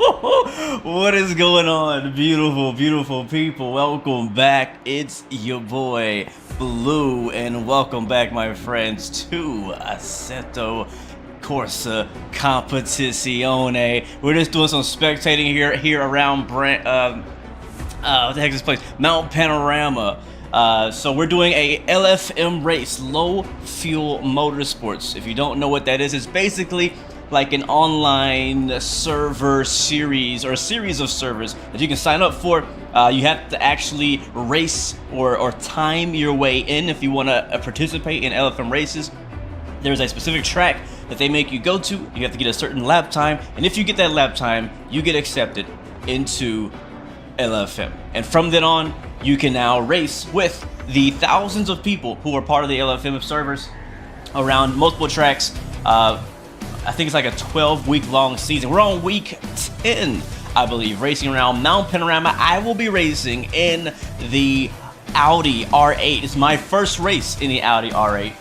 What is going on, beautiful, beautiful people? Welcome back. It's your boy Blue, and welcome back, my friends, to Assetto Corsa Competizione. We're just doing some spectating here around what the heck is this place? Mount Panorama. So we're doing a LFM race, low fuel motorsports. If you don't know what that is, it's basically like an online server series, or a series of servers that you can sign up for. You have to actually race or time your way in if you want to participate in LFM races. There's a specific track that they make you go to. You have to get a certain lap time, and if you get that lap time, you get accepted into LFM. And from then on, you can now race with the thousands of people who are part of the LFM servers around multiple tracks. I think it's like a 12-week long season. We're on week 10, I believe, racing around Mount Panorama. I will be racing in the Audi R8. It's my first race in the Audi R8.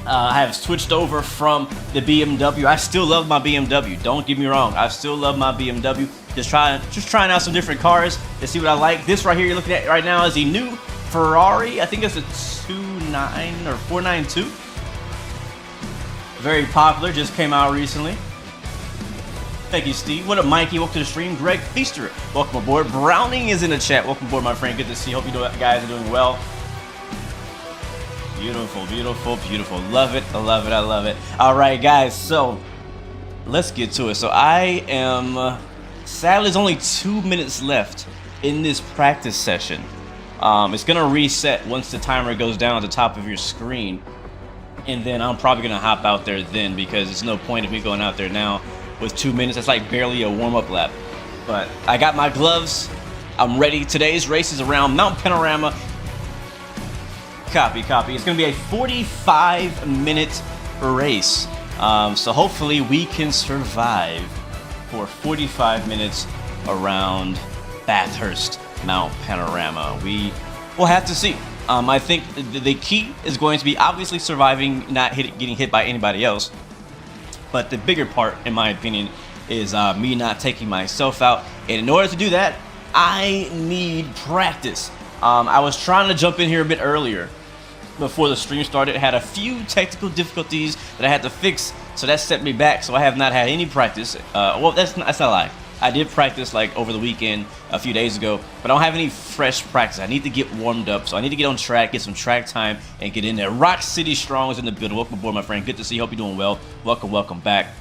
I have switched over from the BMW. I still love my BMW. Don't get me wrong. I still love my BMW. Just trying out some different cars to see what I like. This right here you're looking at right now is a new Ferrari. I think it's a 29 or 492. Very popular, just came out recently. Thank you, Steve. What up, Mikey? Welcome to the stream. Greg Feaster, welcome aboard. Browning is in the chat. Welcome aboard, my friend. Good to see you. Hope you guys are doing well. Beautiful, beautiful, beautiful. Love it. I love it. I love it. All right, guys. So let's get to it. So I am sadly, there's only 2 minutes left in this practice session. It's gonna reset once the timer goes down at the top of your screen. And then I'm probably gonna hop out there then, because there's no point of me going out there now with 2 minutes. That's like barely a warm-up lap. But I got my gloves. I'm ready. Today's race is around Mount Panorama. Copy, copy. It's gonna be a 45-minute race. So hopefully we can survive for 45 minutes around Bathurst Mount Panorama. We will have to see. I think the key is going to be obviously surviving, not getting hit by anybody else. But the bigger part, in my opinion, is me not taking myself out. And in order to do that, I need practice. I was trying to jump in here a bit earlier before the stream started. Had a few technical difficulties that I had to fix, so that set me back. So I have not had any practice. Well, that's not a lie. I did practice like over the weekend a few days ago, but I don't have any fresh practice. I need to get warmed up, so I need to get on track, get some track time, and get in there. Rock City Strong is in the building. Welcome aboard, my friend. Good to see you. Hope you're doing well. Welcome, welcome back.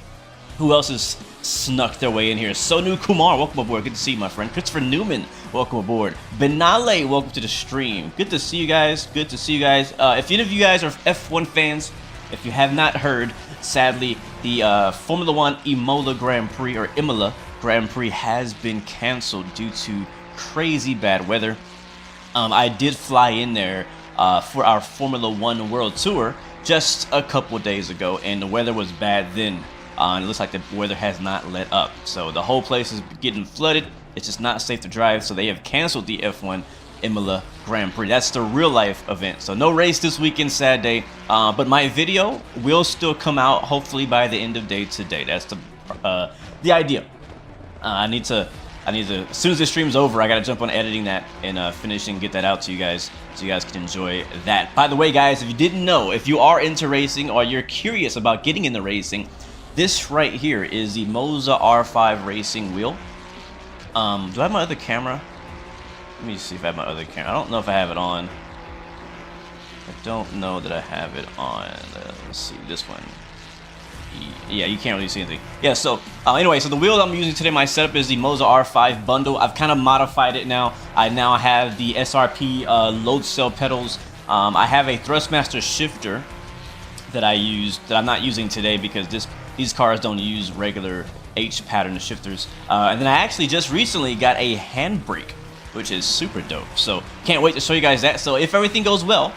Who else has snuck their way in here? Sonu Kumar, welcome aboard. Good to see you, my friend. Christopher Newman, welcome aboard. Benale, welcome to the stream. Good to see you guys. Good to see you guys. If any of you guys are F1 fans, if you have not heard, sadly, the Formula One Imola Grand Prix, or Imola Grand Prix, has been canceled due to crazy bad weather. I did fly in there for our Formula One World Tour just a couple days ago, and the weather was bad then. And it looks like the weather has not let up, so the whole place is getting flooded. It's just not safe to drive, so they have canceled the F1 Imola Grand Prix. That's the real life event, so no race this weekend, sad day. But my video will still come out hopefully by the end of day today. That's the idea. I need to, as soon as this stream's over, I gotta jump on editing that and finish and get that out to you guys, so you guys can enjoy that. By the way, guys, if you didn't know, if you are into racing or you're curious about getting into racing, this right here is the Moza R5 racing wheel. Do I have my other camera? Let me see if I have my other camera. I don't know if I have it on. I don't know that I have it on. Let's see, this one. Yeah, you can't really see anything. Yeah, so anyway, so the wheel I'm using today, my setup is the Moza R5 bundle. I've kind of modified it now. I now have the SRP load cell pedals. I have a Thrustmaster shifter that I use, that I'm not using today because these cars don't use regular H pattern shifters. And then I actually just recently got a handbrake, which is super dope. So can't wait to show you guys that. So if everything goes well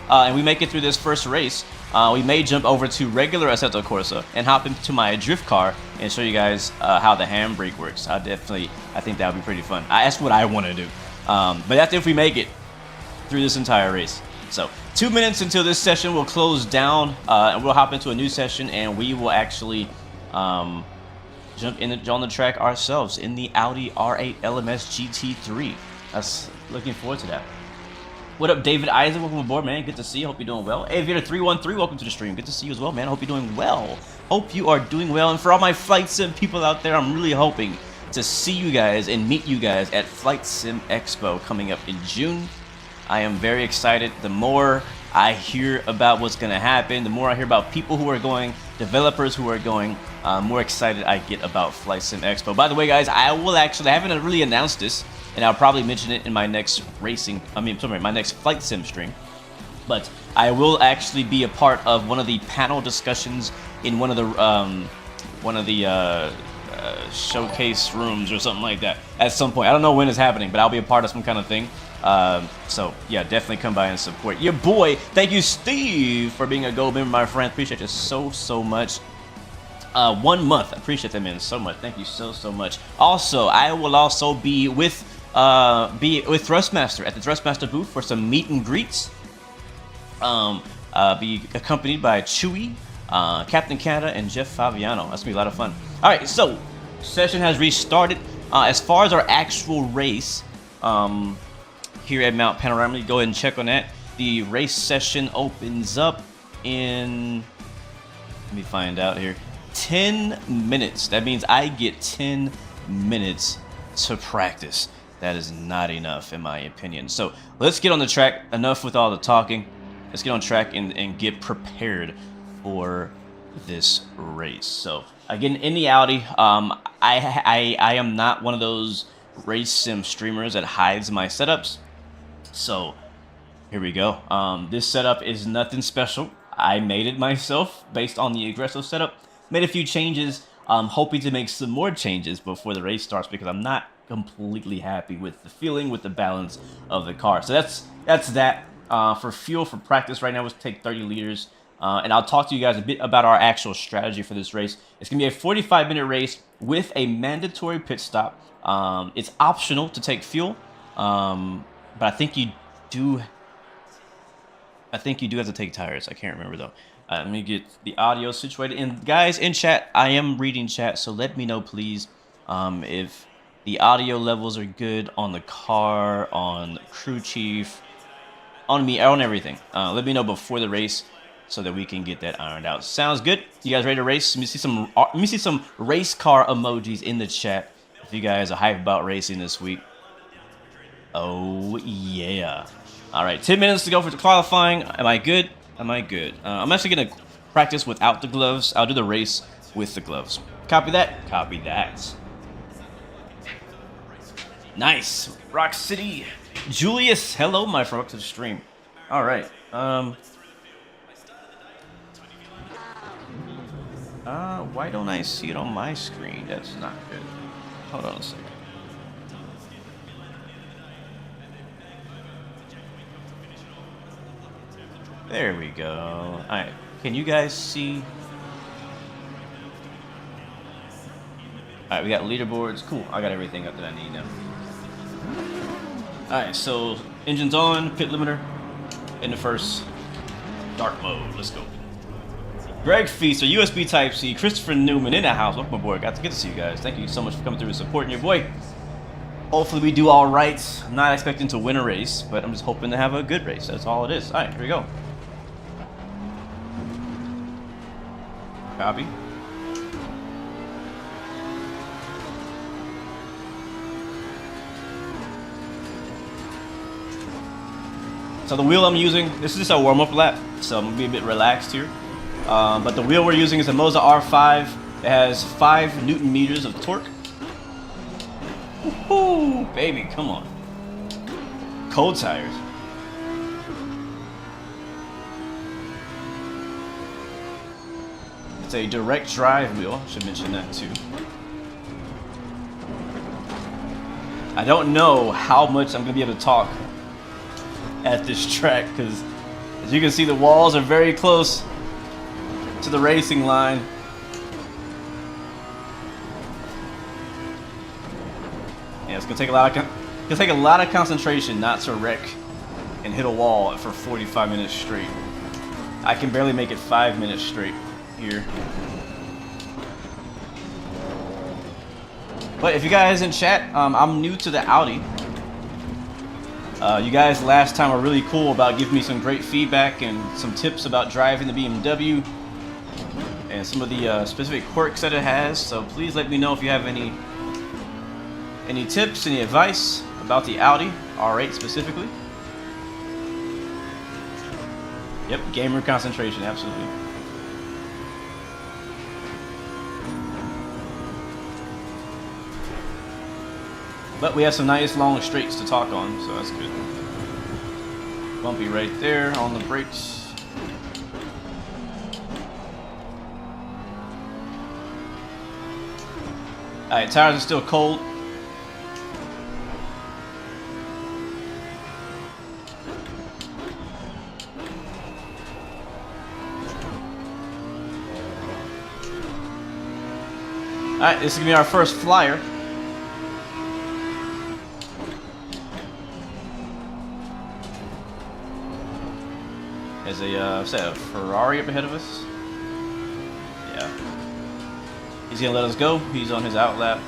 and we make it through this first race, we may jump over to regular Assetto Corsa and hop into my drift car and show you guys how the handbrake works. I think that would be pretty fun. That's what I want to do. But that's if we make it through this entire race. So 2 minutes until this session will close down, and we'll hop into a new session, and we will actually jump on the track ourselves in the Audi R8 LMS GT3. That's looking forward to that. What up, David Eisen? Welcome aboard, man. Good to see you. Hope you're doing well. Aviator313, welcome to the stream. Good to see you as well, man. Hope you're doing well. Hope you are doing well. And for all my Flight Sim people out there, I'm really hoping to see you guys and meet you guys at Flight Sim Expo coming up in June. I am very excited. The more I hear about what's going to happen, the more I hear about people who are going, developers who are going, more excited I get about Flight Sim Expo. By the way, guys, I haven't really announced this, and I'll probably mention it in my next my next Flight Sim stream. But I will actually be a part of one of the panel discussions in one of the showcase rooms or something like that at some point. I don't know when it's happening, but I'll be a part of some kind of thing. So yeah, definitely come by and support your boy. Thank you, Steve, for being a gold member, my friend. Appreciate you so much. 1 month. I appreciate that, man, so much. Thank you so much. Also, I will also be with Thrustmaster at the Thrustmaster booth for some meet and greets. Be accompanied by Chewy, Captain Canada, and Jeff Fabiano. That's gonna be a lot of fun. All right, so session has restarted. As far as our actual race, here at Mount Panorama, you go ahead and check on that. The race session opens up in, let me find out here, 10 minutes. That means I get 10 minutes to practice. That is not enough, in my opinion. So let's get on the track. Enough with all the talking. Let's get on track and get prepared for this race. So again, in the Audi, I am not one of those race sim streamers that hides my setups. So here we go. This setup is nothing special. I made it myself based on the aggressive setup. Made a few changes. I'm hoping to make some more changes before the race starts because I'm not completely happy with the feeling, with the balance of the car. So that's that. For fuel for practice right now, let's take 30 liters. And I'll talk to you guys a bit about our actual strategy for this race. It's going to be a 45-minute race with a mandatory pit stop. It's optional to take fuel, but I think you do have to take tires. I can't remember, though. Let me get the audio situated. And guys, in chat, I am reading chat, so let me know, please, if the audio levels are good on the car, on crew chief, on me, on everything. Let me know before the race so that we can get that ironed out. Sounds good? You guys ready to race? Let me see some race car emojis in the chat if you guys are hyped about racing this week. Oh yeah. All right, 10 minutes to go for the qualifying. Am I good? Am I good? I'm actually gonna practice without the gloves. I'll do the race with the gloves. Copy that. Copy that. Nice. Rock City. Julius, hello, my friend. Welcome to the stream. All right. Why don't I see it on my screen? That's not good. Hold on a second. There we go. All right. Can you guys see? All right, we got leaderboards. Cool. I got everything up that I need now. All right, so engine's on, pit limiter in the first dark mode. Let's go. Greg Feaster, USB Type-C, Christopher Newman in the house. Welcome aboard. Got to get to see you guys. Thank you so much for coming through and supporting your boy. Hopefully we do all right. I'm not expecting to win a race, but I'm just hoping to have a good race. That's all it is. All right, here we go. Copy. So the wheel I'm using, this is just a warm-up lap, so I'm gonna be a bit relaxed here. But the wheel we're using is a Moza R5. It has 5 Newton meters of torque. Woohoo, baby, come on. Cold tires. It's a direct drive wheel, should mention that too. I don't know how much I'm gonna be able to talk at this track because as you can see the walls are very close to the racing line. Yeah, it's gonna take a lot of concentration not to wreck and hit a wall for 45 minutes straight. I can barely make it 5 minutes straight here. But if you guys in chat, I'm new to the Audi. You guys last time were really cool about giving me some great feedback and some tips about driving the BMW and some of the specific quirks that it has. So please let me know if you have any tips, any advice about the Audi R8 specifically. Yep, gamer concentration, absolutely. But we have some nice long straights to talk on, so that's good. Bumpy right there on the brakes. Alright, tires are still cold. Alright, this is gonna be our first flyer. There's a Ferrari up ahead of us. Yeah. He's gonna let us go. He's on his out lap.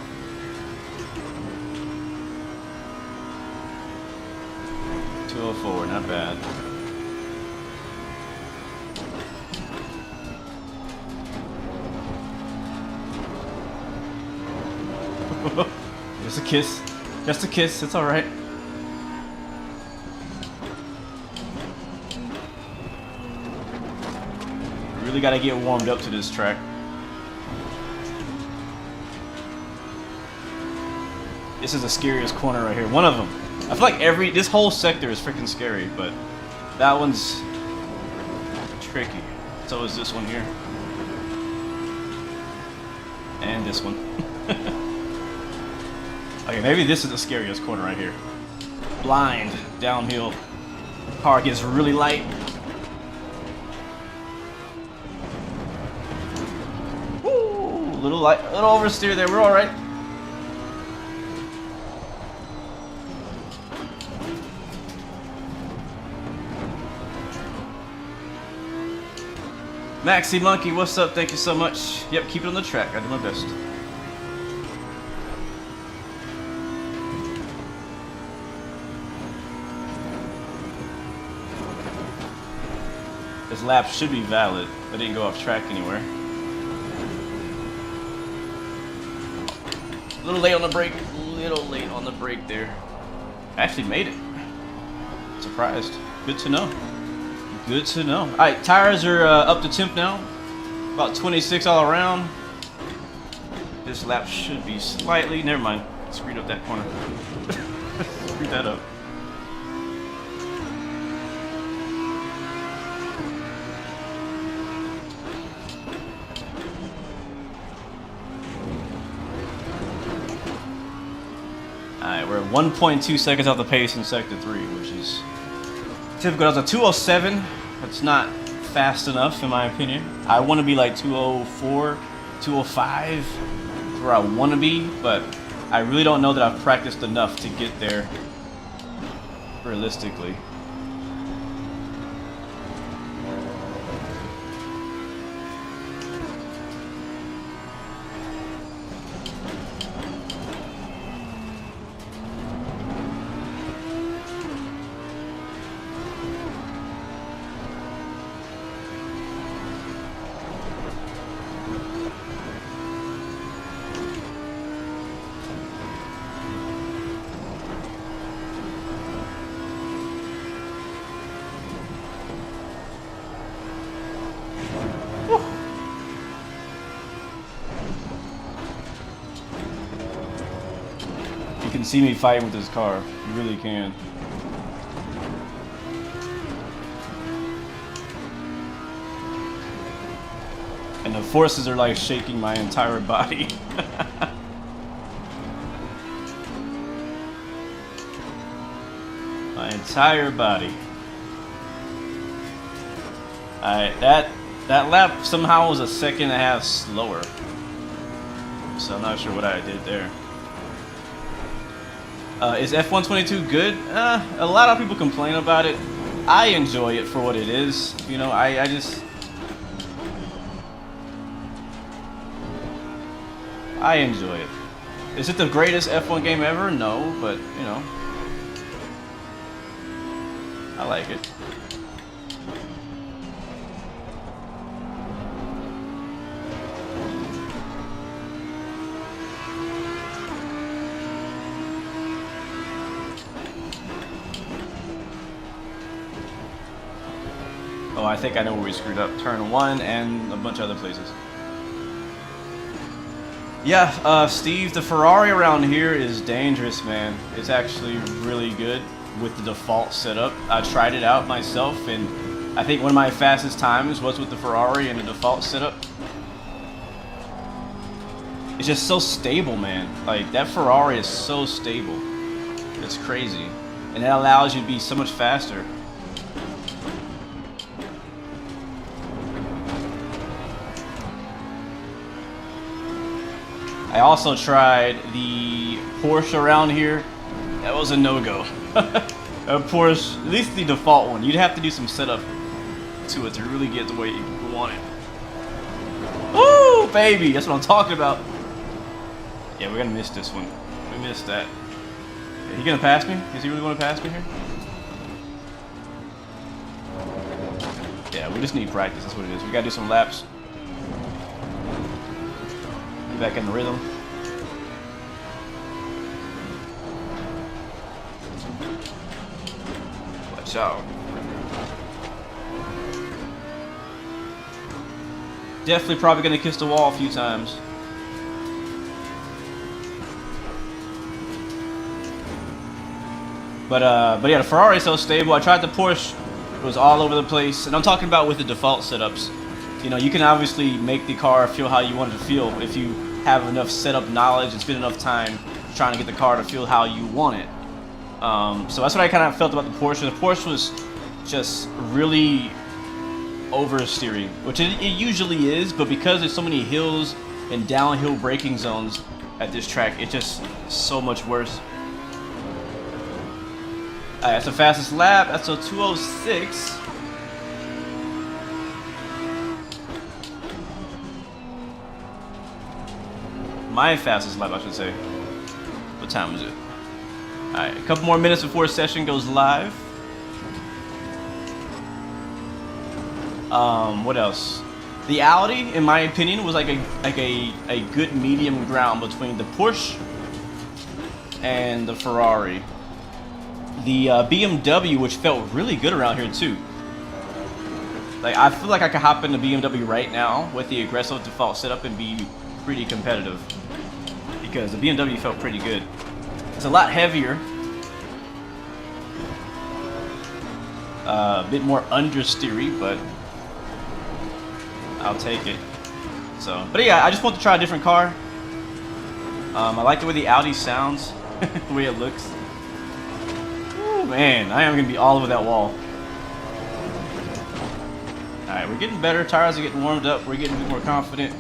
.204, not bad. Just a kiss. Just a kiss, it's alright. Really gotta get warmed up to this track. This is the scariest corner right here. One of them. I feel like this whole sector is freaking scary, but that one's tricky. So is this one here. And this one. Okay, maybe this is the scariest corner right here. Blind, downhill. Car gets really light. Woo! Little oversteer there. We're all right. Maxi Monkey, what's up? Thank you so much. Yep, keep it on the track. I do my best. This lap should be valid. I didn't go off track anywhere. A little late on the brake. Little late on the brake there. I actually made it. Surprised. Good to know. Good to know. Alright, tires are up to temp now. About 26 all around. This lap should be slightly... Never mind. Screwed up that corner. Screwed that up. Alright, we're at 1.2 seconds off the pace in Sector 3, which is typical. That's a 207. That's not fast enough, in my opinion. I want to be like 204, 205, where I want to be, but I really don't know that I've practiced enough to get there realistically. You can see me fighting with this car. You really can. And the forces are like shaking my entire body. My entire body. Alright, that lap somehow was a second and a half slower. So I'm not sure what I did there. Is F122 good? A lot of people complain about it. I enjoy it for what it is. You know, I enjoy it. Is it the greatest F1 game ever? No, but you know, I like it. Oh, I think I know where we screwed up. Turn 1 and a bunch of other places. Yeah, Steve, the Ferrari around here is dangerous, man. It's actually really good with the default setup. I tried it out myself, and I think one of my fastest times was with the Ferrari and the default setup. It's just so stable, man. Like, that Ferrari is so stable. It's crazy. And that allows you to be so much faster. I also tried the Porsche around here. That was a no-go. A Porsche, at least the default one. You'd have to do some setup to it to really get the way you want it. Woo, baby! That's what I'm talking about. Yeah, we're gonna miss this one. We missed that. Is he gonna pass me? Is he really gonna pass me here? Yeah, we just need practice. That's what it is. We gotta do some laps. Back in the rhythm. Watch out. Definitely probably gonna kiss the wall a few times. But yeah, the Ferrari is so stable. I tried the Porsche, it was all over the place. And I'm talking about with the default setups. You know, you can obviously make the car feel how you want it to feel if you have enough setup knowledge and spend enough time trying to get the car to feel how you want it. So that's what I kind of felt about the Porsche. The Porsche was just really oversteering, which it usually is, but because there's so many hills and downhill braking zones at this track, it's just so much worse. That's the fastest lap. That's a 2:06. My fastest lap, I should say. What time is it? Alright, a couple more minutes before session goes live. What else? The Audi, in my opinion, was like a good medium ground between the Porsche and the Ferrari. The BMW, which felt really good around here too. Like, I feel like I could hop into BMW right now with the aggressive default setup and be pretty competitive. Because the BMW felt pretty good. It's a lot heavier. A bit more understeery, but I'll take it. So, but yeah, I just want to try a different car. I like the way the Audi sounds, the way it looks. Ooh, man, I am gonna be all over that wall. All right, we're getting better. Tires are getting warmed up. We're getting a bit more confident.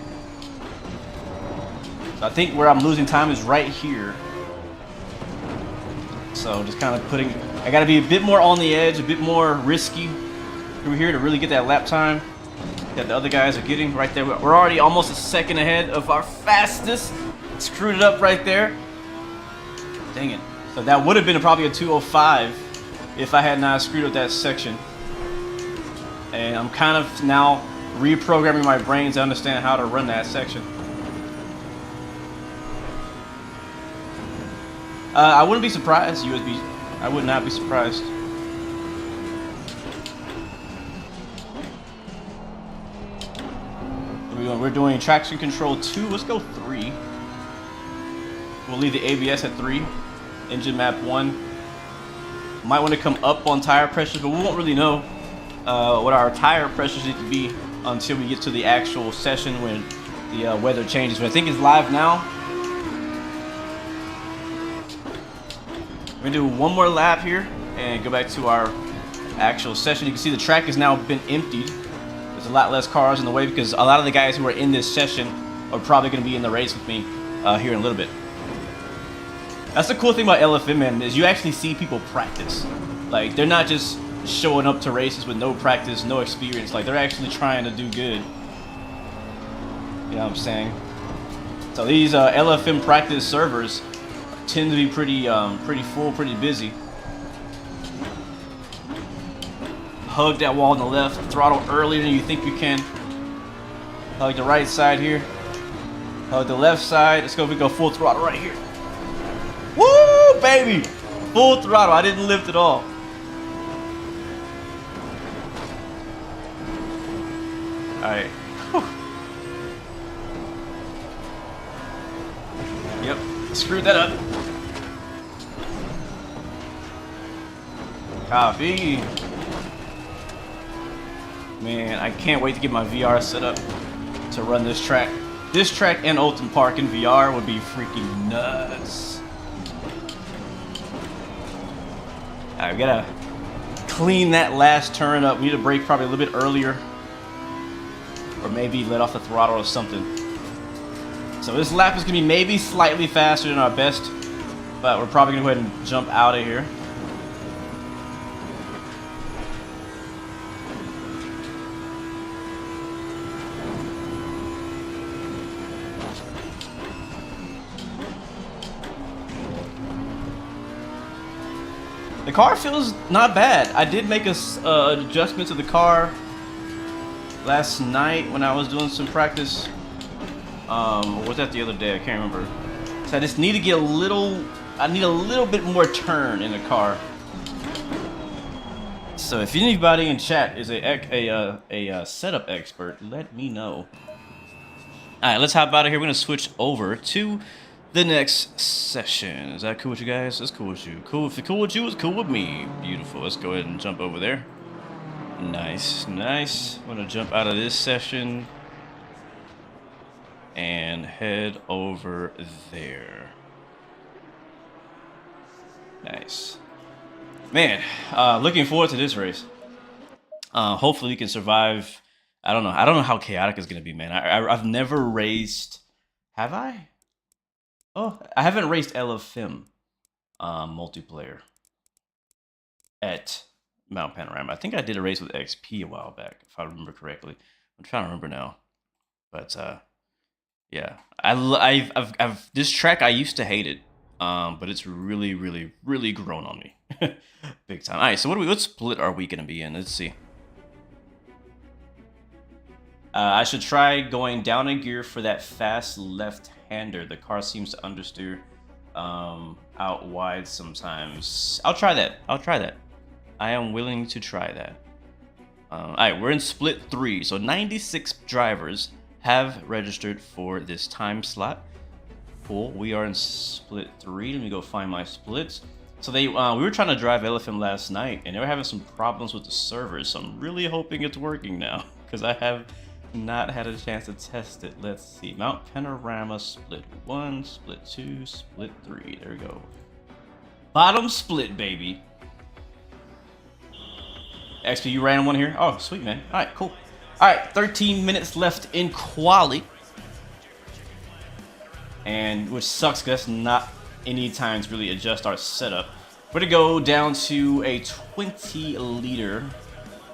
I think where I'm losing time is right here. So just kind of putting, I got to be a bit more on the edge, a bit more risky through here to really get that lap time that the other guys are getting right there. We're already almost a second ahead of our fastest. Screwed it up right there. Dang it. So that would have been probably a 2:05 if I had not screwed up that section. And I'm kind of now reprogramming my brain to understand how to run that section. I wouldn't be surprised. I would not be surprised. We're doing traction control 2. Let's go 3. We'll leave the ABS at 3. Engine map 1. Might want to come up on tire pressures, but we won't really know what our tire pressures need to be until we get to the actual session when the weather changes. But I think it's live now. We're gonna do one more lap here and go back to our actual session. You can see the track has now been emptied. There's a lot less cars in the way because a lot of the guys who are in this session are probably gonna be in the race with me here in a little bit. That's the cool thing about LFM, man, is you actually see people practice. Like, they're not just showing up to races with no practice, no experience. Like, they're actually trying to do good. You know what I'm saying? So these LFM practice servers tend to be pretty full, pretty busy. Hug that wall on the left, throttle earlier than you think you can. Hug the right side here. Hug the left side. Let's go. We go full throttle right here. Woo, baby! Full throttle. I didn't lift at all. All right. Yep. Screwed that up. Copy. Man, I can't wait to get my VR set up to run this track. This track and Ultimate Park in VR would be freaking nuts. Alright, we gotta clean that last turn up. We need to brake probably a little bit earlier. Or maybe let off the throttle or something. So this lap is gonna be maybe slightly faster than our best. But we're probably gonna go ahead and jump out of here. The car feels not bad. I did make an adjustment to the car last night when I was doing some practice. Or was that the other day? I can't remember. So I just need to get I need a little bit more turn in the car. So if anybody in chat is a setup expert, let me know. All right, let's hop out of here. We're gonna switch over to the next session. Is that cool with you guys? That's cool with you. Cool. If it's cool with you, it's cool with me. Beautiful. Let's go ahead and jump over there. Nice, nice. I'm gonna jump out of this session and head over there. Nice. Man, looking forward to this race. Hopefully we can survive. I don't know how chaotic it's gonna be, man. I've never raced. Have I? Oh, I haven't raced LFM multiplayer at Mount Panorama. I think I did a race with XP a while back, if I remember correctly. I'm trying to remember now, but yeah, I've this track I used to hate it, but it's really grown on me, big time. All right, so what split are we gonna be in? Let's see. I should try going down a gear for that fast left-hander. The car seems to understeer out wide sometimes. I'll try that. I am willing to try that. All right, we're in split 3. So 96 drivers have registered for this time slot. Cool. We are in split 3. Let me go find my splits. So we were trying to drive LFM last night, and they were having some problems with the servers. So I'm really hoping it's working now, because I have not had a chance to test it. Let's see. Mount Panorama split 1, split 2, split 3. There we go. Bottom split, baby. XP, you ran one here? Oh, sweet, man. All right, cool. All right, 13 minutes left in quali. And which sucks because that's not any time to really adjust our setup. We're going to go down to a 20 liter.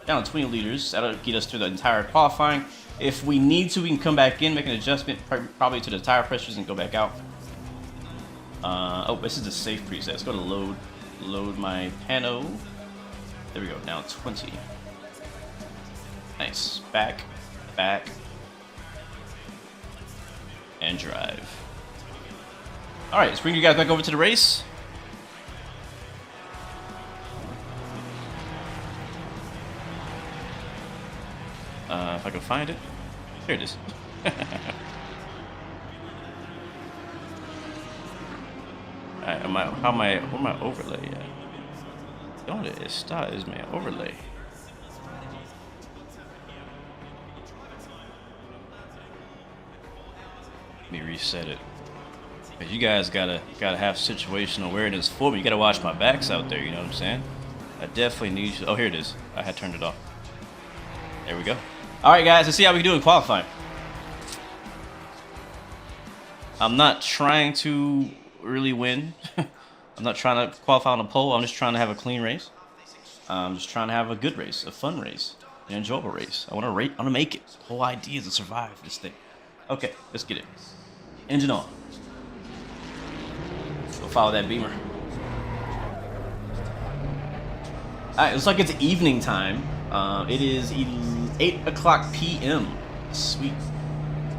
Down to 20 liters. That'll get us through the entire qualifying. If we need to, we can come back in, make an adjustment probably to the tire pressures and go back out. Oh, this is the safe preset. Let's go to load my pano. There we go, now 20. Nice. Back, and drive. All right, let's bring you guys back over to the race. If I can find it. Here it is. Alright, where my overlay at? ¿Dónde está is my overlay? Let me reset it. Cause you guys gotta have situational awareness for me. You gotta watch my backs out there, you know what I'm saying? I definitely need you. Oh, here it is. I had turned it off. There we go. Alright guys, let's see how we do in qualifying. I'm not trying to really win. I'm not trying to qualify on a pole. I'm just trying to have a clean race. I'm just trying to have a good race, a fun race, an enjoyable race. I want to make it. The whole idea is to survive this thing. Okay, let's get it. Engine on. Go follow that Beamer. Alright, looks like it's evening time. It is 8 o'clock p.m. Sweet.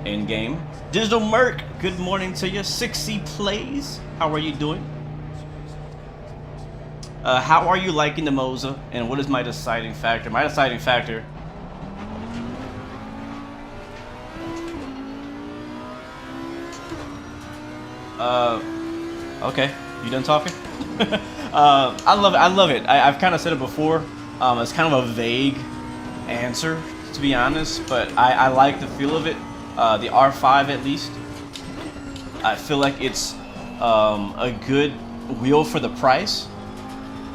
In game. Digital Merc, good morning to you. 6C Plays, how are you doing? How are you liking the Moza? And what is my deciding factor? My deciding factor. Okay, you done talking? I love it. I love it. I've kind of said it before. It's kind of a vague answer, to be honest, but I like the feel of it. The R5 at least. I feel like it's a good wheel for the price,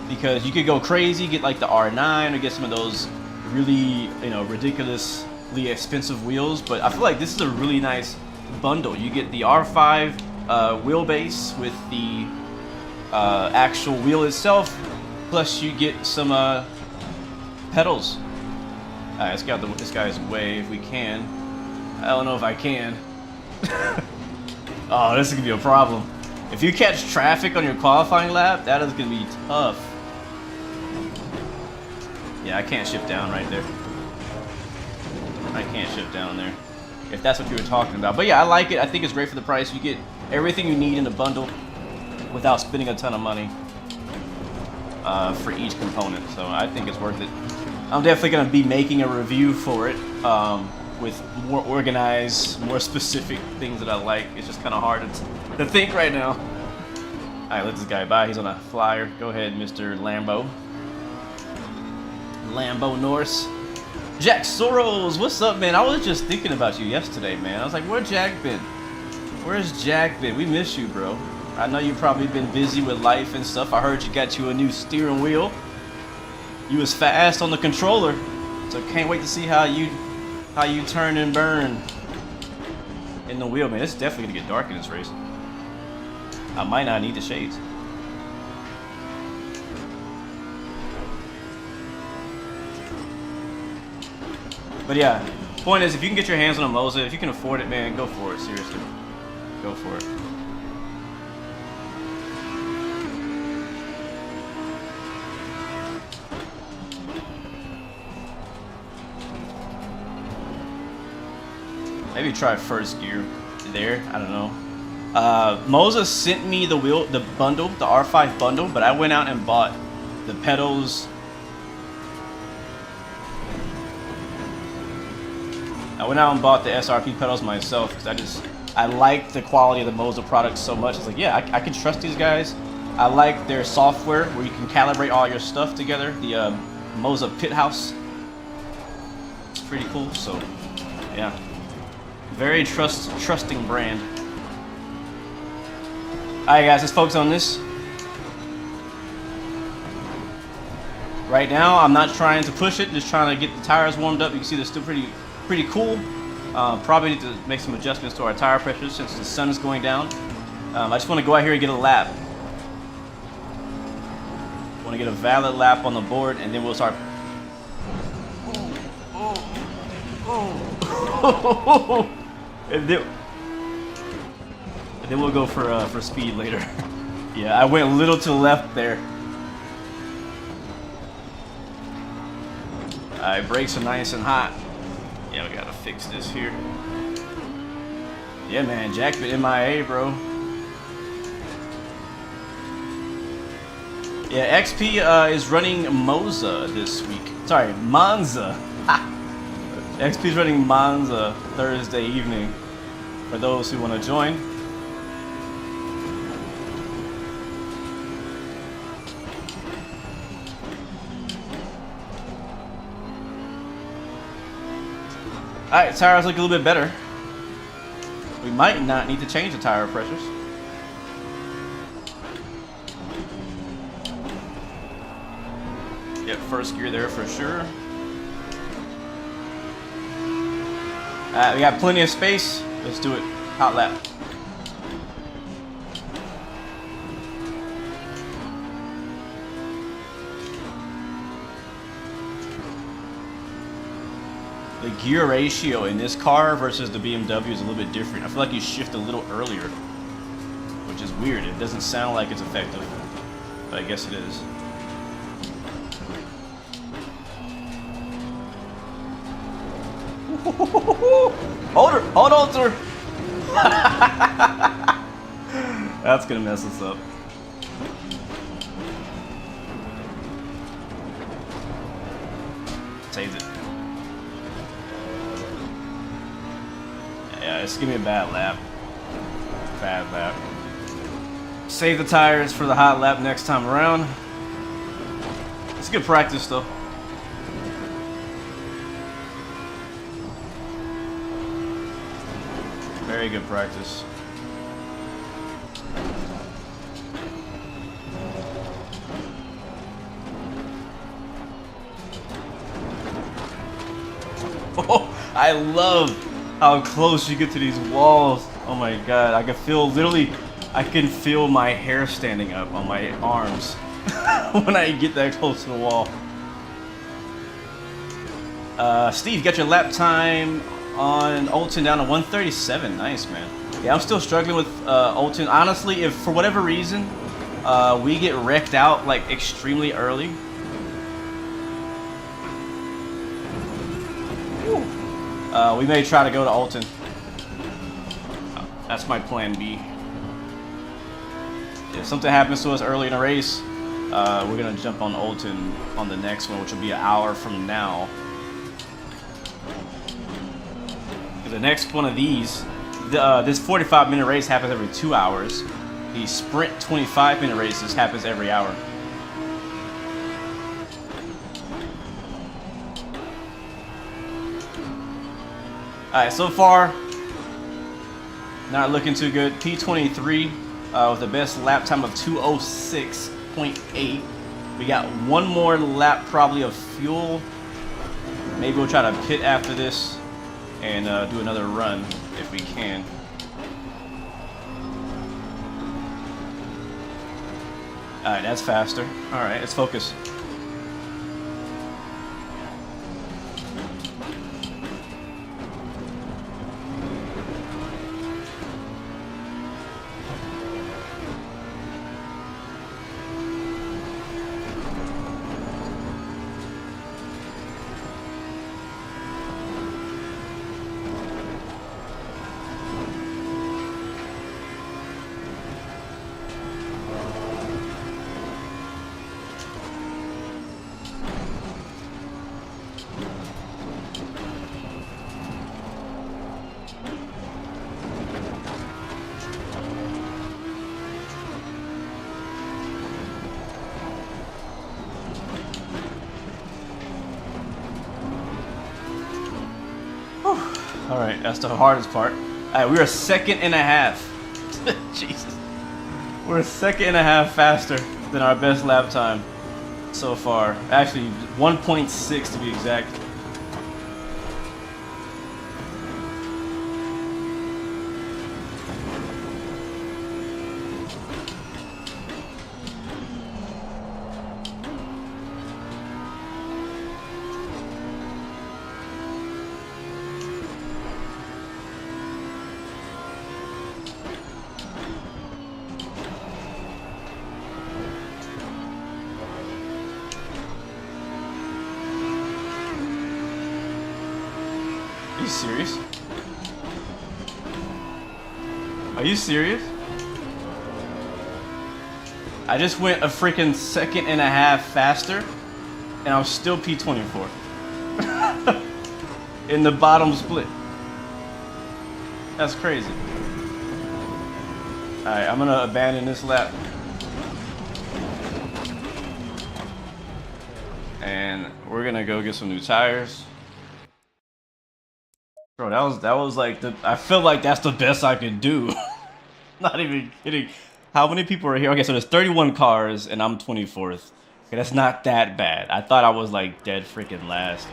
because you could go crazy, get like the R9 or get some of those really, you know, ridiculously expensive wheels, but I feel like this is a really nice bundle. You get the R5 wheelbase with the actual wheel itself, plus you get some pedals. Alright, let's get out this guy's way if we can. I don't know if I can. Oh, this is gonna be a problem. If you catch traffic on your qualifying lap, that is gonna be tough. Yeah, I can't shift down right there. I can't shift down there. If that's what you were talking about. But yeah, I like it. I think it's great for the price. You get everything you need in a bundle without spending a ton of money for each component. So I think it's worth it. I'm definitely gonna be making a review for it. With more organized, more specific things that I like. It's just kind of hard to think right now. Alright, let this guy by. He's on a flyer. Go ahead, Mr. Lambo. Lambo Norse. Jack Soros, what's up, man? I was just thinking about you yesterday, man. I was like, where's Jack been? Where's Jack been? We miss you, bro. I know you've probably been busy with life and stuff. I heard you got you a new steering wheel. You was fast on the controller. So can't wait to see how you turn and burn in the wheel, man. It's definitely gonna get dark in this race. I might not need the shades. But yeah, point is, if you can get your hands on a Moza, if you can afford it, man, go for it. Seriously, go for it. Maybe try first gear there. I don't know. Moza sent me the bundle, the R5 bundle, but I went out and bought the pedals. I went out and bought the SRP pedals myself because I like the quality of the Moza products so much. It's like, yeah, I can trust these guys. I like their software where you can calibrate all your stuff together. The Moza Pit House. It's pretty cool. So, yeah. Very trusting brand. Alright guys, let's focus on this. Right now, I'm not trying to push it, just trying to get the tires warmed up. You can see they're still pretty cool. Probably need to make some adjustments to our tire pressure since the sun is going down. I just want to go out here and get a lap. Want to get a valid lap on the board, and then we'll start. And then we'll go for speed later. Yeah, I went a little to the left there. Alright, brakes are nice and hot. Yeah, we gotta fix this here. Yeah, man, Jack been MIA, bro. Yeah, XP is running Moza this week. Sorry, Monza. XP is running Monza Thursday evening for those who want to join. Alright, tires look a little bit better. We might not need to change the tire pressures. Yep, first gear there for sure. We got plenty of space. Let's do it. Hot lap. the gear ratio in this car versus the BMW is a little bit different. I feel like you shift a little earlier, which is weird. It doesn't sound like it's effective, but I guess it is. Hold on to her. That's gonna mess us up. Saves it. Yeah, it's gonna be a bad lap. Bad lap. Save the tires for the hot lap next time around. It's good practice though. Very good practice. Oh, I love how close you get to these walls. Oh my god, I can feel literally, I can feel my hair standing up on my arms when I get that close to the wall. Steve, you got your lap time on Olton down to 137. Nice, man. Yeah, I'm still struggling with Olton. Honestly, if for whatever reason we get wrecked out like extremely early, we may try to go to Olton. That's my plan B. If something happens to us early in a race, we're gonna jump on Olton on the next one, which will be an hour from now. The next one of these, this 45-minute race happens every 2 hours. The sprint 25-minute races happens every hour. Alright, so far, not looking too good. P23 with the best lap time of 2:06.8. We got one more lap probably of fuel. Maybe we'll try to pit after this and do another run if we can. Alright, that's faster. Alright, let's focus. Alright, that's the hardest part. Alright, we're a second and a half. Jesus. We're a second and a half faster than our best lap time so far. Actually, 1.6 to be exact. Are you serious? Are you serious? I just went a freaking second and a half faster and I was still P24 in the bottom split. That's crazy. Alright, I'm gonna abandon this lap. And we're gonna go get some new tires. Bro, that was like I feel like that's the best I could do. Not even kidding. How many people are here? Okay, so there's 31 cars and I'm 24th. Okay, that's not that bad. I thought I was like dead freaking last.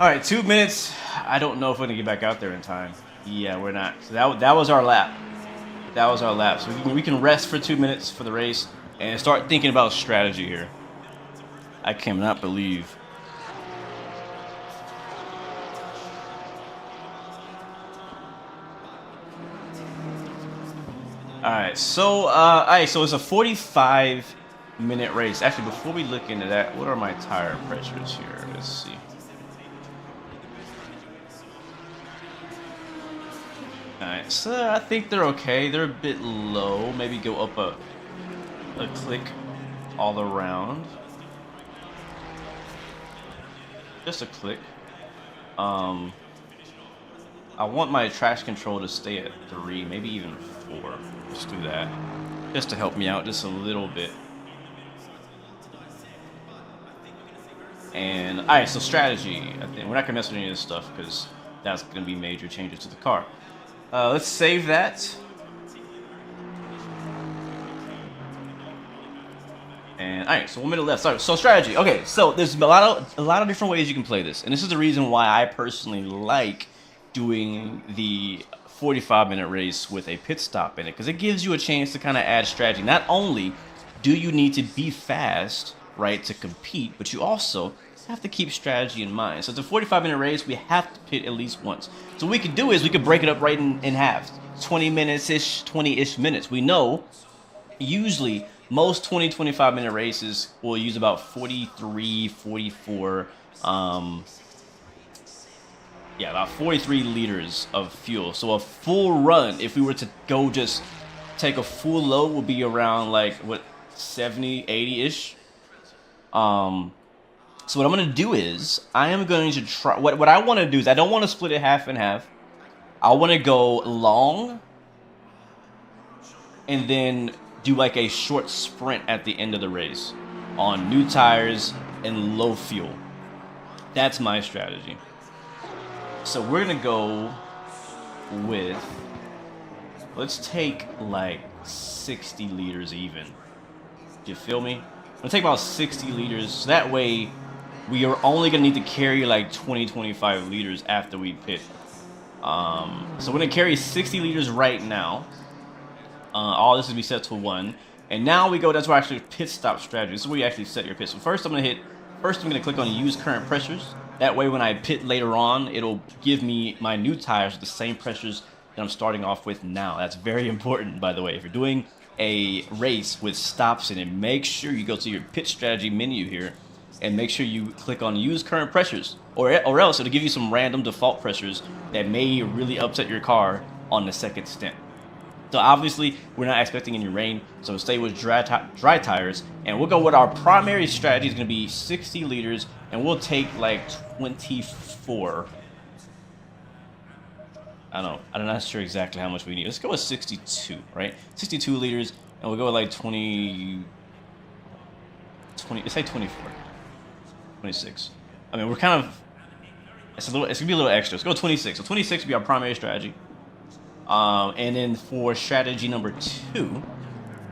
All right, 2 minutes. I don't know if we're gonna get back out there in time. Yeah, we're not. So that was our lap. That was our lap. So we can rest for 2 minutes for the race and start thinking about strategy here. I cannot believe Alright, so so it's a 45-minute race. Actually, before we look into that, what are my tire pressures here? Let's see. Alright, so I think they're okay. They're a bit low. Maybe go up a click all around. Just a click. I want my traction control to stay at 3, maybe even 4. Let's do that. Just to help me out just a little bit. And alright, so strategy. I think we're not gonna mess with any of this stuff because that's gonna be major changes to the car. Let's save that. And alright, so 1 minute left. Sorry, so strategy. Okay, so there's a lot of different ways you can play this, and this is the reason why I personally like doing the 45-minute race with a pit stop in it, because it gives you a chance to kind of add strategy. Not only do you need to be fast, right, to compete, but you also have to keep strategy in mind. So it's a 45-minute race. We have to pit at least once. So what we could do is we could break it up right in half, 20 minutes-ish, 20-ish minutes. We know usually most 25-minute races will use about 43, 44, yeah, about 43 liters of fuel. So a full run, if we were to go just take a full load, would be around like, what, 70, 80-ish? So what I'm going to do is, I am going to try, what I want to do is, I don't want to split it half and half. I want to go long, and then do like a short sprint at the end of the race on new tires and low fuel. That's my strategy. So we're going to go with, let's take like 60 liters even. Do you feel me? I'm going to take about 60 liters. So that way, we are only going to need to carry like 20-25 liters after we pit. So we're going to carry 60 liters right now. All this is be set to 1. And now we go, that's where actually pit stop strategy. This is where you actually set your pit. So first I'm going to click on use current pressures. That way when I pit later on, it'll give me my new tires with the same pressures that I'm starting off with now. That's very important, by the way. If you're doing a race with stops in it, make sure you go to your pit strategy menu here and make sure you click on use current pressures, or else it'll give you some random default pressures that may really upset your car on the second stint. So obviously we're not expecting any rain, so stay with dry tires, and we'll go with our primary strategy is going to be 60 liters, and we'll take like 24. I'm not sure exactly how much we need. Let's go with 62, right? 62 liters, and we'll go with like 20, let's say 24. 26. I mean, we're kind of, it's gonna be a little extra. Let's go 26. So 26 will be our primary strategy. And then for strategy number 2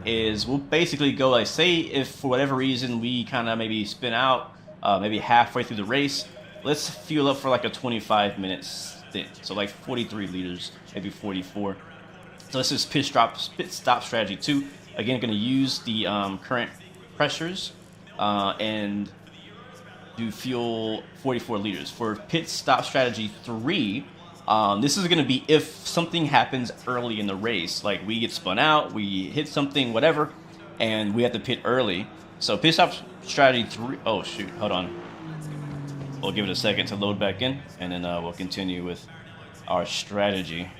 is we'll basically go like, say if for whatever reason we kind of maybe spin out, maybe halfway through the race, let's fuel up for like a 25-minute stint. So like 43 liters, maybe 44. So this is pit stop strategy 2. Again, going to use the current pressures and do fuel 44 liters. For pit stop strategy 3, this is going to be if something happens early in the race, like we get spun out, we hit something, whatever, and we have to pit early. So pit stop strategy 3, oh shoot, hold on. We'll give it a second to load back in, and then we'll continue with our strategy.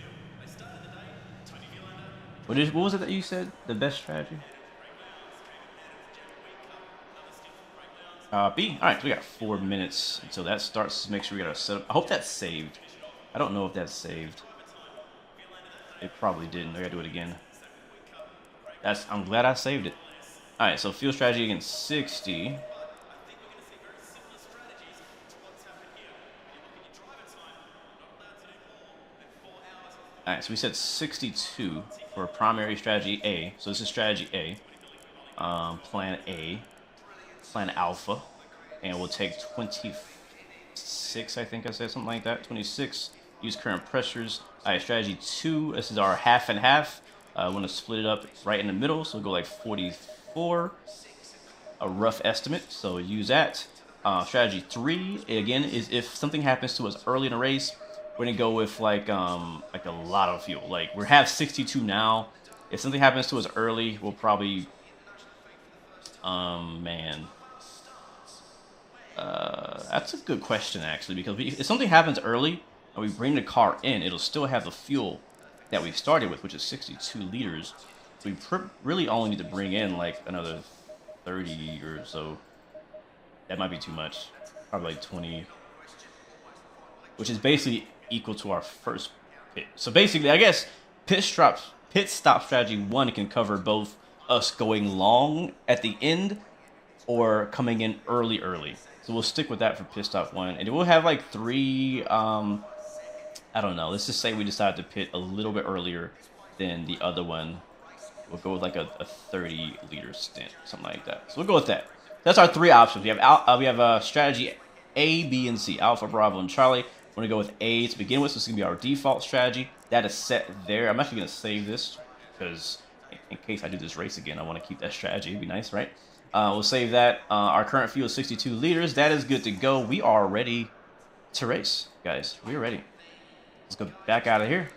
What was it that you said? The best strategy? B. All right, so we got 4 minutes until that starts. Make sure we got our setup. I hope that's saved. I don't know if that's saved. It probably didn't. I gotta do it again. I'm glad I saved it. All right, so fuel strategy against 60. All right, so we said 62 for primary strategy A. So this is strategy A. Plan A. Plan alpha, and we'll take 26, I think I said something like that. 26, use current pressures. All right, strategy 2, this is our half and half. I want to split it up right in the middle, so we'll go like 44, a rough estimate, so use that. Strategy 3, again, is if something happens to us early in the race, we're gonna go with like a lot of fuel. Like we have 62 now. If something happens to us early, we'll probably, man, that's a good question actually, because if something happens early and we bring the car in, it'll still have the fuel that we started with, which is 62 liters. So we really only need to bring in like another 30 or so. That might be too much. Probably like 20, which is basically equal to our first pit. So basically, I guess pit stop strategy 1 can cover both us going long at the end or coming in early. So we'll stick with that for pit stop 1, and we'll have like 3. I don't know. Let's just say we decide to pit a little bit earlier than the other one. We'll go with like a 30-liter stint, something like that. So we'll go with that. That's our 3 options. We have strategy A, B, and C. Alpha, Bravo, and Charlie. We're gonna go with A to begin with. So this is gonna be our default strategy. That is set there. I'm actually gonna save this because in case I do this race again, I want to keep that strategy. It'd be nice, right? We'll save that. Our current fuel is 62 liters. That is good to go. We are ready to race, guys. We're ready. Let's go back out of here.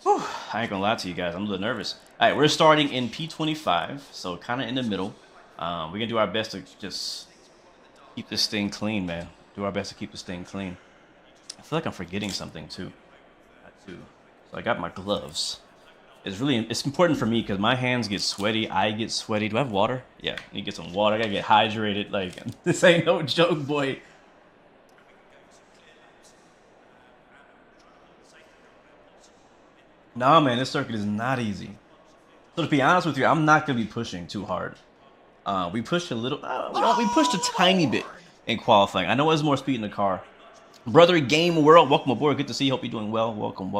Whew, I ain't gonna lie to you guys. I'm a little nervous. All right, we're starting in P25, so kind of in the middle. We're gonna do our best to just keep this thing clean, man. Do our best to keep this thing clean. I feel like I'm forgetting something too. So I got my gloves. It's important for me because my hands get sweaty. I get sweaty. Do I have water? Yeah, I need to get some water. I gotta get hydrated. Like, this ain't no joke, boy. Nah, man, this circuit is not easy. So to be honest with you, I'm not gonna be pushing too hard. We pushed a little. We pushed a tiny bit in qualifying. I know there's more speed in the car. Brother Game World, welcome aboard. Good to see you. Hope you're doing well. Welcome.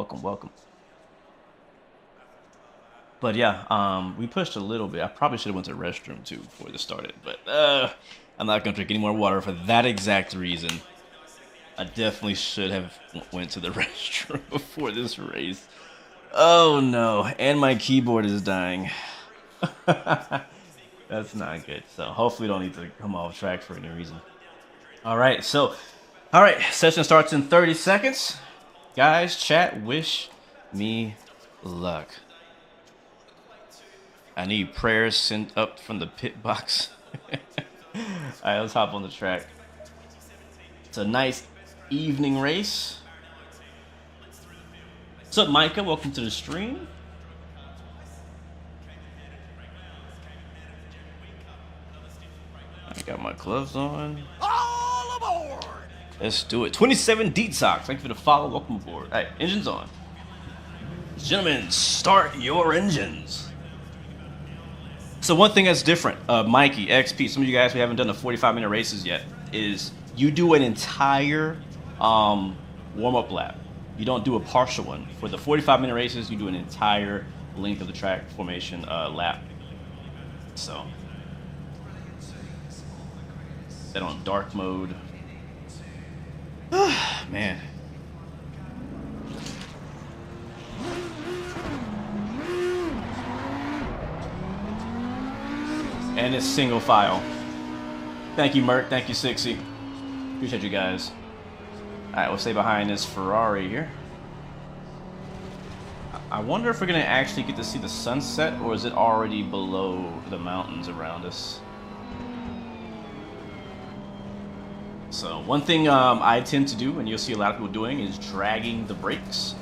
But yeah, we pushed a little bit. I probably should have went to the restroom too before this started. But I'm not gonna drink any more water for that exact reason. I definitely should have went to the restroom before this race. Oh no, and my keyboard is dying. That's not good. So hopefully we don't need to come off track for any reason. All right, session starts in 30 seconds. Guys, chat, wish me luck. I need prayers sent up from the pit box. All right, let's hop on the track. It's a nice evening race. What's up, Micah? Welcome to the stream. I got my gloves on. All aboard! Let's do it. 27 Deet Socks. Thank you for the follow. Welcome aboard. All right, engines on. Gentlemen, start your engines. So one thing that's different, Mikey, XP, some of you guys who haven't done the 45-minute races yet, is you do an entire warm-up lap. You don't do a partial one. For the 45-minute races, you do an entire length of the track formation lap. So, set on dark mode. Man. And it's single file. Thank you, Merc. Thank you, Sixy. Appreciate you guys. Alright, we'll stay behind this Ferrari here. I wonder if we're going to actually get to see the sunset, or is it already below the mountains around us? So, one thing I tend to do, and you'll see a lot of people doing, is dragging the brakes.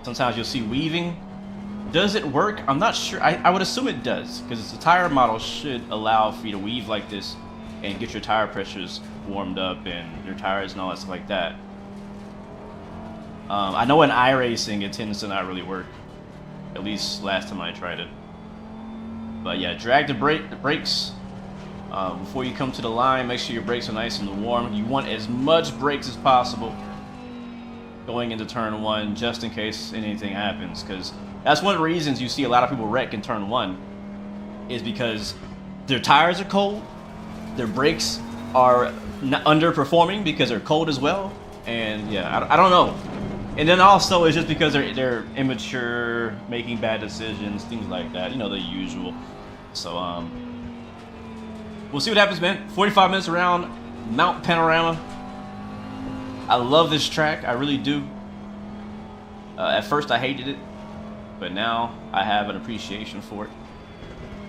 Sometimes you'll see weaving. Does it work? I'm not sure. I would assume it does, because the tire model should allow for you to weave like this and get your tire pressures warmed up and your tires and all that stuff like that. I know in iRacing it tends to not really work, at least last time I tried it. But yeah, drag the brakes before you come to the line. Make sure your brakes are nice and warm. You want as much brakes as possible going into turn 1, just in case anything happens, because that's one of the reasons you see a lot of people wreck in turn 1, is because their tires are cold, their brakes are underperforming because they're cold as well, and yeah, I don't know. And then also it's just because they're immature, making bad decisions, things like that, you know, the usual. So we'll see what happens, man. 45 minutes around Mount Panorama. I love this track, I really do. At first I hated it, but now I have an appreciation for it.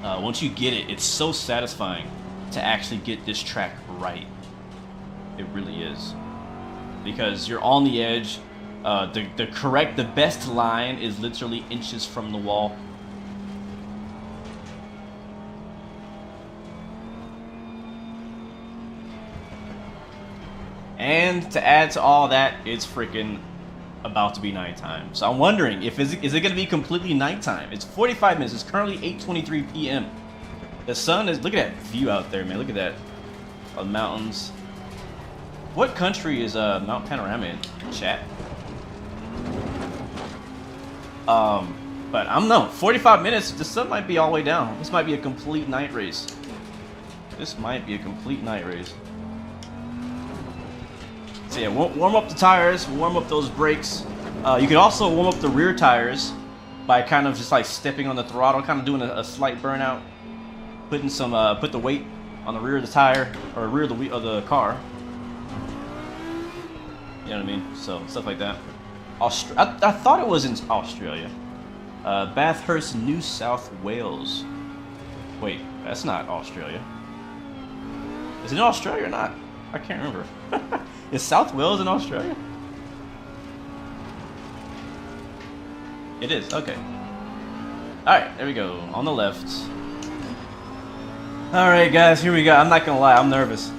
Once you get it, it's so satisfying to actually get this track right. It really is. Because you're on the edge. The best line is literally inches from the wall. And to add to all that, it's freaking about to be nighttime. So I'm wondering, is it going to be completely nighttime? It's 45 minutes. It's currently 8:23 p.m. The sun is... Look at that view out there, man. Look at that. The mountains. What country is Mount Panorama in? Chat. But I'm no 45 minutes. The sun might be all the way down. This might be a complete night race. This might be a complete night race. So yeah, warm up the tires, warm up those brakes. You can also warm up the rear tires by kind of just like stepping on the throttle, kind of doing a slight burnout, putting some put the weight on the rear of the tire or rear of the car. You know what I mean? So stuff like that. I thought it was in Australia. Bathurst, New South Wales. Wait, that's not Australia. Is it in Australia or not? I can't remember. Is South Wales in Australia? It is, okay. Alright, there we go. On the left. Alright guys, here we go. I'm not gonna lie, I'm nervous.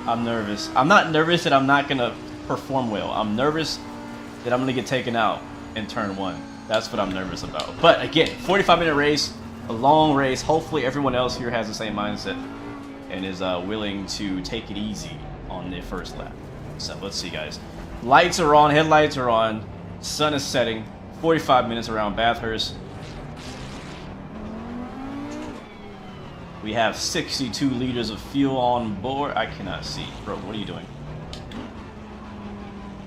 I'm nervous. I'm not nervous that I'm not gonna perform well. I'm nervous that I'm gonna get taken out in turn 1. That's what I'm nervous about. But again, 45-minute race, a long race. Hopefully everyone else here has the same mindset and is willing to take it easy on the first lap. So let's see, guys. Lights are on, headlights are on, sun is setting. 45 minutes around Bathurst. We have 62 liters of fuel on board. I cannot see. Bro, what are you doing?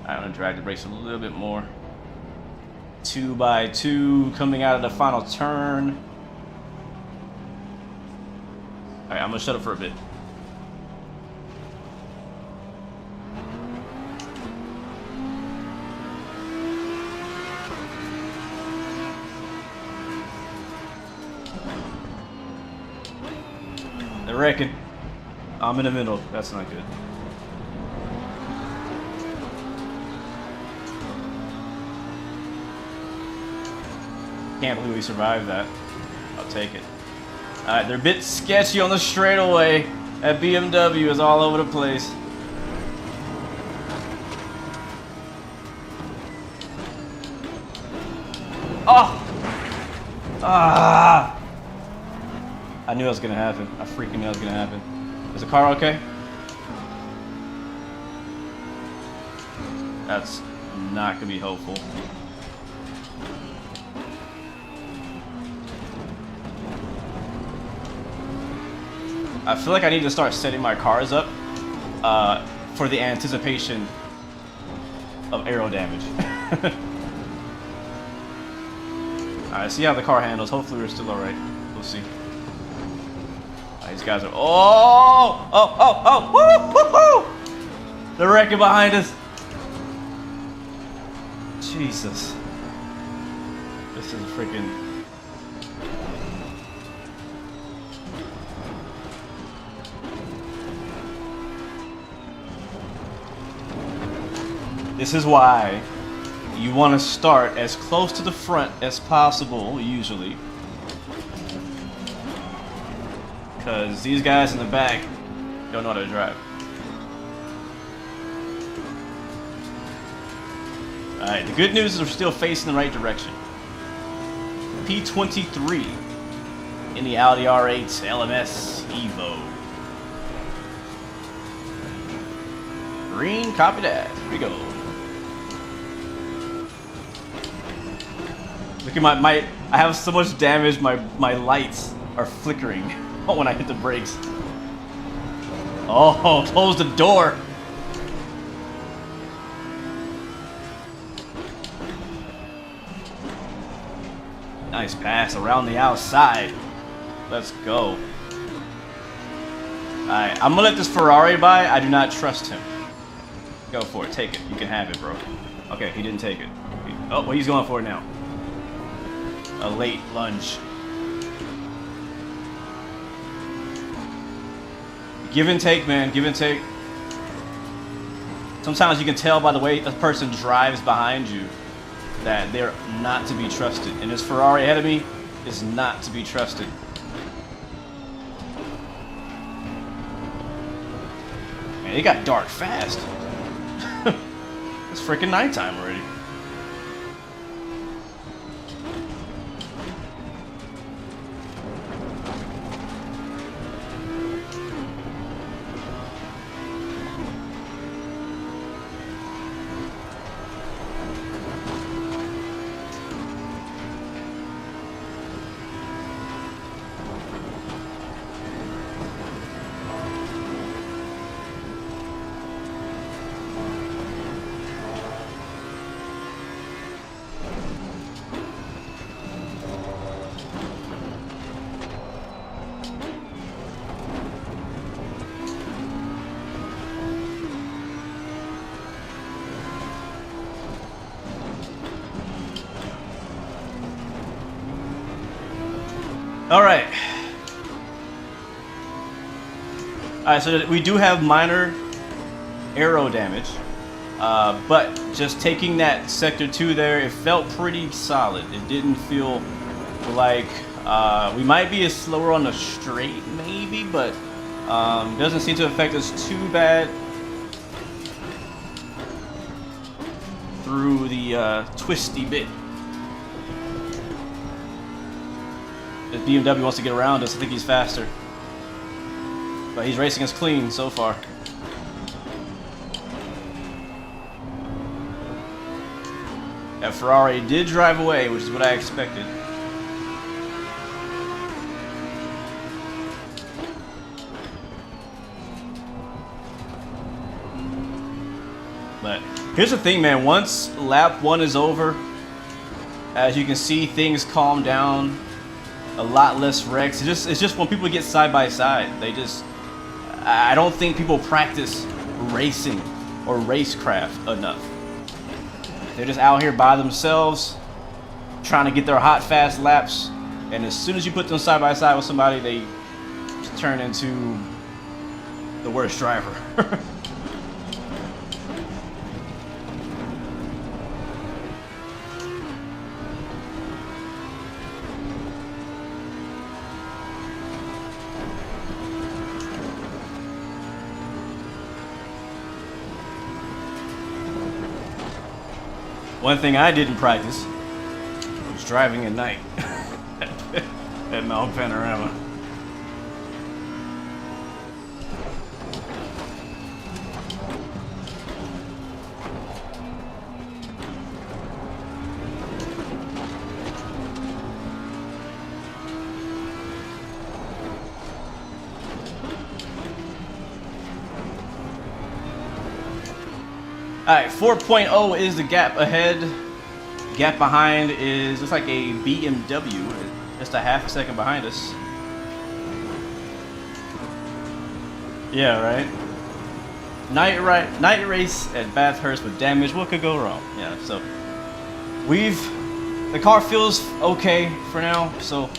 I'm gonna drag the brakes a little bit more. 2x2 coming out of the final turn. Alright, I'm gonna shut up for a bit. They're wrecking. I'm in the middle. That's not good. Can't believe we survived that. I'll take it. Alright, they're a bit sketchy on the straightaway. That BMW is all over the place. Oh! Ah! I knew that was gonna happen. I freaking knew that was gonna happen. Is the car okay? That's not gonna be hopeful. I feel like I need to start setting my cars up for the anticipation of aero damage. Alright, see how the car handles. Hopefully we're still alright. We'll see. These guys are... Oh! Oh! Oh! Oh! Woo! Woo! Woo! They're wrecking behind us. Jesus. This is freaking... This is why you want to start as close to the front as possible, usually. Because these guys in the back don't know how to drive. Alright, the good news is we're still facing the right direction. P23 in the Audi R8 LMS Evo. Green, copy that. Here we go. Look at my I have so much damage, my lights are flickering when I hit the brakes. Oh, close the door. Nice pass around the outside. Let's go. Alright, I'm gonna let this Ferrari by. I do not trust him. Go for it. Take it. You can have it, bro. Okay, he didn't take it. Oh, well, he's going for it now. A late lunge. Give and take, man. Give and take. Sometimes you can tell by the way a person drives behind you that they're not to be trusted. And this Ferrari ahead of me is not to be trusted. Man, it got dark fast. It's freaking nighttime already. All right. So we do have minor aero damage, but just taking that sector 2 there, it felt pretty solid. It didn't feel like we might be slower on the straight, maybe, but doesn't seem to affect us too bad through the twisty bit. If BMW wants to get around us, I think he's faster. But he's racing us clean so far. That Ferrari did drive away, which is what I expected. But here's the thing, man. Once lap 1 is over, as you can see, things calm down. A lot less wrecks. It's just when people get side by side, I don't think people practice racing or racecraft enough. They're just out here by themselves, trying to get their hot, fast laps, and as soon as you put them side by side with somebody, they just turn into the worst driver. One thing I didn't practice was driving at night at Mount Panorama. Alright, 4.0 is the gap ahead. Gap behind is, looks like a BMW, just a half a second behind us. Yeah, right? Night race at Bathurst with damage. What could go wrong? Yeah, so the car feels okay for now, so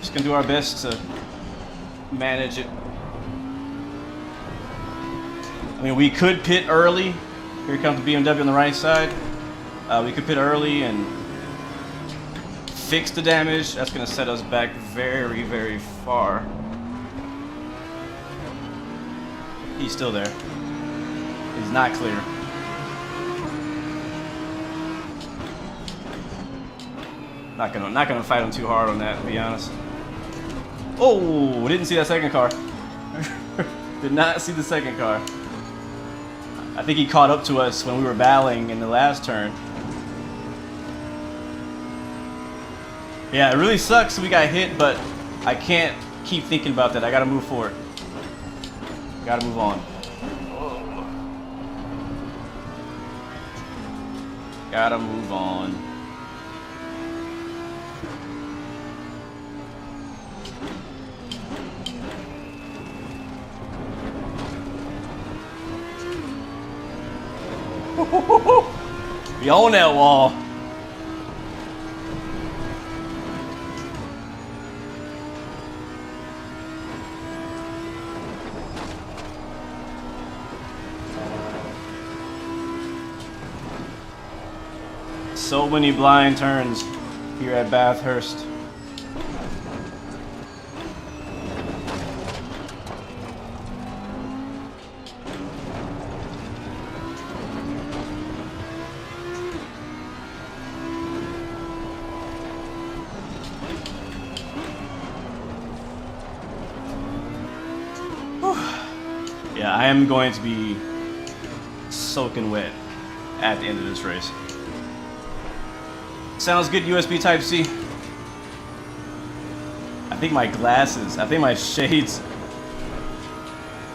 just gonna do our best to manage it. I mean, we could pit early. Here comes the BMW on the right side. We could pit early and fix the damage. That's going to set us back very, very far. He's still there. He's not clear. Not gonna fight him too hard on that, to be honest. Oh, didn't see that second car. Did not see the second car. I think he caught up to us when we were battling in the last turn. Yeah, it really sucks we got hit, but I can't keep thinking about that. I gotta move forward. Gotta move on. Gotta move on. Be on that wall. So many blind turns here at Bathurst. Yeah, I am going to be soaking wet at the end of this race. Sounds good, USB Type-C. I think my glasses, I think my shades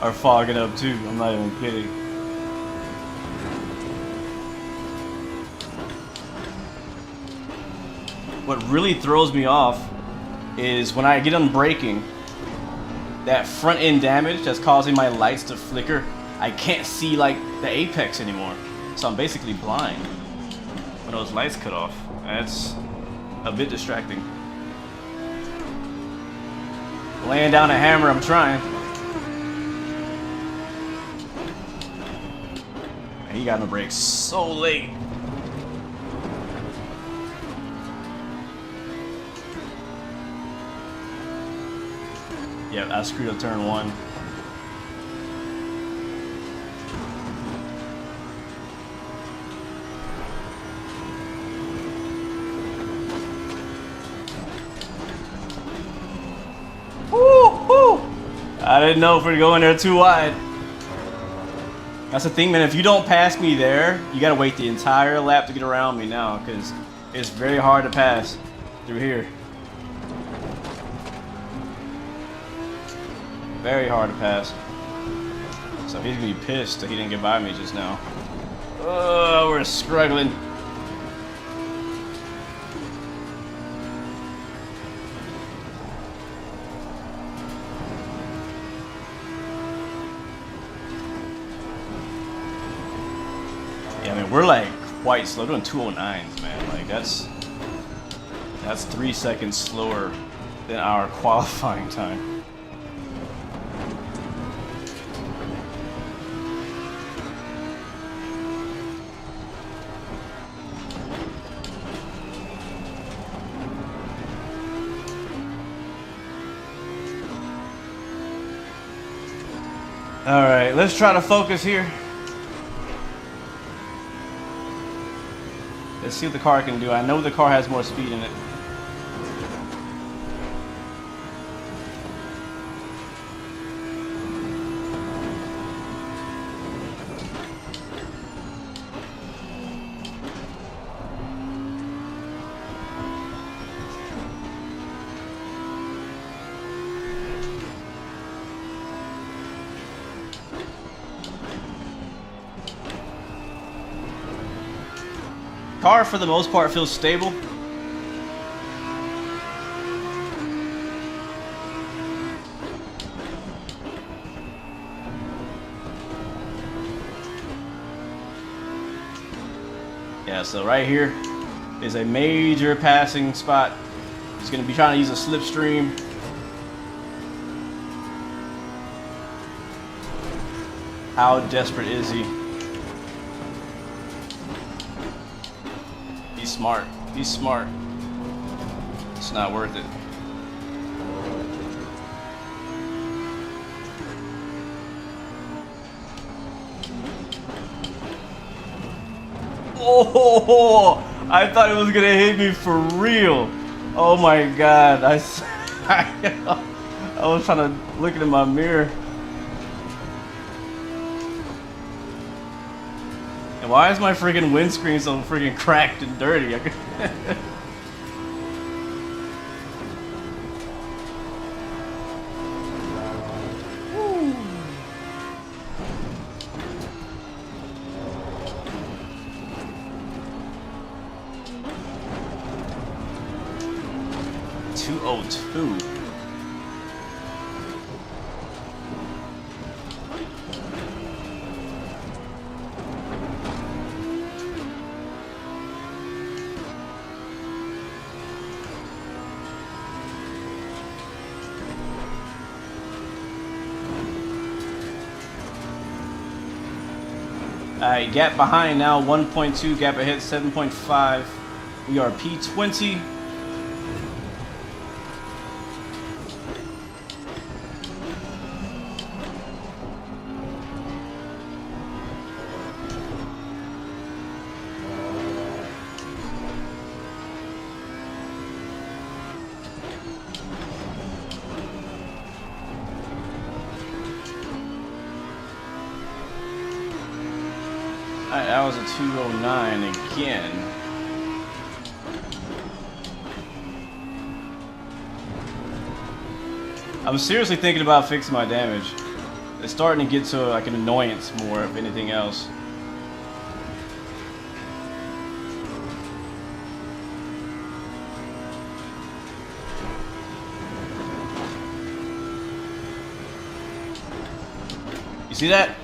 are fogging up too. I'm not even kidding. What really throws me off is when I get on braking, that front end damage that's causing my lights to flicker. I can't see like the apex anymore. So I'm basically blind when those lights cut off. That's a bit distracting. Laying down a hammer, I'm trying. Man, he got no brakes so late. Yep, I screwed up turn one. I didn't know if we're going there too wide. That's the thing, man. If you don't pass me there, you gotta wait the entire lap to get around me now, because it's very hard to pass through here. Very hard to pass. So he's gonna be pissed that he didn't get by me just now. Oh, we're struggling. Yeah, I mean, we're like quite slow. We're doing 209s, man. Like that's 3 seconds slower than our qualifying time. All right, let's try to focus here. Let's see what the car can do. I know the car has more speed in it. Car, for the most part, feels stable. Yeah, so right here is a major passing spot. He's going to be trying to use a slipstream. How desperate is he? He's smart. He's smart. It's not worth it. Oh, I thought it was gonna hit me for real. Oh my God. I was trying to look in my mirror. And why is my freaking windscreen so freaking cracked and dirty? 202. Alright, gap behind now, 1.2, gap ahead, 7.5. We are P20. That was a 209 again. I'm seriously thinking about fixing my damage. It's starting to get to like an annoyance more if anything else. You see that?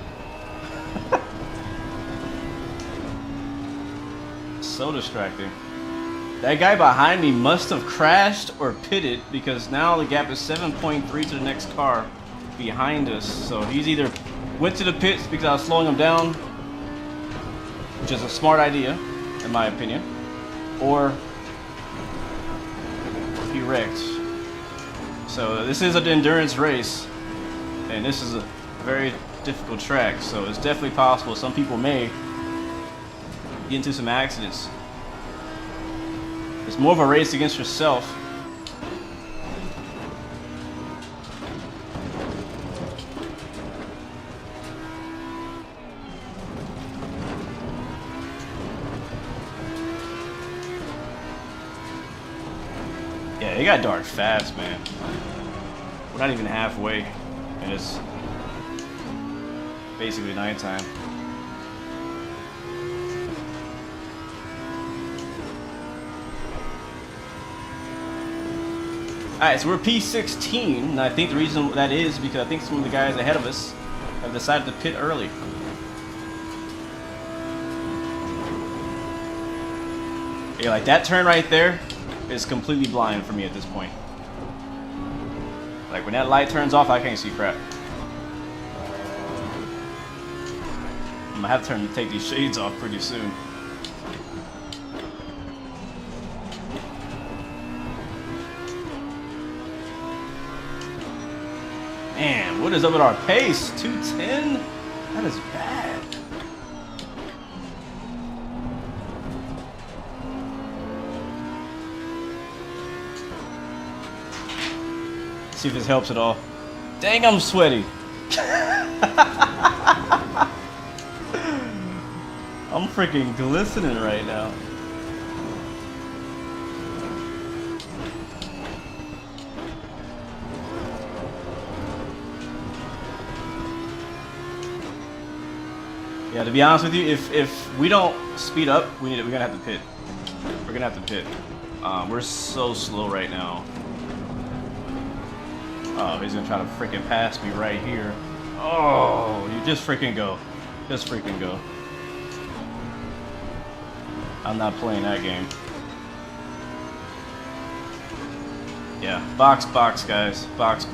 So distracting. That guy behind me must have crashed or pitted because now the gap is 7.3 to the next car behind us. So he's either went to the pits because I was slowing him down, which is a smart idea in my opinion, or he wrecked. So this is an endurance race and this is a very difficult track, so it's definitely possible some people may get into some accidents. It's more of a race against yourself. Yeah, it got dark fast, man. We're not even halfway, and it's basically nighttime. Alright, so we're P16, and I think the reason that is because I think some of the guys ahead of us have decided to pit early. Yeah, like that turn right there is completely blind for me at this point. Like when that light turns off, I can't see crap. I'm gonna have to take these shades off pretty soon. Man, what is up with our pace? 210? That is bad. See if this helps at all. Dang, I'm sweaty. I'm freaking glistening right now. Yeah, to be honest with you, if we don't speed up, we're gonna have to pit. We're gonna have to pit. We're so slow right now. Oh, he's gonna try to freaking pass me right here. Oh, you just freaking go. Just freaking go. I'm not playing that game. Yeah, box, guys. Box.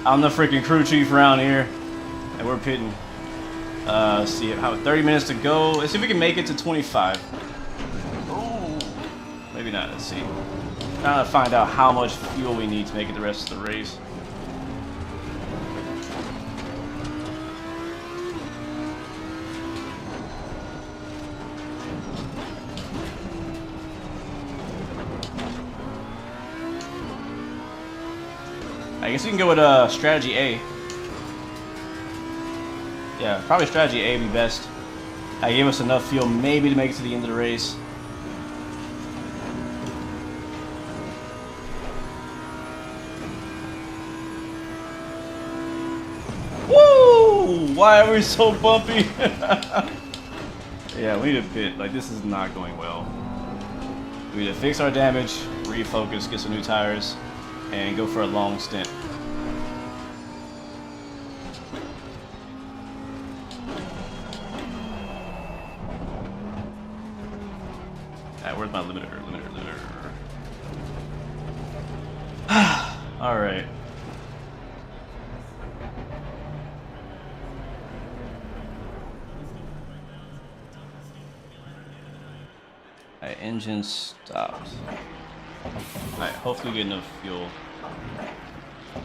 I'm the freaking crew chief around here. And we're pitting. Let's see how 30 minutes to go. Let's see if we can make it to 25. Oh, maybe not. Let's see. Trying to find out how much fuel we need to make it the rest of the race. I guess we can go with strategy A. Yeah, probably strategy A would be best. I gave us enough fuel maybe to make it to the end of the race. Woo! Why are we so bumpy? Yeah, we need to pit. Like, this is not going well. We need to fix our damage, refocus, get some new tires, and go for a long stint. Where's my limiter? All right. engine stops. Alright, hopefully we get enough fuel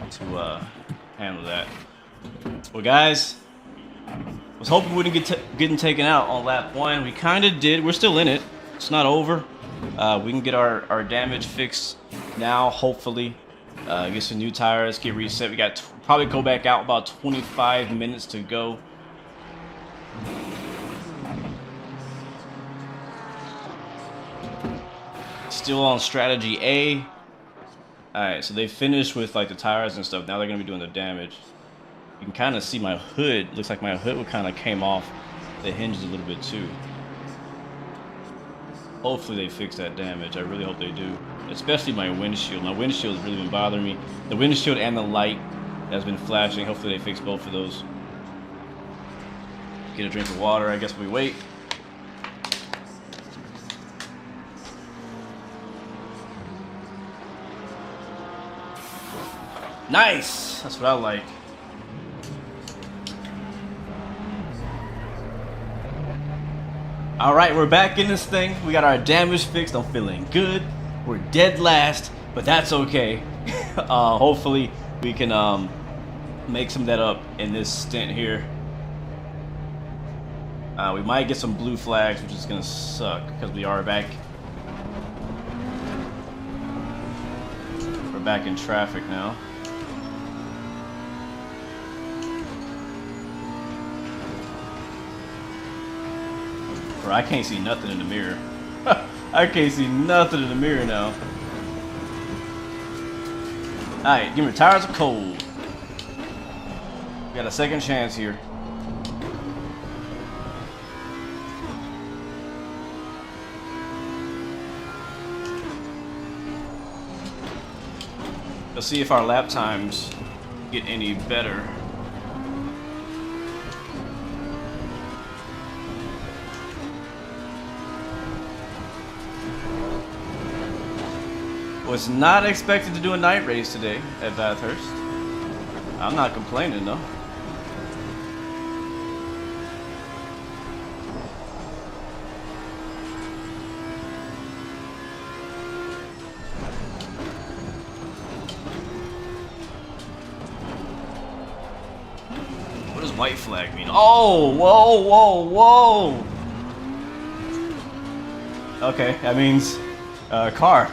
to handle that. Well, guys, was hoping we didn't getting taken out on lap 1. We kind of did. We're still in it. It's not over. We can get our damage fixed now, hopefully. Get some new tires, get reset. We got probably go back out about 25 minutes to go. Still on strategy A. Alright, so they finished with like the tires and stuff. Now they're gonna be doing the damage. You can kind of see my hood. Looks like my hood kind of came off the hinges a little bit too. Hopefully they fix that damage. I really hope they do. Especially my windshield. My windshield has really been bothering me. The windshield and the light has been flashing. Hopefully they fix both of those. Get a drink of water. I guess we wait. Nice! That's what I like. Alright, we're back in this thing. We got our damage fixed. I'm feeling good. We're dead last, but that's okay. Hopefully we can make some of that up in this stint here. We might get some blue flags, which is gonna suck because we are back. We're back in traffic now. Bro, I can't see nothing in the mirror. I can't see nothing in the mirror now. Alright, give me the tires are cold. We got a second chance here. Let's see if our lap times get any better. Was not expected to do a night race today at Bathurst. I'm not complaining though. What does white flag mean? Oh, whoa, whoa, whoa. Okay, that means car.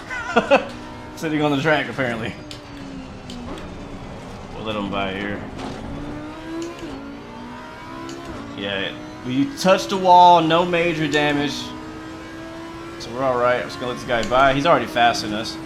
Sitting on the track, apparently. We'll let them by here. Yeah, we touched the wall, no major damage. So we're alright. I'm just gonna let this guy by. He's already faster than us.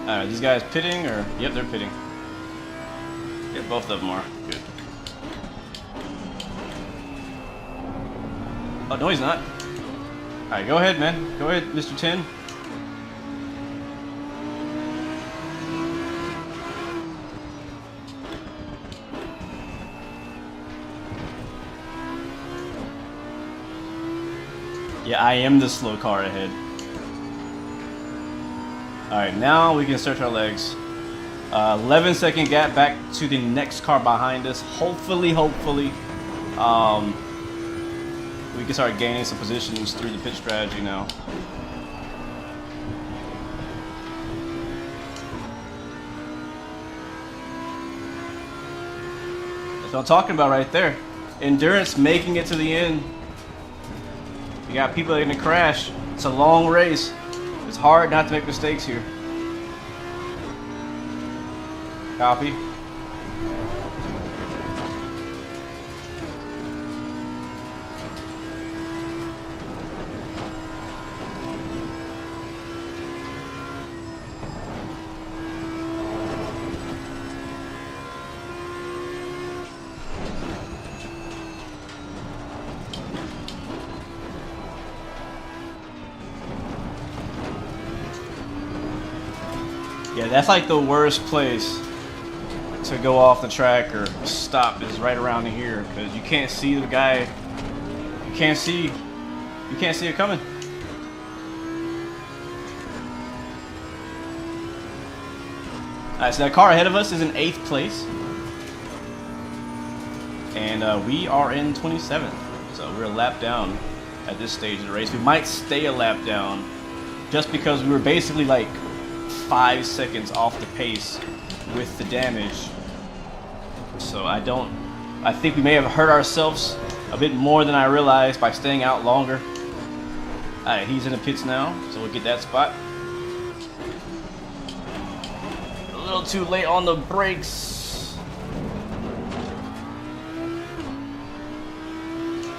Alright, these guys pitting or? Yep, they're pitting. Yep, both of them are. Good. Oh, no, he's not. Alright, go ahead, man. Go ahead, Mr. 10. Yeah, I am the slow car ahead. Alright, now we can stretch our legs. 11-second gap back to the next car behind us. Hopefully, we can start gaining some positions through the pit strategy now. That's what I'm talking about right there. Endurance making it to the end. You got people that are gonna crash. It's a long race. It's hard not to make mistakes here. Copy. Yeah, that's like the worst place to go off the track or stop is right around here, because you can't see the guy. You can't see it coming. Alright, so that car ahead of us is in 8th place. And we are in 27th. So we're a lap down at this stage of the race. We might stay a lap down just because we were basically like 5 seconds off the pace with the damage. So I think we may have hurt ourselves a bit more than I realized by staying out longer. Alright, he's in the pits now, so we'll get that spot. A little too late on the brakes.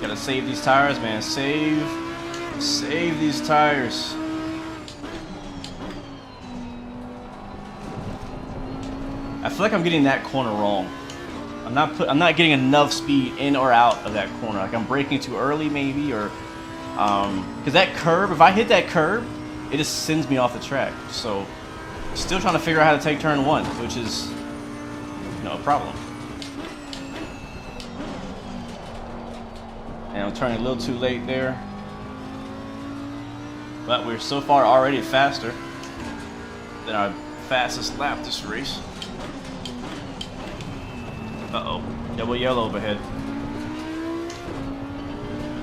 Gotta save these tires, man. Save these tires. I feel like I'm getting that corner wrong. I'm not getting enough speed in or out of that corner. Like I'm braking too early, maybe, or because that curb. If I hit that curb, it just sends me off the track. So, still trying to figure out how to take turn 1, which is, a problem. And I'm turning a little too late there, but we're so far already faster than our fastest lap this race. Uh-oh. Double yellow overhead.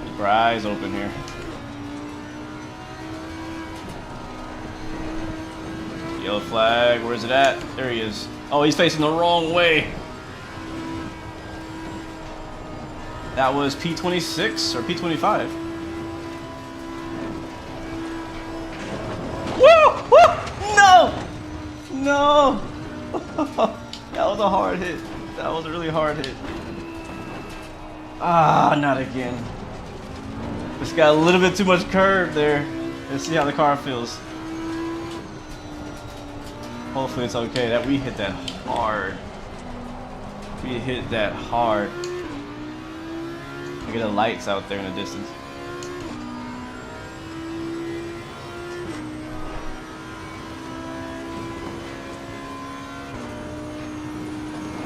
Keep our eyes open here. Yellow flag. Where's it at? There he is. Oh, he's facing the wrong way. That was P26 or P25. Woo! Woo! No! No! That was a hard hit. That was a really hard hit. Ah, not again. Just got a little bit too much curve there. Let's see how the car feels. Hopefully it's okay. That we hit that hard. We hit that hard. Look at the lights out there in the distance.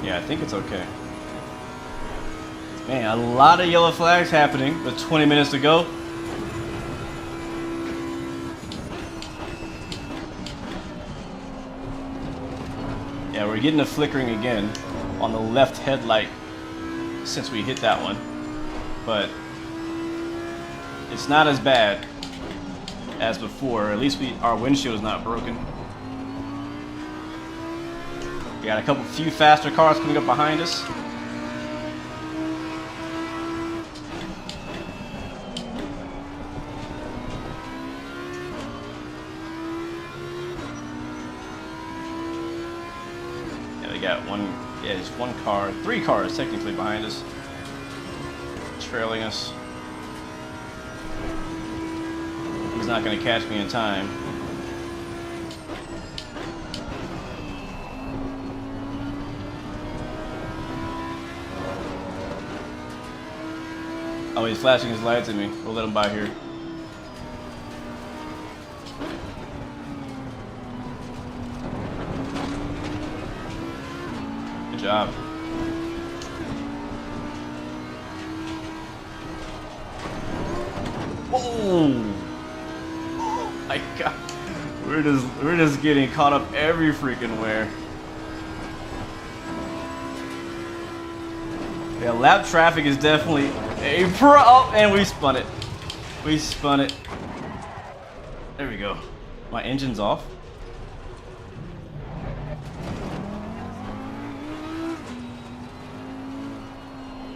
Yeah, I think it's okay. Man, a lot of yellow flags happening with 20 minutes to go. Yeah, we're getting a flickering again on the left headlight since we hit that one. But it's not as bad as before. At least our windshield is not broken. We got a few faster cars coming up behind us. Yeah, we got just one car, 3 cars technically behind us, trailing us. He's not going to catch me in time. Oh, he's flashing his lights at me. We'll let him by here. Good job. Oh! Oh my God. We're just getting caught up every freaking where. Yeah, lap traffic is definitely a pro. Oh, and we spun it. We spun it. There we go. My engine's off.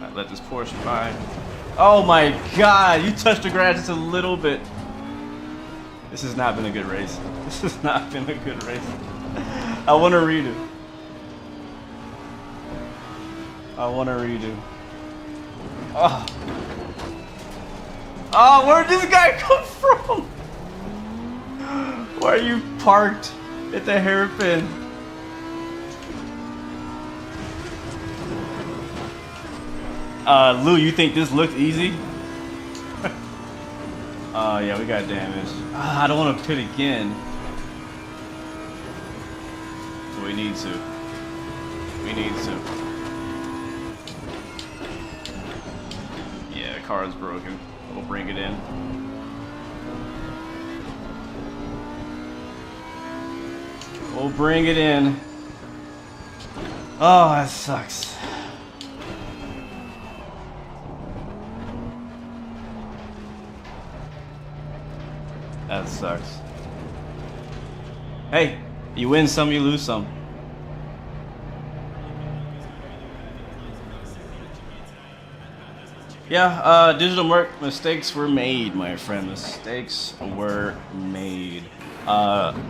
I let this Porsche by. Oh my God! You touched the grass just a little bit. This has not been a good race. This has not been a good race. I want to redo. I want to redo. Oh. Oh, where did this guy come from? Why are you parked at the hairpin? Lou, you think this looked easy? Yeah, we got damage. I don't want to pit again. But we need to. We need to. Yeah, car is broken. We'll bring it in. We'll bring it in. Oh, that sucks. That sucks. Hey, you win some, you lose some. Yeah, digital merc, mistakes were made, my friend. Mistakes were made.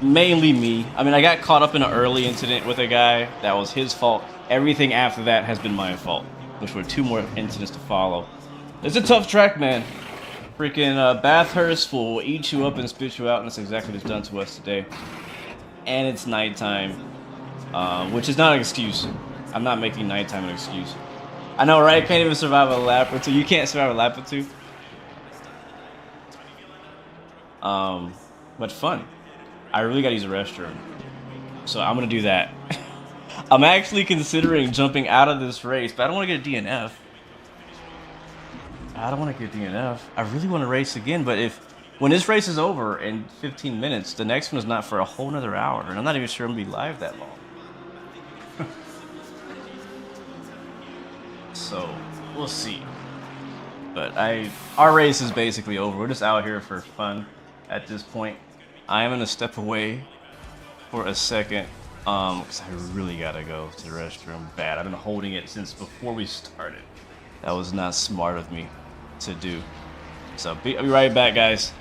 Mainly me. I mean, I got caught up in an early incident with a guy. That was his fault. Everything after that has been my fault, which were 2 more incidents to follow. It's a tough track, man. Freaking Bathurst will eat you up and spit you out, and that's exactly what's done to us today. And it's nighttime, which is not an excuse. I'm not making nighttime an excuse. I know, right? Can't even survive a lap or 2. You can't survive a lap or 2. But fun. I really gotta use a restroom, so I'm gonna do that. I'm actually considering jumping out of this race, but I don't want to get a DNF. I don't want to get DNF. I really want to race again, but when this race is over in 15 minutes, the next one is not for a whole nother hour, and I'm not even sure I'm gonna be live that long. So we'll see. But our race is basically over. We're just out here for fun at this point. I am gonna step away for a second, because I really gotta go to the restroom bad. I've been holding it since before we started. That was not smart of me to do. So I'll be right back, guys.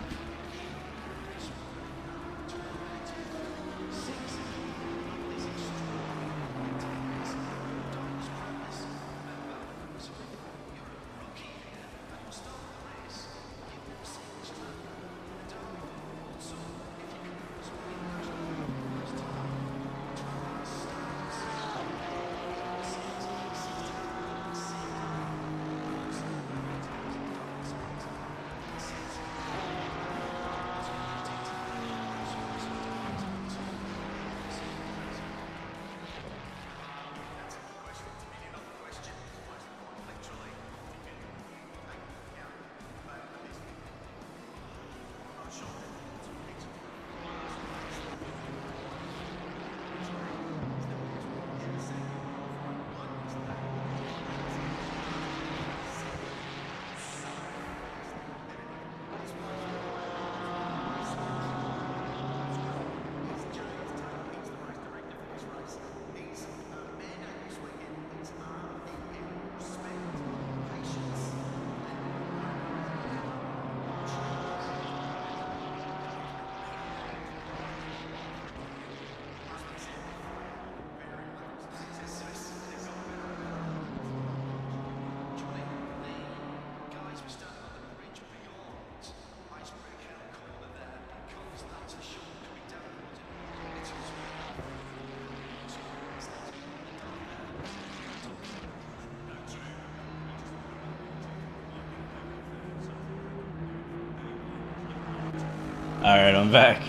Alright, I'm back.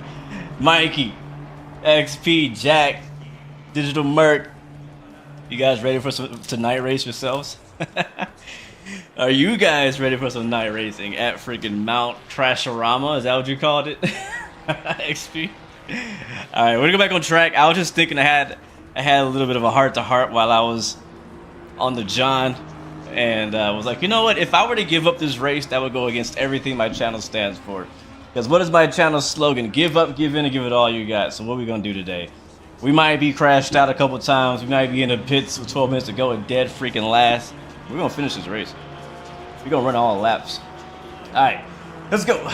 Mikey, XP, Jack, Digital Merc. You guys ready for to night race yourselves? Are you guys ready for some night racing at freaking Mount Trasharama? Is that what you called it? XP? Alright, we're gonna go back on track. I was just thinking I had a little bit of a heart-to-heart while I was on the John. And I was like, you know what? If I were to give up this race, that would go against everything my channel stands for. Because what is my channel's slogan? Give up, give in, and give it all you got. So what are we going to do today? We might be crashed out a couple times. We might be in the pits with 12 minutes to go and dead freaking last. We're going to finish this race. We're going to run all the laps. Alright, let's go.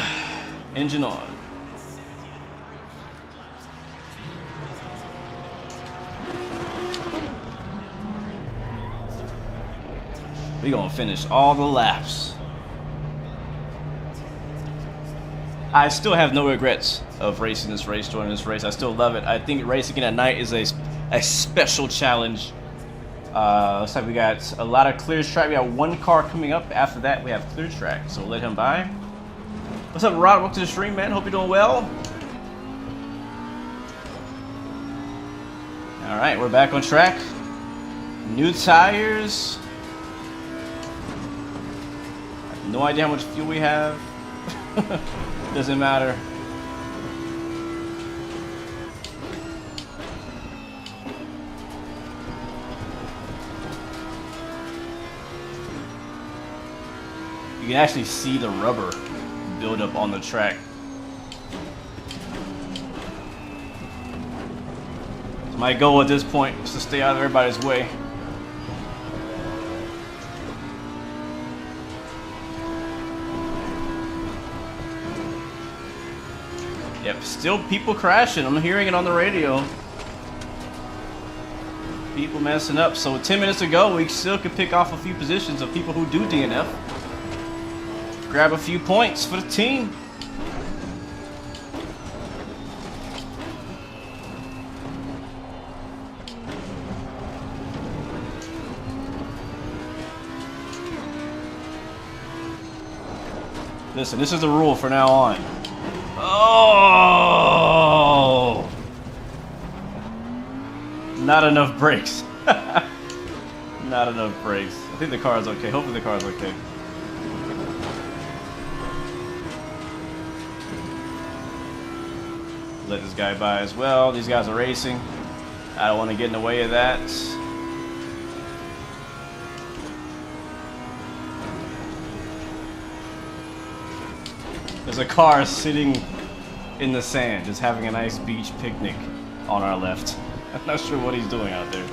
Engine on. We're going to finish all the laps. I still have no regrets of racing this race, joining this race. I still love it. I think racing at night is a special challenge. Looks like we got a lot of clear track. We got one car coming up. After that, we have clear track. So we'll let him by. What's up, Rod? Welcome to the stream, man. Hope you're doing well. All right, we're back on track. New tires. I have no idea how much fuel we have. Doesn't matter. You can actually see the rubber build up on the track. So my goal at this point is to stay out of everybody's way. Yep, still people crashing. I'm hearing it on the radio. People messing up. So 10 minutes ago, we still could pick off a few positions of people who do DNF. Grab a few points for the team. Listen, this is the rule from now on. Oh! Not enough brakes. Not enough brakes. I think the car is okay. Hopefully the car is okay. Let this guy by as well. These guys are racing. I don't want to get in the way of that. There's a car sitting in the sand, just having a nice beach picnic on our left. I'm not sure what he's doing out there.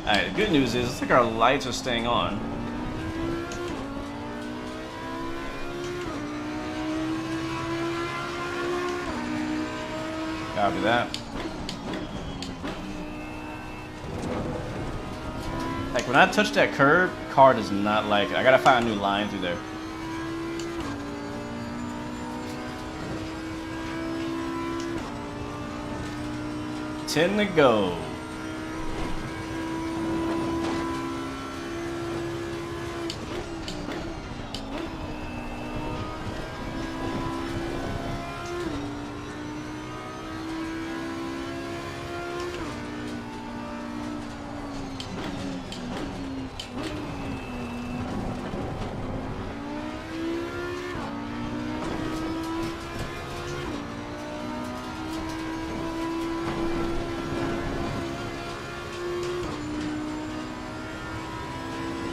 Alright, the good news is, looks like our lights are staying on. Copy that. Like when I touch that curb, car does not like it. I gotta find a new line through there. Ten to go.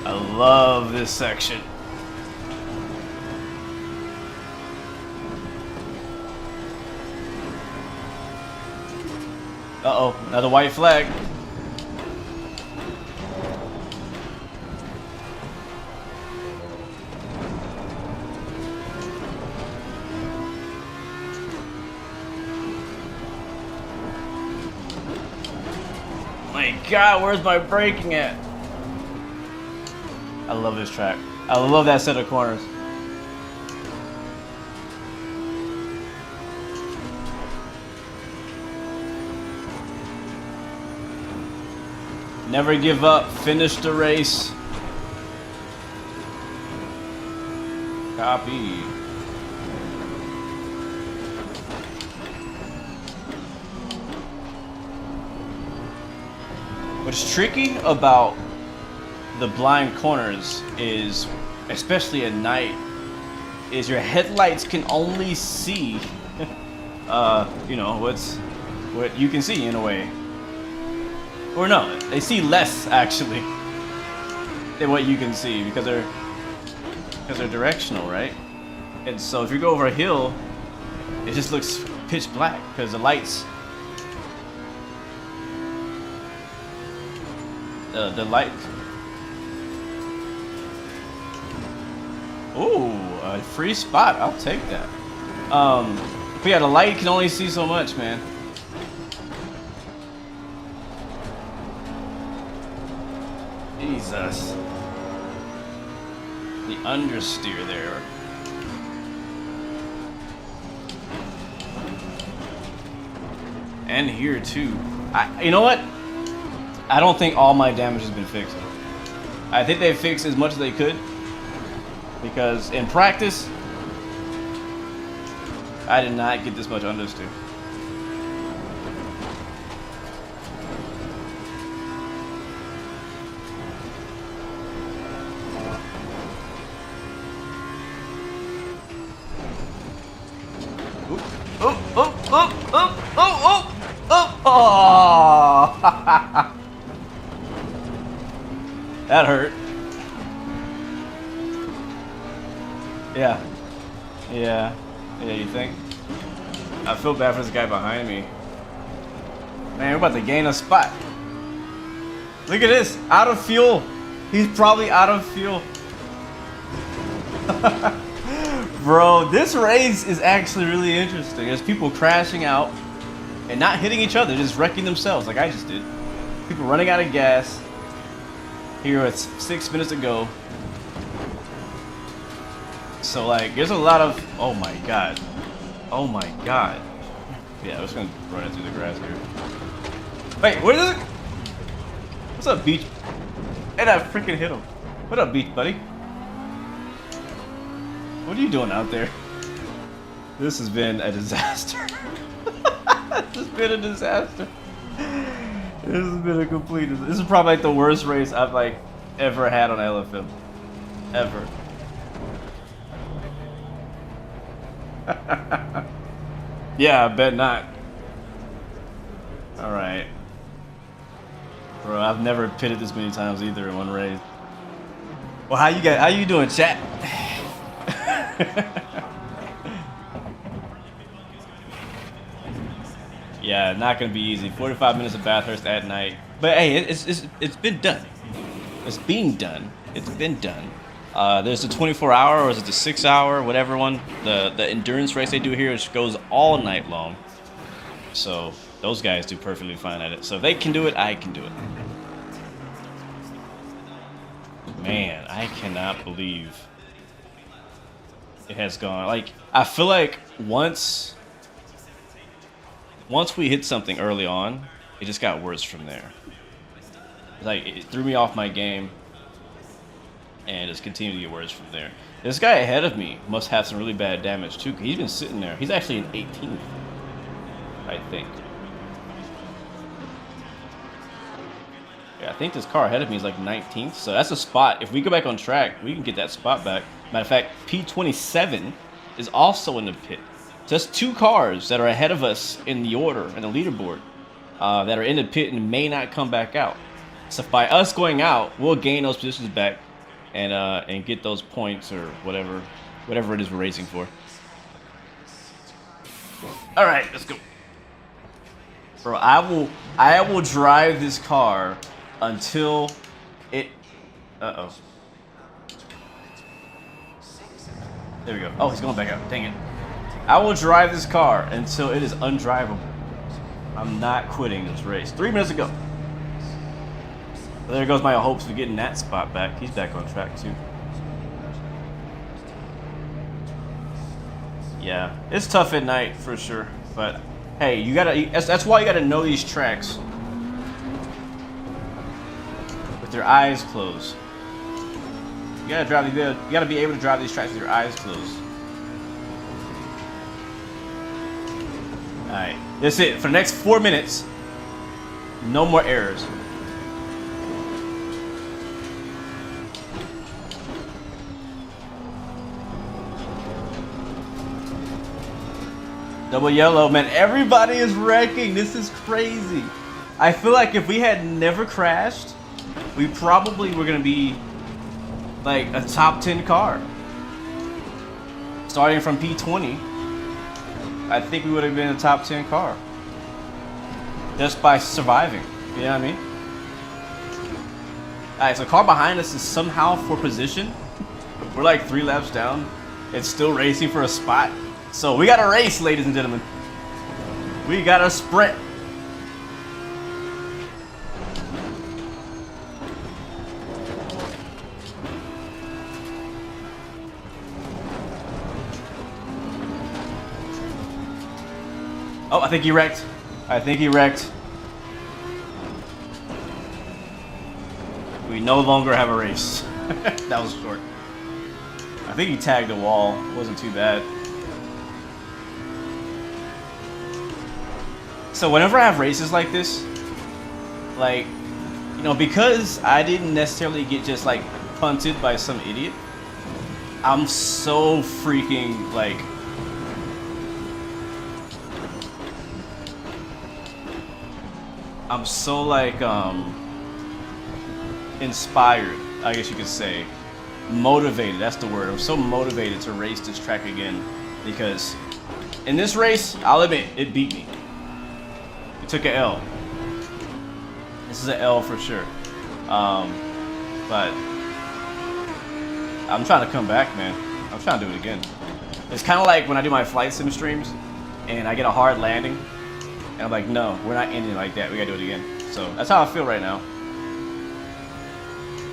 I love this section. Uh-oh, another white flag. My God, where's my braking at? I love this track. I love that set of corners. Never give up. Finish the race. Copy. What's tricky about the blind corners is, especially at night, is your headlights can only see, you know, what you can see in a way. Or no, they see less actually than what you can see because they're directional, right? And so if you go over a hill, it just looks pitch black because the lights, the light. Ooh, a free spot. I'll take that. But yeah, the light can only see so much, man. Jesus. The understeer there. And here too. You know what? I don't think all my damage has been fixed. I think they fixed as much as they could. Because in practice, I did not get this much understeer. Oh! That hurt. Yeah. Yeah. Yeah, you think? I feel bad for this guy behind me. Man, we're about to gain a spot. Look at this. Out of fuel. He's probably out of fuel. Bro, this race is actually really interesting. There's people crashing out and not hitting each other, just wrecking themselves like I just did. People running out of gas. Here it's 6 minutes ago. So like, there's a lot of, oh my god. Oh my god. Yeah, I was gonna run it through the grass here. Wait, what is it? What's up, Beach? And I freaking hit him. What up, Beach, buddy? What are you doing out there? This has been a disaster. This has been a disaster. This has been a complete disaster. This is probably like the worst race I've like ever had on LFM. Ever. Yeah, I bet not. Alright. Bro, I've never pitted this many times either in one race. Well, how you doing, chat? Yeah, not gonna be easy. 45 minutes of Bathurst at night. But hey, it's been done. It's being done. It's been done. There's the 24-hour, or is it the 6-hour, whatever one. The endurance race they do here, which goes all night long. So those guys do perfectly fine at it. So if they can do it, I can do it. Man, I cannot believe it has gone. Like, I feel like once we hit something early on, it just got worse from there. Like, it threw me off my game, and it's continued to get worse from there. This guy ahead of me must have some really bad damage too. He's been sitting there. He's actually in 18th, I think. Yeah, I think this car ahead of me is like 19th, so that's a spot. If we go back on track, we can get that spot back. Matter of fact, P27 is also in the pit. Just two cars that are ahead of us in the order, in the leaderboard, that are in the pit and may not come back out. So by us going out, we'll gain those positions back and get those points or whatever it is we're racing for. All right, let's go. Bro, I will drive this car until it. Uh-oh. There we go. Oh, he's going back out. Dang it. I will drive this car until it is undrivable. I'm not quitting this race. 3 minutes ago. There goes my hopes of getting that spot back. He's back on track too. Yeah, it's tough at night for sure. But hey, you gotta. That's why you gotta know these tracks with your eyes closed. You gotta drive. You gotta be able to drive these tracks with your eyes closed. All right, that's it for the next 4 minutes. No more errors. Double yellow, man. Everybody is wrecking. This is crazy. I feel like if we had never crashed, we probably were gonna be like a top 10 car. Starting from P20, I think we would have been a top 10 car. Just by surviving. You know what I mean? Alright, so the car behind us is somehow for position. We're like 3 laps down. It's still racing for a spot. So we got a race, ladies and gentlemen. We got a sprint. Oh, I think he wrecked. I think he wrecked. We no longer have a race. That was short. I think he tagged a wall. It wasn't too bad. So whenever I have races like this, like, you know, because I didn't necessarily get just like punted by some idiot, I'm so freaking like, I'm so like inspired, I guess you could say, motivated, that's the word. I'm so motivated to race this track again, because in this race, I'll admit, it beat me. It took an L. This is an L for sure. But I'm trying to come back, man. I'm trying to do it again. It's kind of like when I do my flight sim streams and I get a hard landing and I'm like, no, we're not ending like that. We gotta do it again. So that's how I feel right now.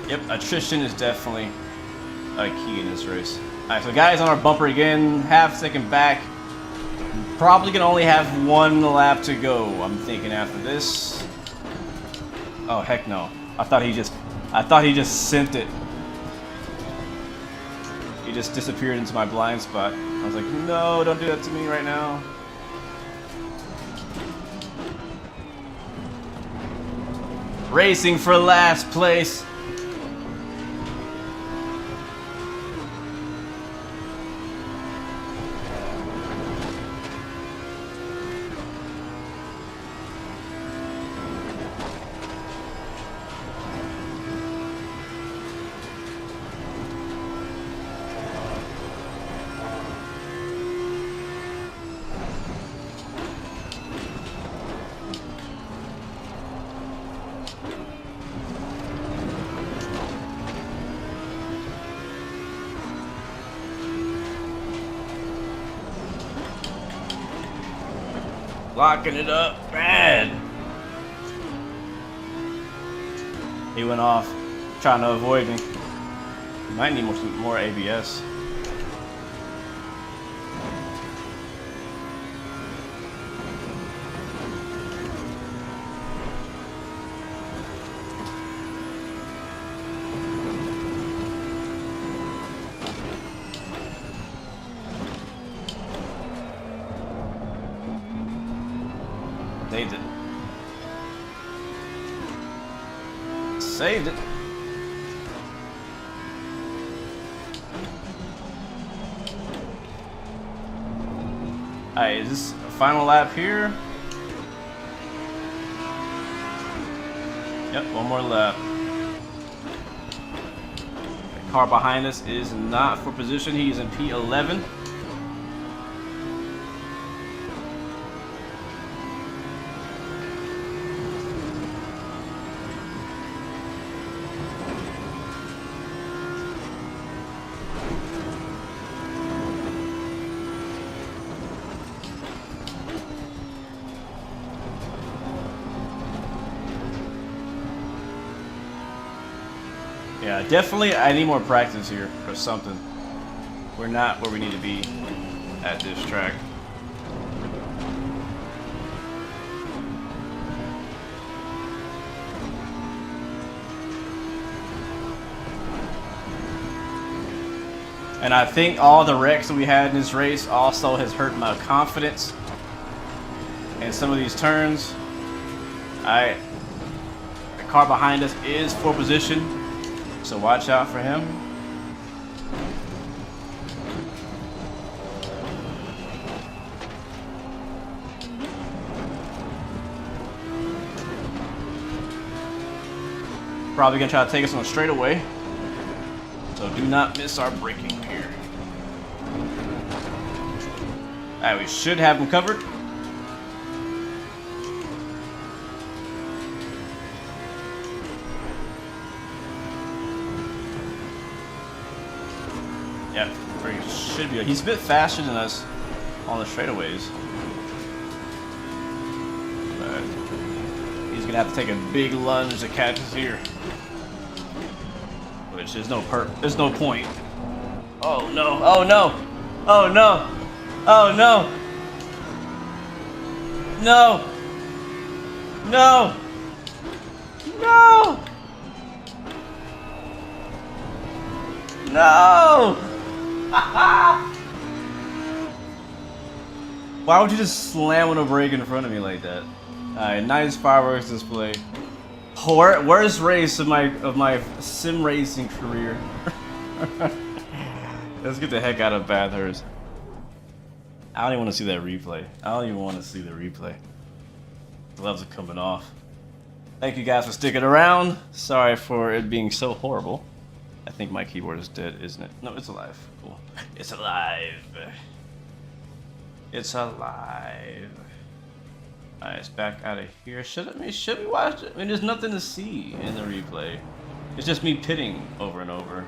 Yep, attrition is definitely a key in this race. Alright, so guys, on our bumper again, half second back. Probably gonna only have one lap to go, I'm thinking, after this. Oh heck no. I thought he just sent it. He just disappeared into my blind spot. I was like, no, don't do that to me right now. Racing for last place. Locking it up, bad. He went off, trying to avoid me. Might need more ABS. Saved it. Saved it. Alright, is this a final lap here? Yep, one more lap. The car behind us is not for position. He's in P11. Yeah, definitely I need more practice here or something. We're not where we need to be at this track. And I think all the wrecks that we had in this race also has hurt my confidence in some of these turns. The car behind us is for position, so watch out for him. Probably gonna try to take us on a straightaway, so do not miss our braking here. Alright, we should have him covered. Yeah, he should be. He's a bit faster than us on the straightaways, but he's gonna have to take a big lunge to catch us here, which is there's no point. Oh no! Oh no! Oh no! Oh no! No! No! No! No! Why would you just slam on a brake in front of me like that? Alright, nice fireworks display. Worst race of my sim racing career. Let's get the heck out of Bathurst. I don't even want to see that replay. I don't even want to see the replay. Gloves are coming off. Thank you guys for sticking around. Sorry for it being so horrible. I think my keyboard is dead, isn't it? No, it's alive. Cool. It's alive. It's alive. Alright, it's back out of here. Should we watch it? I mean, there's nothing to see in the replay. It's just me pitting over and over.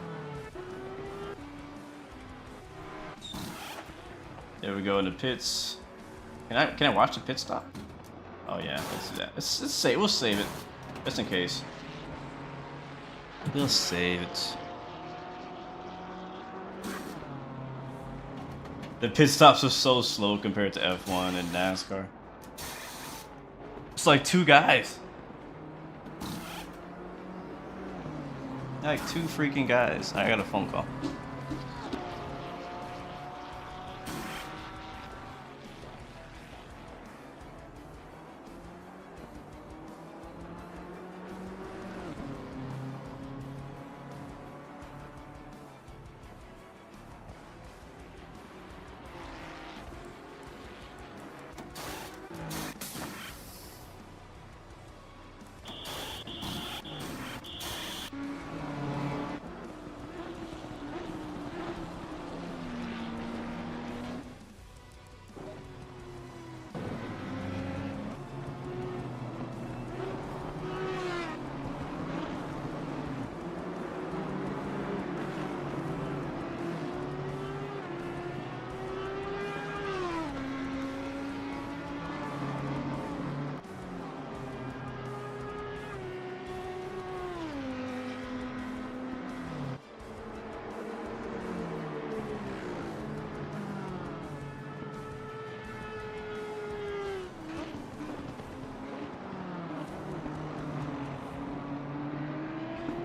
There we go in the pits. Can I watch the pit stop? Oh yeah, let's do that. We'll save it, just in case. We'll save it. The pit stops are so slow compared to F1 and NASCAR. It's like two guys. Like two freaking guys. I got a phone call.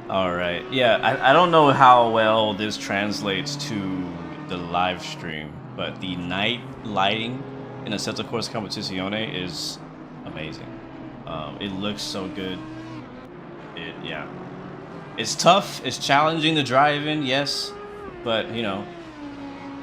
Alright, yeah, I don't know how well this translates to the live stream, but the night lighting in Assetto Corsa Competizione is amazing. It looks so good. Yeah. It's tough, it's challenging to drive in, yes, but you know,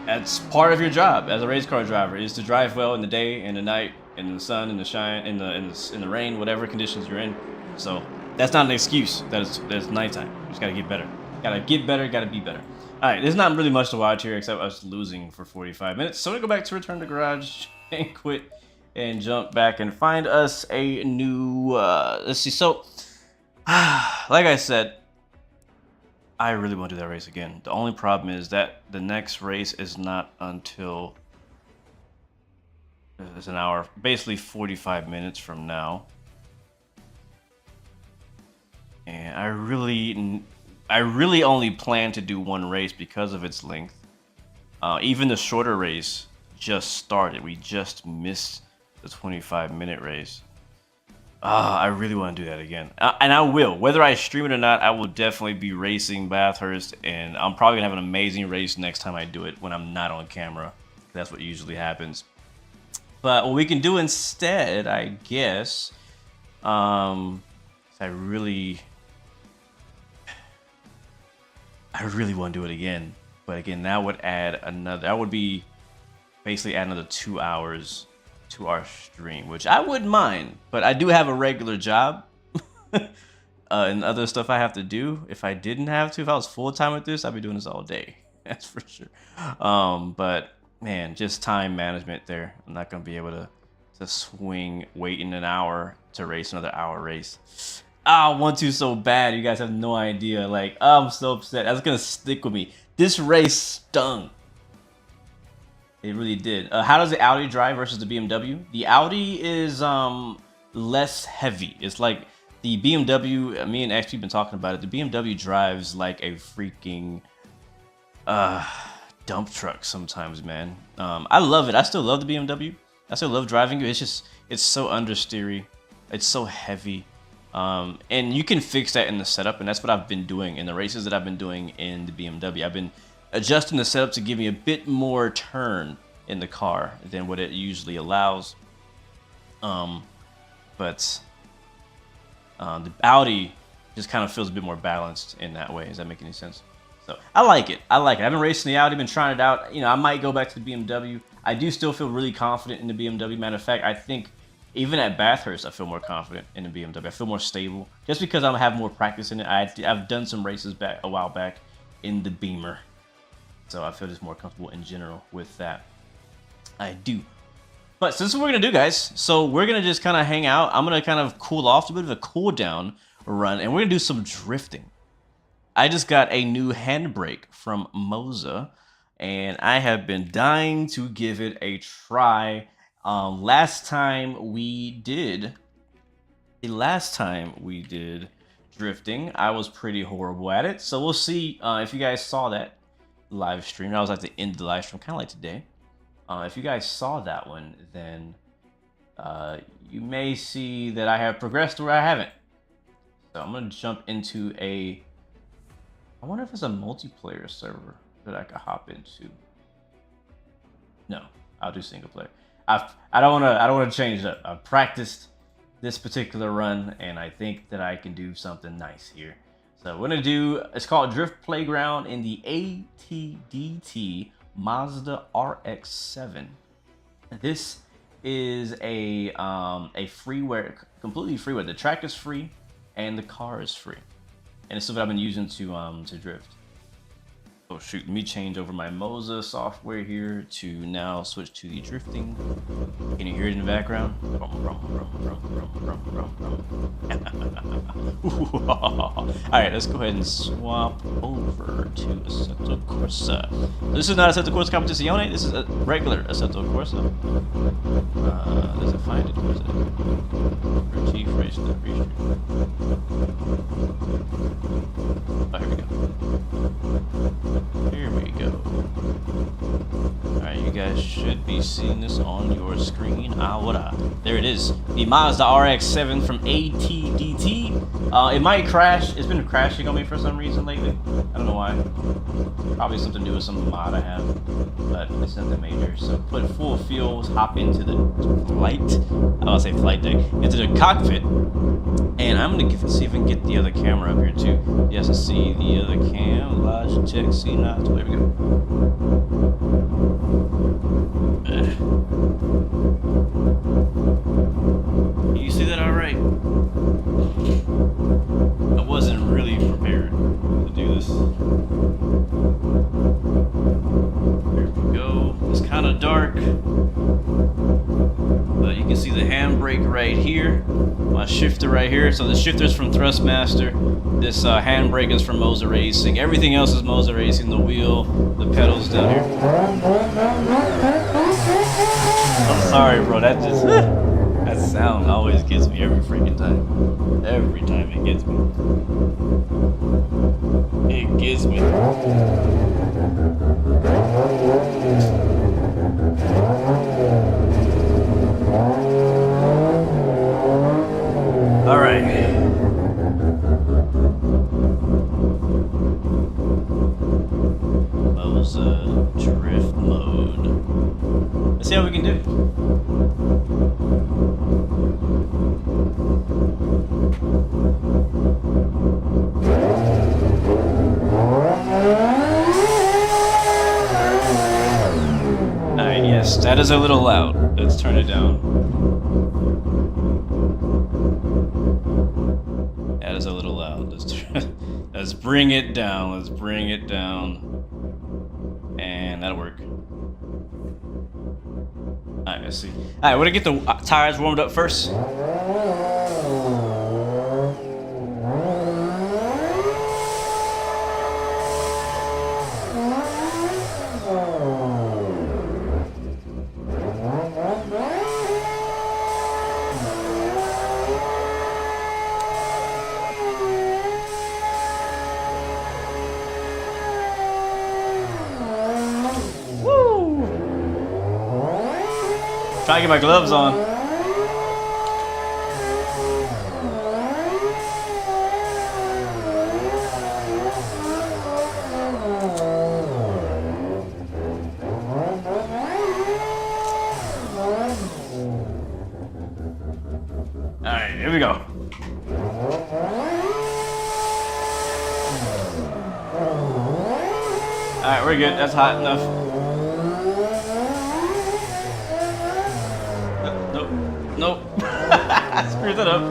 that's part of your job as a race car driver, is to drive well in the day, in the night, in the sun, in the shine, in the rain, whatever conditions you're in. So that's not an excuse. That's nighttime. You just gotta get better. Gotta get better. Gotta be better. All right. There's not really much to watch here except us losing for 45 minutes. So I'm gonna go back to return to garage and quit and jump back and find us a new. Let's see. So, like I said, I really want to do that race again. The only problem is that the next race is not until it's an hour, basically 45 minutes from now. And I really only plan to do one race because of its length. Even the shorter race just started. We just missed the 25-minute race. I really want to do that again. And I will. Whether I stream it or not, I will definitely be racing Bathurst. And I'm probably going to have an amazing race next time I do it when I'm not on camera. That's what usually happens. But what we can do instead, I guess, I really want to do it again. But again, that would add another, that would be basically add another 2 hours to our stream, which I wouldn't mind. But I do have a regular job and other stuff I have to do. If I didn't have to, if I was full-time with this, I'd be doing this all day. That's for sure. But man, just time management there. I'm not going to be able to swing waiting an hour to race another hour race. I want to so bad. You guys have no idea. Like, I'm so upset. That's gonna stick with me. This race stung. It really did. How does the Audi drive versus the BMW? The Audi is less heavy. It's like the BMW. Me and XP been talking about it. The BMW drives like a freaking dump truck sometimes, man. I love it. I still love the BMW. I still love driving it. It's so understeery. It's so heavy. And you can fix that in the setup, and that's what I've been doing in the races that I've been doing in the BMW. I've been adjusting the setup to give me a bit more turn in the car than what it usually allows. But the Audi just kind of feels a bit more balanced in that way. Does that make any sense? So I like it. I like it. I've been racing the Audi, been trying it out. You know, I might go back to the BMW. I do still feel really confident in the BMW. Matter of fact, I think even at Bathurst, I feel more confident in the BMW. I feel more stable just because I have more practice in it. I've done some races back a while back in the Beamer, so I feel just more comfortable in general with that. I do. But so this is what we're gonna do, guys. So we're gonna just kind of hang out. I'm gonna kind of cool off, a bit of a cool down run, and we're gonna do some drifting. I just got a new handbrake from Moza, and I have been dying to give it a try. Last time we did drifting, I was pretty horrible at it. So we'll see if you guys saw that live stream. That was like the end of the live stream, kind of like today. If you guys saw that one, then you may see that I have progressed where I haven't. So I'm gonna jump into a. I wonder if it's a multiplayer server that I could hop into. No, I'll do single player. I don't wanna change it up. I've practiced this particular run, and I think that I can do something nice here. So we're gonna do. It's called Drift Playground in the ATDT Mazda RX-7. This is a freeware, completely freeware. The track is free and the car is free, and it's what I've been using to drift. Oh shoot, let me change over my Moza software here to now switch to the drifting. Can you hear it in the background? Alright, let's go ahead and swap over to Assetto Corsa. This is not Assetto Corsa Competizione, this is a regular Assetto Corsa. Does it find it? Where is it? Chief Race to the Oh, here we go. Here we go. Alright, you guys should be seeing this on your screen. There it is. The Mazda RX-7 from ATDT. It might crash. It's been crashing on me for some reason lately. I don't know why. Probably something to do with some mod I have. But it's nothing major. So put full fuels, hop into the flight. I want to say flight deck. Into the cockpit. And I'm going to see if I can get the other camera up here too. Yes, I see the other cam. Logitech C9. There we go. You see that all right? I wasn't really prepared to do this. There we go. It's kind of dark. But you can see the handbrake right here. My shifter right here. So the shifter's from Thrustmaster. This handbrake is from Moza Racing. Everything else is Moza Racing. The wheel, the pedals down here. I'm sorry, bro. That just that sound always gets me every freaking time. Every time it gets me. It gets me. All right. Moza drift mode. Let's see how we can do. Alright, yes, that is a little loud. Let's turn it down. That is a little loud. Let's bring it down. Let's bring it down. And that'll work. Alright, let's see. Alright, we're gonna get the tires warmed up first. Try to get my gloves on. here we go. Alright, we're good. That's hot enough. Nope. Screwed that up.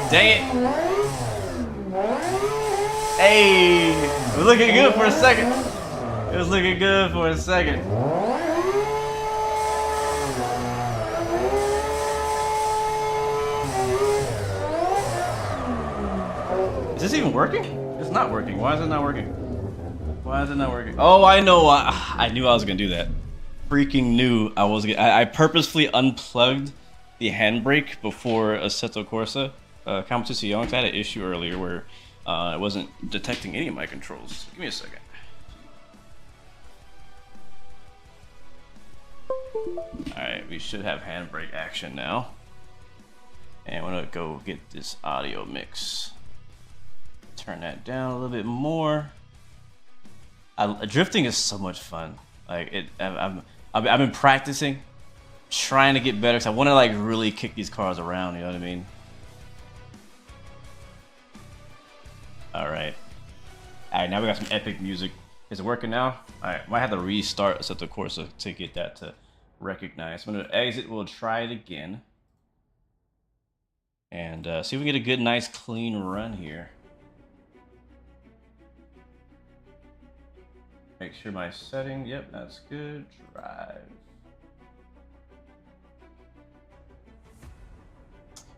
Dang it. Hey, it was looking good for a second. It was looking good for a second. Is this even working? It's not working. Why is it not working? Why is it not working? Oh, I know. I knew I was gonna do that. Freaking knew I was gonna. I purposefully unplugged the handbrake before Assetto Corsa. Competizione. I had an issue earlier where it wasn't detecting any of my controls. Give me a second. Alright, we should have handbrake action now. And I'm gonna go get this audio mix. Turn that down a little bit more. Drifting is so much fun. Like I've been practicing, trying to get better because I want to like really kick these cars around. You know what I mean? All right, now we got some epic music. Is it working now? All right, might have to restart Assetto Corsa to get that to recognize. I'm gonna exit. We'll try it again, and see if we get a good, nice, clean run here. Make sure my setting. Yep, that's good. Drive.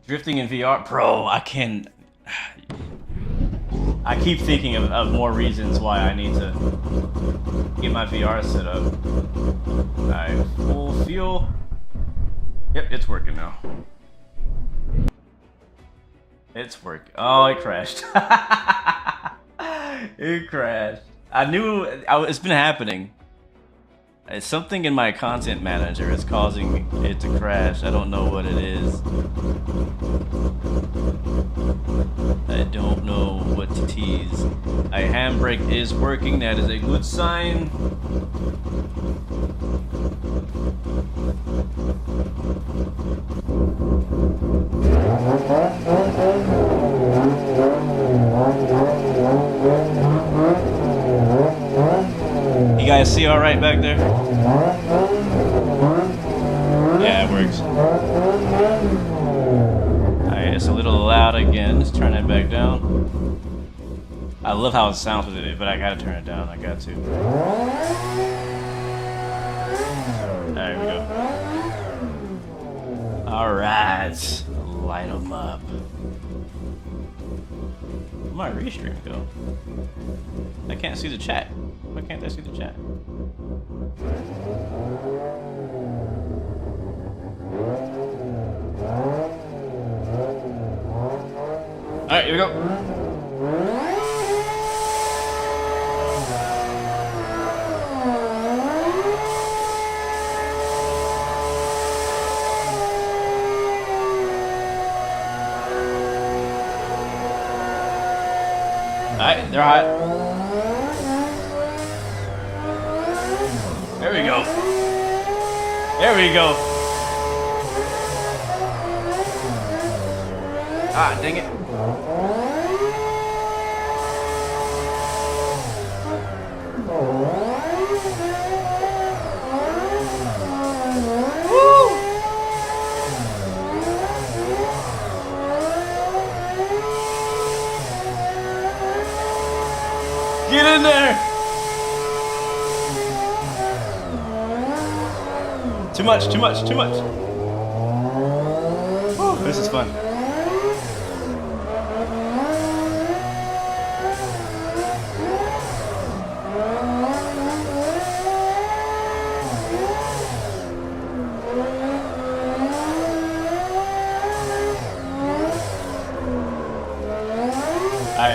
Drifting in VR, bro. I keep thinking of more reasons why I need to get my VR set up. Alright, full fuel. Yep, it's working now. It's working. Oh, it crashed. It crashed. I knew it's been happening. It's something in my content manager is causing it to crash. I don't know what it is. I don't know what to tease. A handbrake is working. That is a good sign. You guys see all right back there? Yeah, it works. Alright, it's a little loud again. Let's turn that back down. I love how it sounds with it, but I gotta turn it down. I got to. There we go. Alright. Light them up. Where'd my restream go? I can't see the chat. Why can't I see the chat? Alright, here we go. Alright, they're hot. There we go. There we go. Ah, dang it. Woo! Get in there! Too much, too much, too much. Woo, this is fun.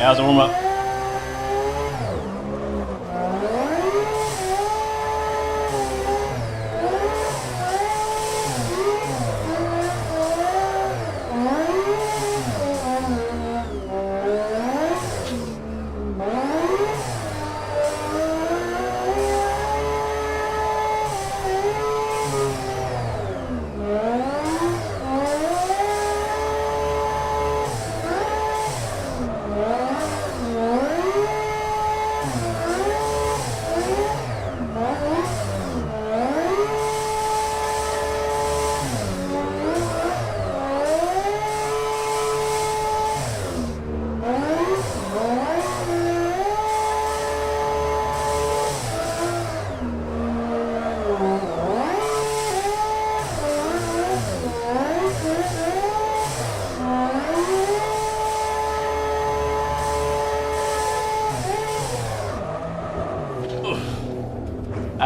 how's the warm up?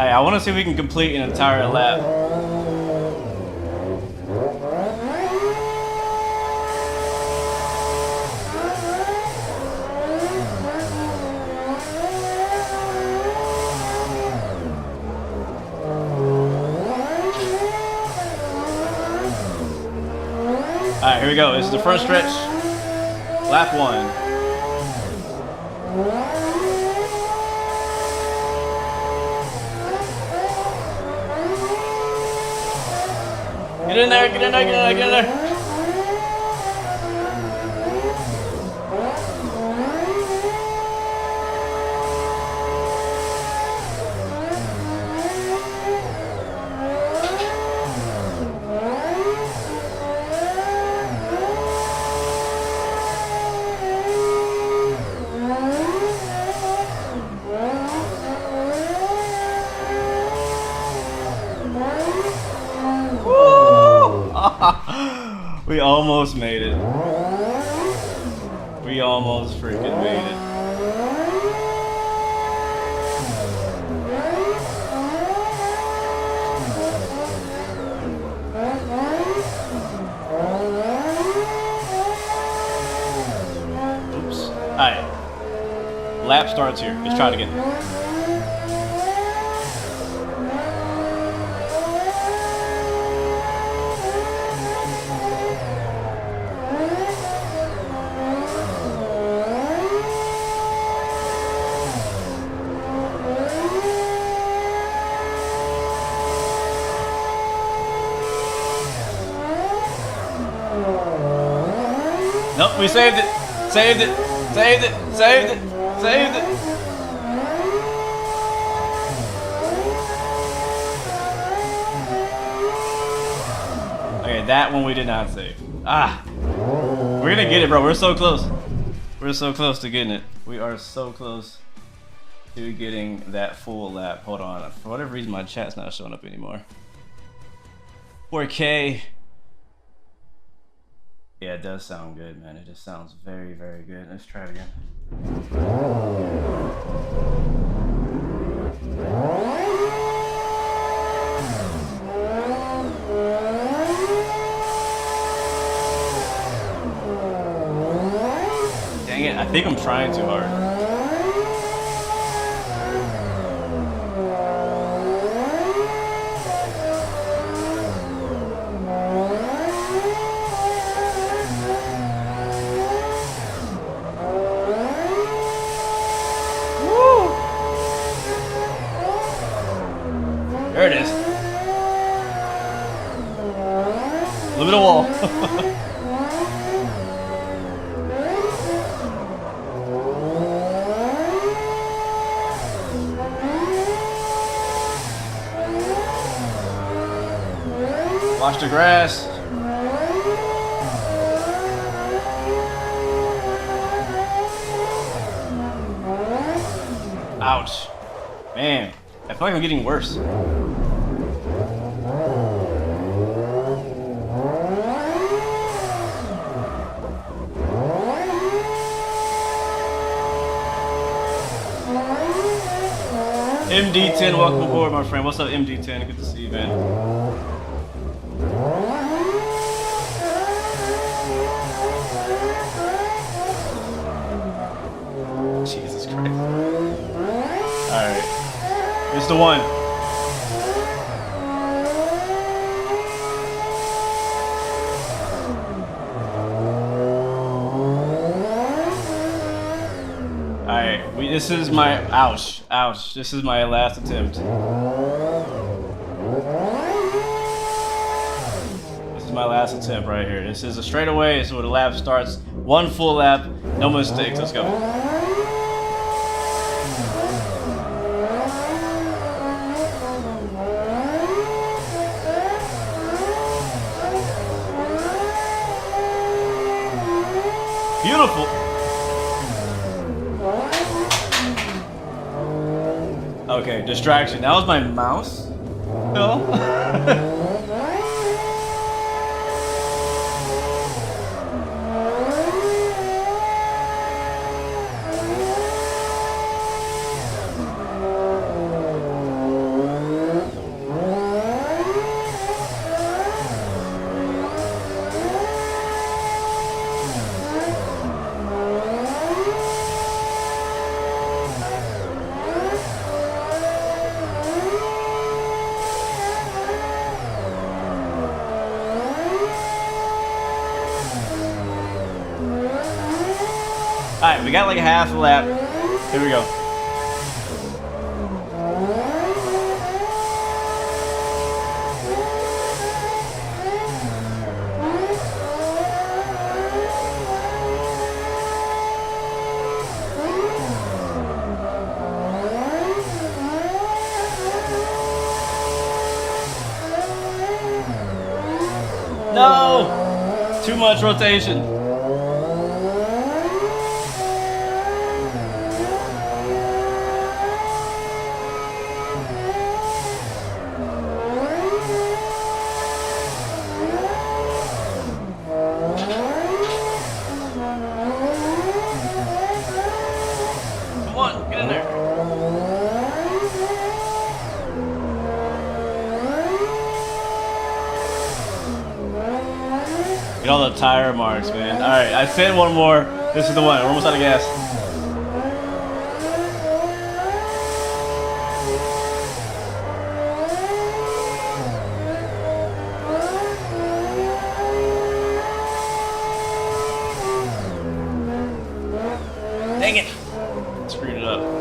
I want to see if we can complete an entire lap. Alright, here we go. This is the front stretch. Lap 1. Get in there, get in there, get in there, get in there. We almost made it. We almost freaking made it. Oops. Alright. Lap starts here. Let's try it again. Nope, we saved it. Saved it. Saved it. Saved it. Saved it. Okay, that one we did not save. Ah. We're gonna get it, bro. We're so close. We're so close to getting it. We are so close to getting that full lap. Hold on. For whatever reason, my chat's not showing up anymore. 4K. Yeah, it does sound good, man. It just sounds very, very good. Let's try it again. Dang it, I think I'm trying too hard. There it is. A little bit of wall. Watch the grass. Ouch. Man, I feel like I'm getting worse. MD10, welcome aboard, my friend. What's up, MD10? Good to see you, man. It's the one. Alright, this is my, ouch, this is my last attempt. This is my last attempt right here. This is a straightaway, this is where the lap starts. One full lap, no mistakes, let's go. Beautiful. Okay, distraction. That was my mouse. No. Alright, we got like a half a lap. Here we go. No! Too much rotation. Get all the tire marks, man. Alright, I said one more. This is the one. We're almost out of gas. Dang it! Screwed it up.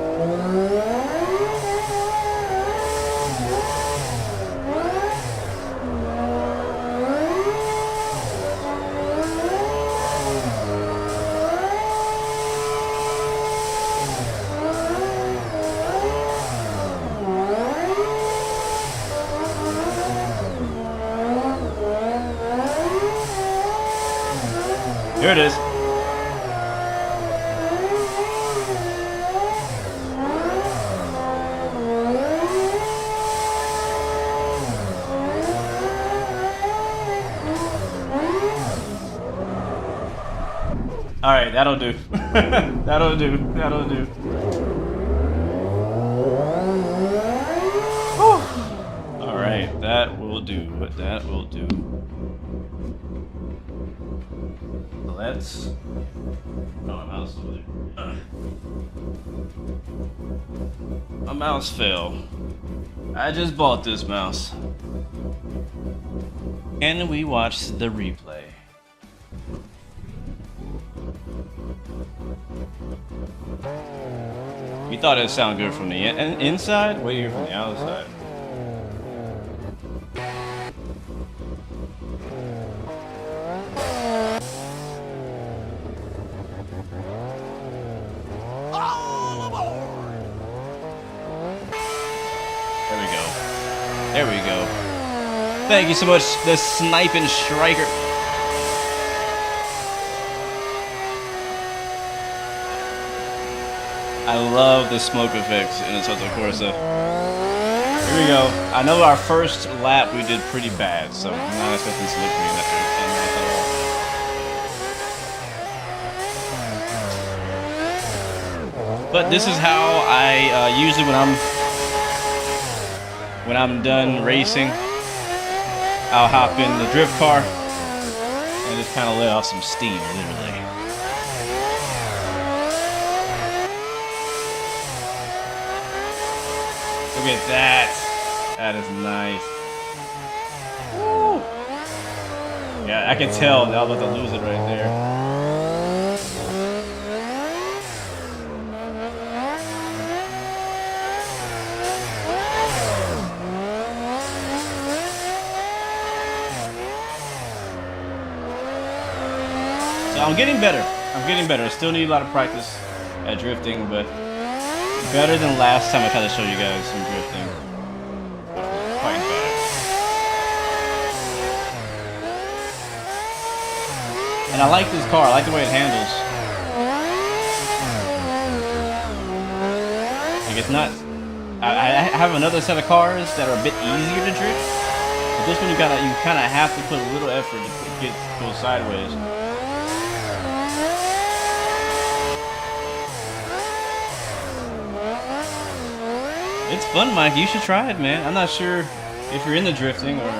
Here it is. All right, that'll do. That'll do. That'll do. Whew. All right, that will do. That will do. Let's. Oh, my mouse is over there. My mouse fell. I just bought this mouse. And we watched the replay. You thought it'd sound good from the inside? What do you hear from the outside? There we go. Thank you so much, the sniping striker. I love the smoke effects in the Zotac Corsa. Here we go. I know our first lap we did pretty bad, so I'm not expecting to look pretty nice at all. But this is how I usually when I'm done racing, I'll hop in the drift car and just kind of let off some steam, literally. at that. That is nice. Woo. Yeah, I can tell that I was about to lose it right there. So I'm getting better. I still need a lot of practice at drifting, but better than last time I tried to show you guys some drifting. Quite bad. And I like this car. I like the way it handles. Like it's not. I have another set of cars that are a bit easier to drift, but this one you kind of have to put a little effort to go sideways. It's fun, Mike. You should try it, man. I'm not sure if you're into drifting or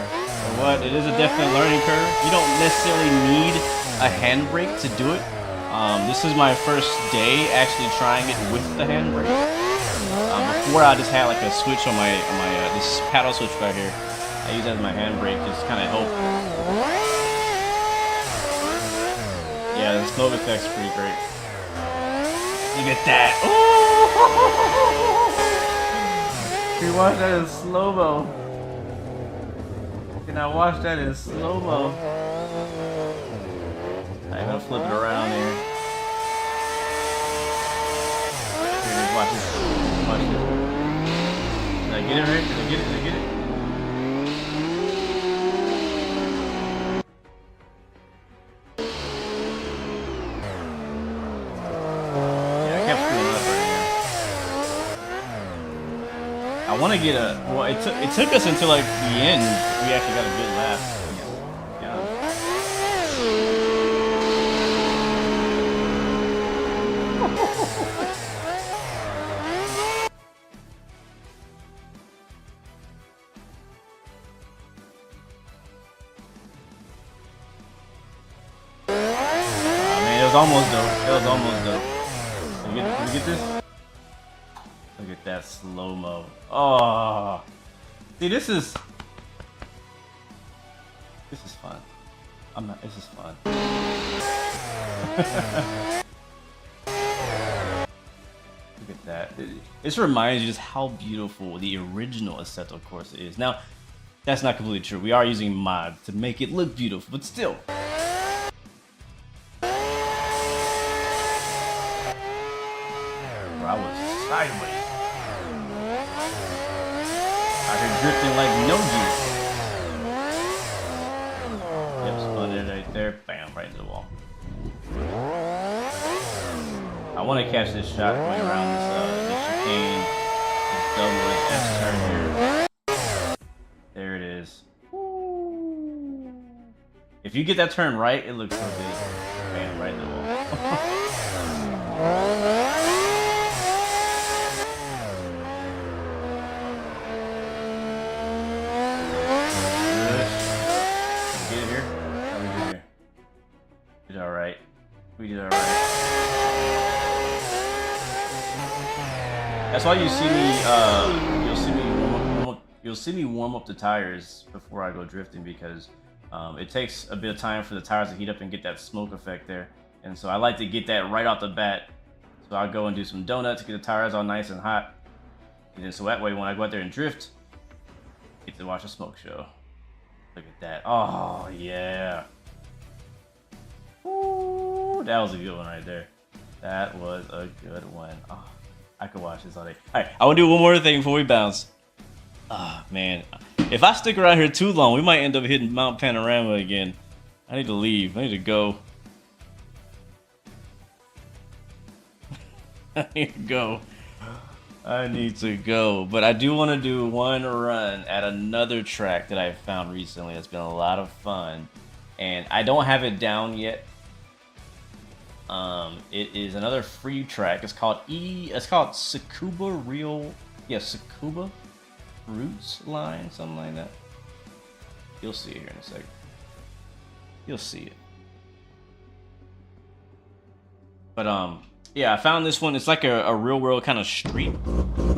what. It is a definite learning curve. You don't necessarily need a handbrake to do it. This is my first day actually trying it with the handbrake. Before I just had like a switch on my this paddle switch right here. I use that as my handbrake, just kind of help. Yeah, the smoke effect's pretty great. Look at that. Ooh! You watch that in slow-mo. Can I watch that in slow-mo? I'm gonna flip it around here. Here, watch this. Watch this. Did I get it right? Did I get it? Did I get it? Yeah, I kept screwing up right here. I want to get a. Well, it took us until like the end. We actually got a good lap. Yeah. Man, it was almost dope. It was almost dope. Can we get this? Look at that slow-mo. Oh. See, this is fun. This is fun. Look at that. This reminds you just how beautiful the original Assetto Corsa is. Now, that's not completely true. We are using mods to make it look beautiful, but still. Bro, I was sideways. Out here drifting like no juice. Yep, spun it right there. Bam, right into the wall. I want to catch this shot going around this chicane. This double S turn here. There it is. If you get that turn right, it looks so good. Bam, right into the wall. We did alright. That's why you see me. You'll see me warm up the tires before I go drifting because it takes a bit of time for the tires to heat up and get that smoke effect there. And so I like to get that right off the bat. So I'll go and do some donuts, get the tires all nice and hot, and then so that way when I go out there and drift, I get to watch a smoke show. Look at that. Oh yeah. Ooh, that was a good one right there. That was a good one. Oh, I could watch this all day. All right, I want to do one more thing before we bounce. Oh, man. If I stick around here too long, we might end up hitting Mount Panorama again. I need to leave. I need to go. I need to go. I need to go. But I do want to do one run at another track that I found recently. It's been a lot of fun. And I don't have it down yet. It is another free track. It's called Tsukuba Tsukuba Roots Line, something like that. You'll see it here in a second. You'll see it. But Yeah, I found this one. It's like a real world kind of street.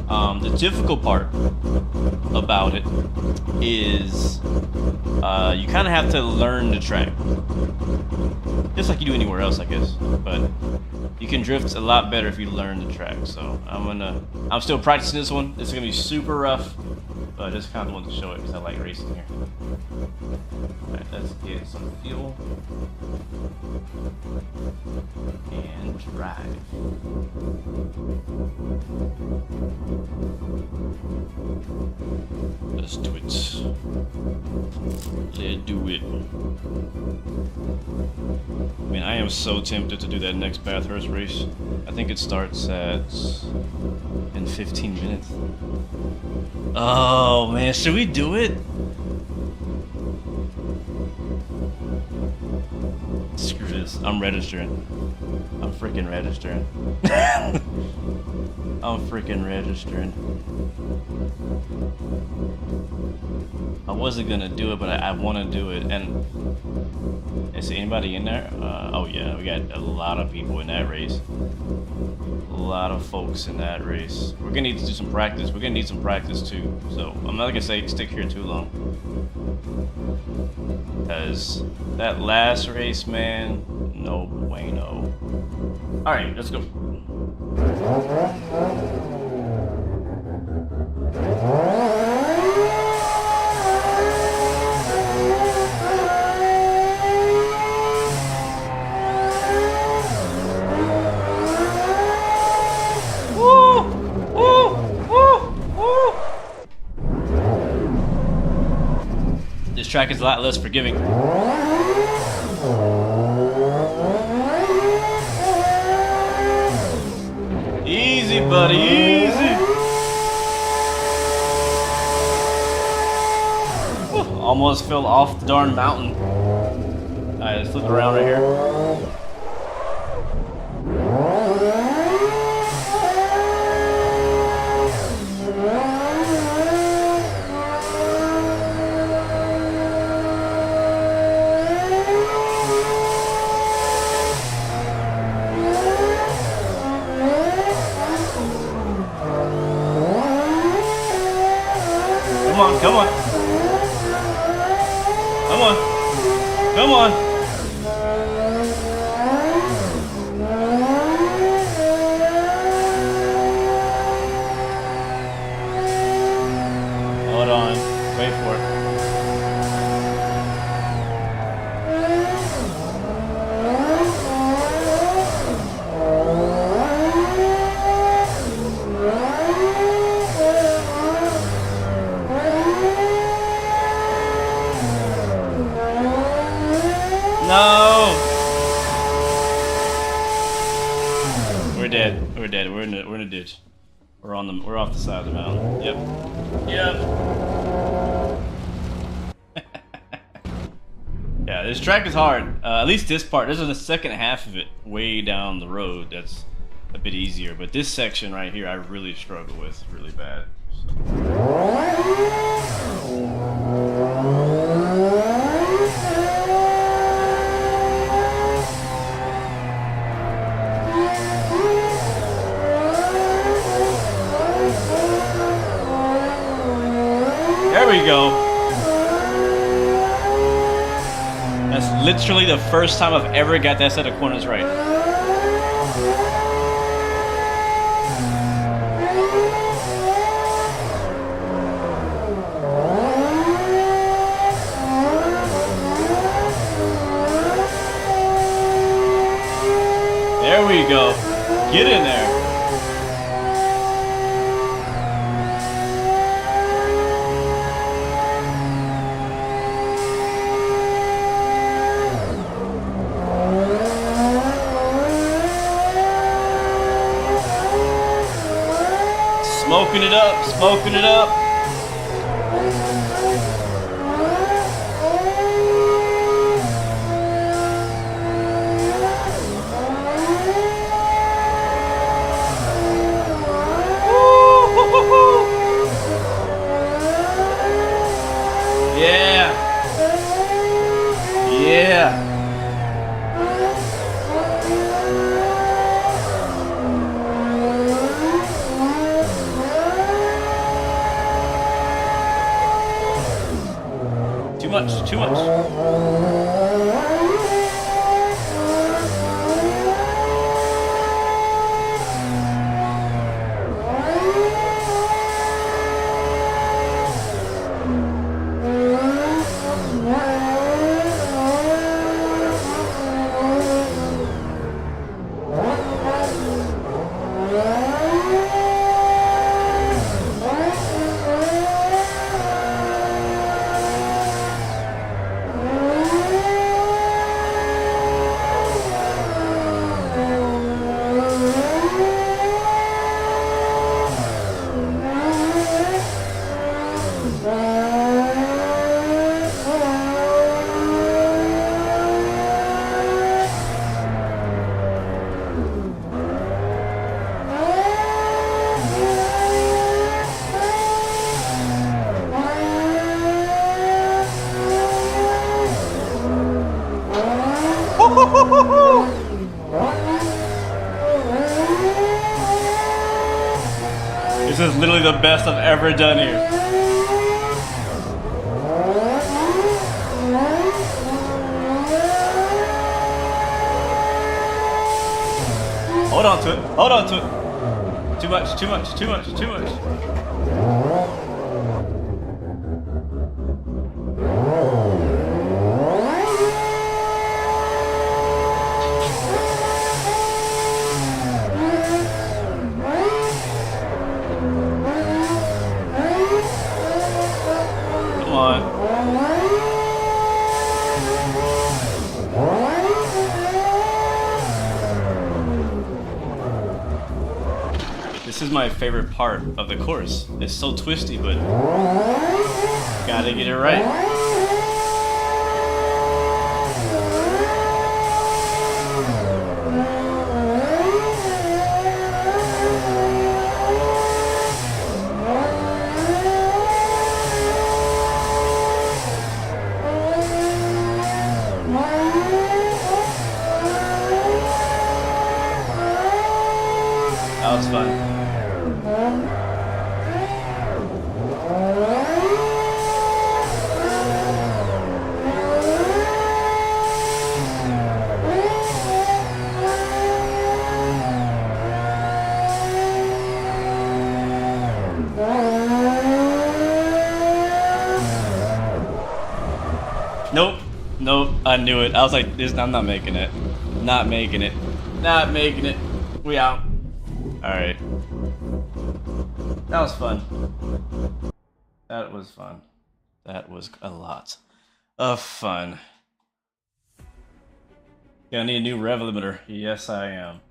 The difficult part about it is you kind of have to learn the track. Just like you do anywhere else, I guess. But you can drift a lot better if you learn the track. So I'm still practicing this one. This is gonna be super rough, but I just kind of wanted to show it because I like racing here. Alright, let's get some fuel and drive. Let's do it. Let's do it. I mean, I am so tempted to do that next Bathurst race. I think it starts in 15 minutes. Oh man, should we do it? Screw this. I'm registering. I'm freaking registering. I'm freaking registering. I wasn't gonna do it, but I want to do it. And is anybody in there? Oh yeah, we got a lot of people in that race. A lot of folks in that race. We're gonna need to do some practice. We're gonna need some practice too. So I'm not gonna say stick here too long, because that last race, man, no bueno. All right, let's go. This track is a lot less forgiving. Easy, buddy, easy. Almost fell off the darn mountain. Alright, let's flip around right here. Come on, come on. Come on. Come on. Hold on. Wait for it. No! We're dead. We're dead. We're in a ditch. We're off the side of the mountain. Yep. Yep. Yeah, this track is hard. At least this part. This is the second half of it, way down the road. That's a bit easier. But this section right here, I really struggle with really bad. There we go. That's literally the first time I've ever got that set of corners right. There we go. Get in there. Smoking it up, smoking it up. Yeah. Yeah. Too much, too much. This is literally the best I've ever done here. Hold on to it. Hold on to it. Too much, too much, too much, too much. Come on. This is my favorite part of the course. It's so twisty, but gotta get it right. That was fun. Nope, nope, I knew it. I was like, I'm not making it. Not making it. Not making it. We out. Alright. That was fun. That was fun. That was a lot of fun. Yeah, I need a new rev limiter. Yes, I am.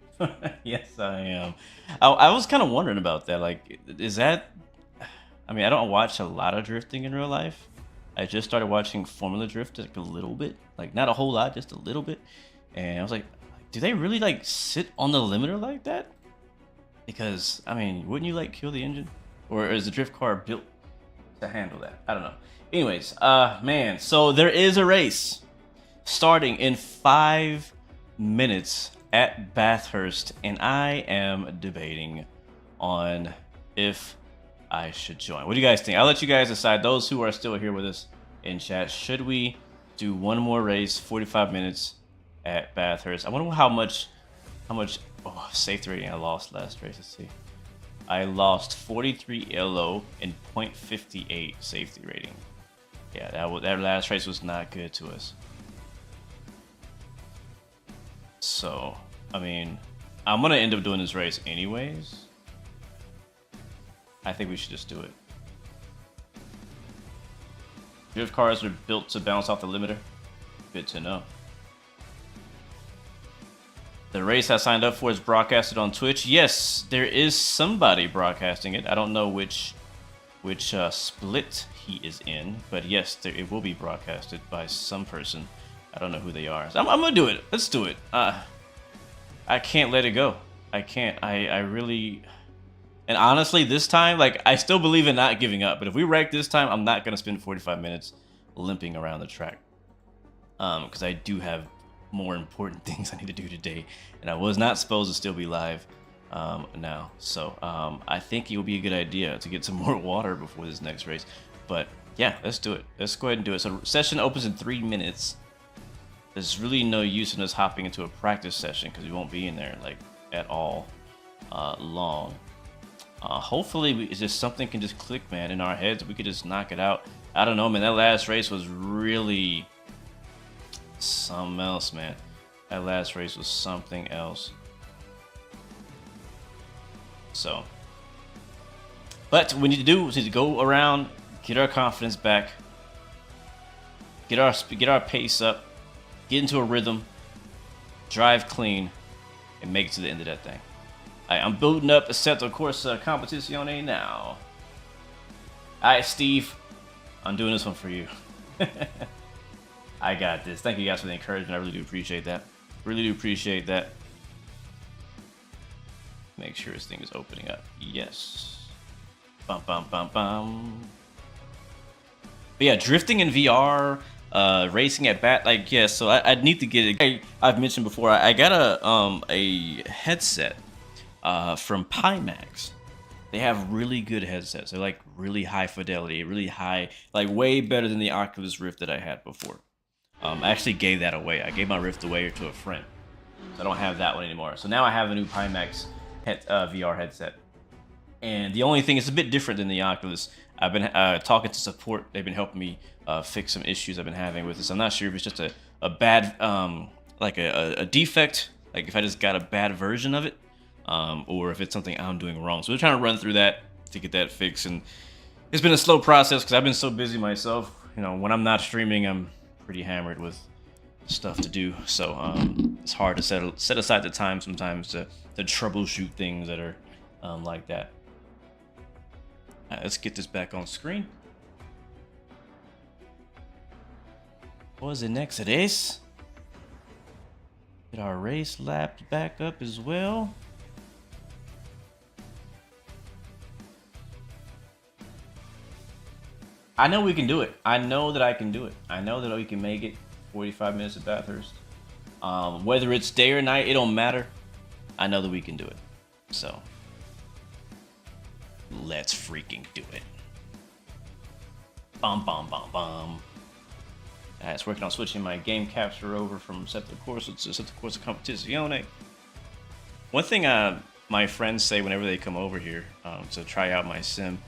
Yes, I am. I was kind of wondering about that. Like, is that... I mean, I don't watch a lot of drifting in real life. I just started watching Formula Drift like a little bit. Like, not a whole lot, just a little bit. And I was like, do they really, like, sit on the limiter like that? Because, I mean, wouldn't you, like, kill the engine? Or is the drift car built to handle that? I don't know. Anyways, man, so there is a race starting in 5 minutes at Bathurst, and I am debating on if I should join. What do you guys think? I'll let you guys decide. Those who are still here with us in chat, should we do one more race, 45 minutes at Bathurst? I wonder how much safety rating I lost last race. Let's see. I lost 43 ELO and 0.58 safety rating. Yeah, that last race was not good to us. So, I mean, I'm gonna end up doing this race anyways. I think we should just do it. Drift cars are built to bounce off the limiter. Good to know. The race I signed up for is broadcasted on Twitch. Yes, there is somebody broadcasting it. I don't know which split he is in, but yes, it will be broadcasted by some person. I don't know who they are. So I'm gonna do it. Let's do it. I can't let it go. I can't. I really... And honestly, this time, like, I still believe in not giving up. But if we wreck this time, I'm not going to spend 45 minutes limping around the track. Because I do have more important things I need to do today. And I was not supposed to still be live now. So I think it would be a good idea to get some more water before this next race. But yeah, let's do it. Let's go ahead and do it. So session opens in 3 minutes. There's really no use in us hopping into a practice session because we won't be in there like at all long. Hopefully it's just something can just click, man, in our heads. We could just knock it out. I don't know, man. That last race was really something else, man. That last race was something else. So, but what we need to do is to go around, get our confidence back, get our pace up, get into a rhythm, drive clean, and make it to the end of that thing. Alright, I'm booting up Assetto Corsa Competizione now. Alright, Steve, I'm doing this one for you. I got this. Thank you guys for the encouragement. I really do appreciate that. Really do appreciate that. Make sure this thing is opening up. Yes. Bum bum bum bum. But yeah, drifting in VR, racing at bat, like yeah. So I need to get it. I've mentioned before. I got a headset from Pimax. They have really good headsets. They're like really high fidelity, really high, like way better than the Oculus Rift that I had before. I actually gave that away. I gave my Rift away to a friend. So I don't have that one anymore. So now I have a new Pimax VR headset. And the only thing, it's a bit different than the Oculus. I've been talking to support. They've been helping me fix some issues I've been having with this. I'm not sure if it's just a bad, like a defect, like if I just got a bad version of it, or if it's something I'm doing wrong. So we're trying to run through that to get that fixed. And it's been a slow process because I've been so busy myself. You know, when I'm not streaming, I'm pretty hammered with stuff to do. So it's hard to set aside the time sometimes to troubleshoot things that are like that. Let's get this back on screen. What was it next? It is. Get our race lapped back up as well. I know we can do it. I know that I can do it. I know that we can make it 45 minutes at Bathurst. Whether it's day or night, it don't matter. I know that we can do it. So let's freaking do it. Bum bum bum bum. It's working on switching my game capture over from Assetto Corsa to Assetto Corsa Competizione. One thing my friends say whenever they come over here to try out my sim,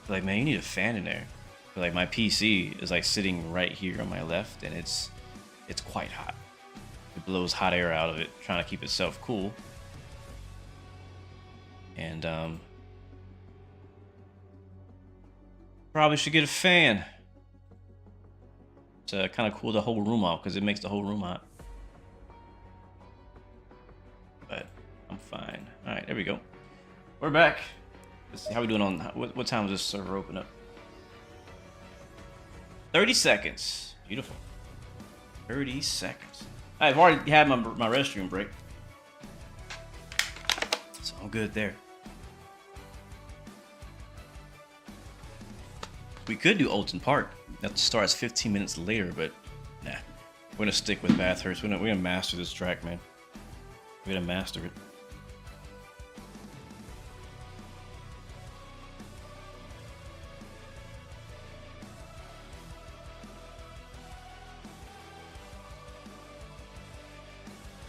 they're like, man, you need a fan in there. But like my PC is like sitting right here on my left, and it's quite hot. It blows hot air out of it, trying to keep itself cool. And probably should get a fan to kind of cool the whole room off, because it makes the whole room hot. But I'm fine. All right, there we go. We're back. Let's see how we doing on what time does this server open up? 30 seconds. Beautiful. 30 seconds. I've already had my restroom break, so I'm good there. We could do Alton Park. That starts 15 minutes later, but nah. We're gonna stick with Bathurst. We're gonna master this track, man. We're gonna master it.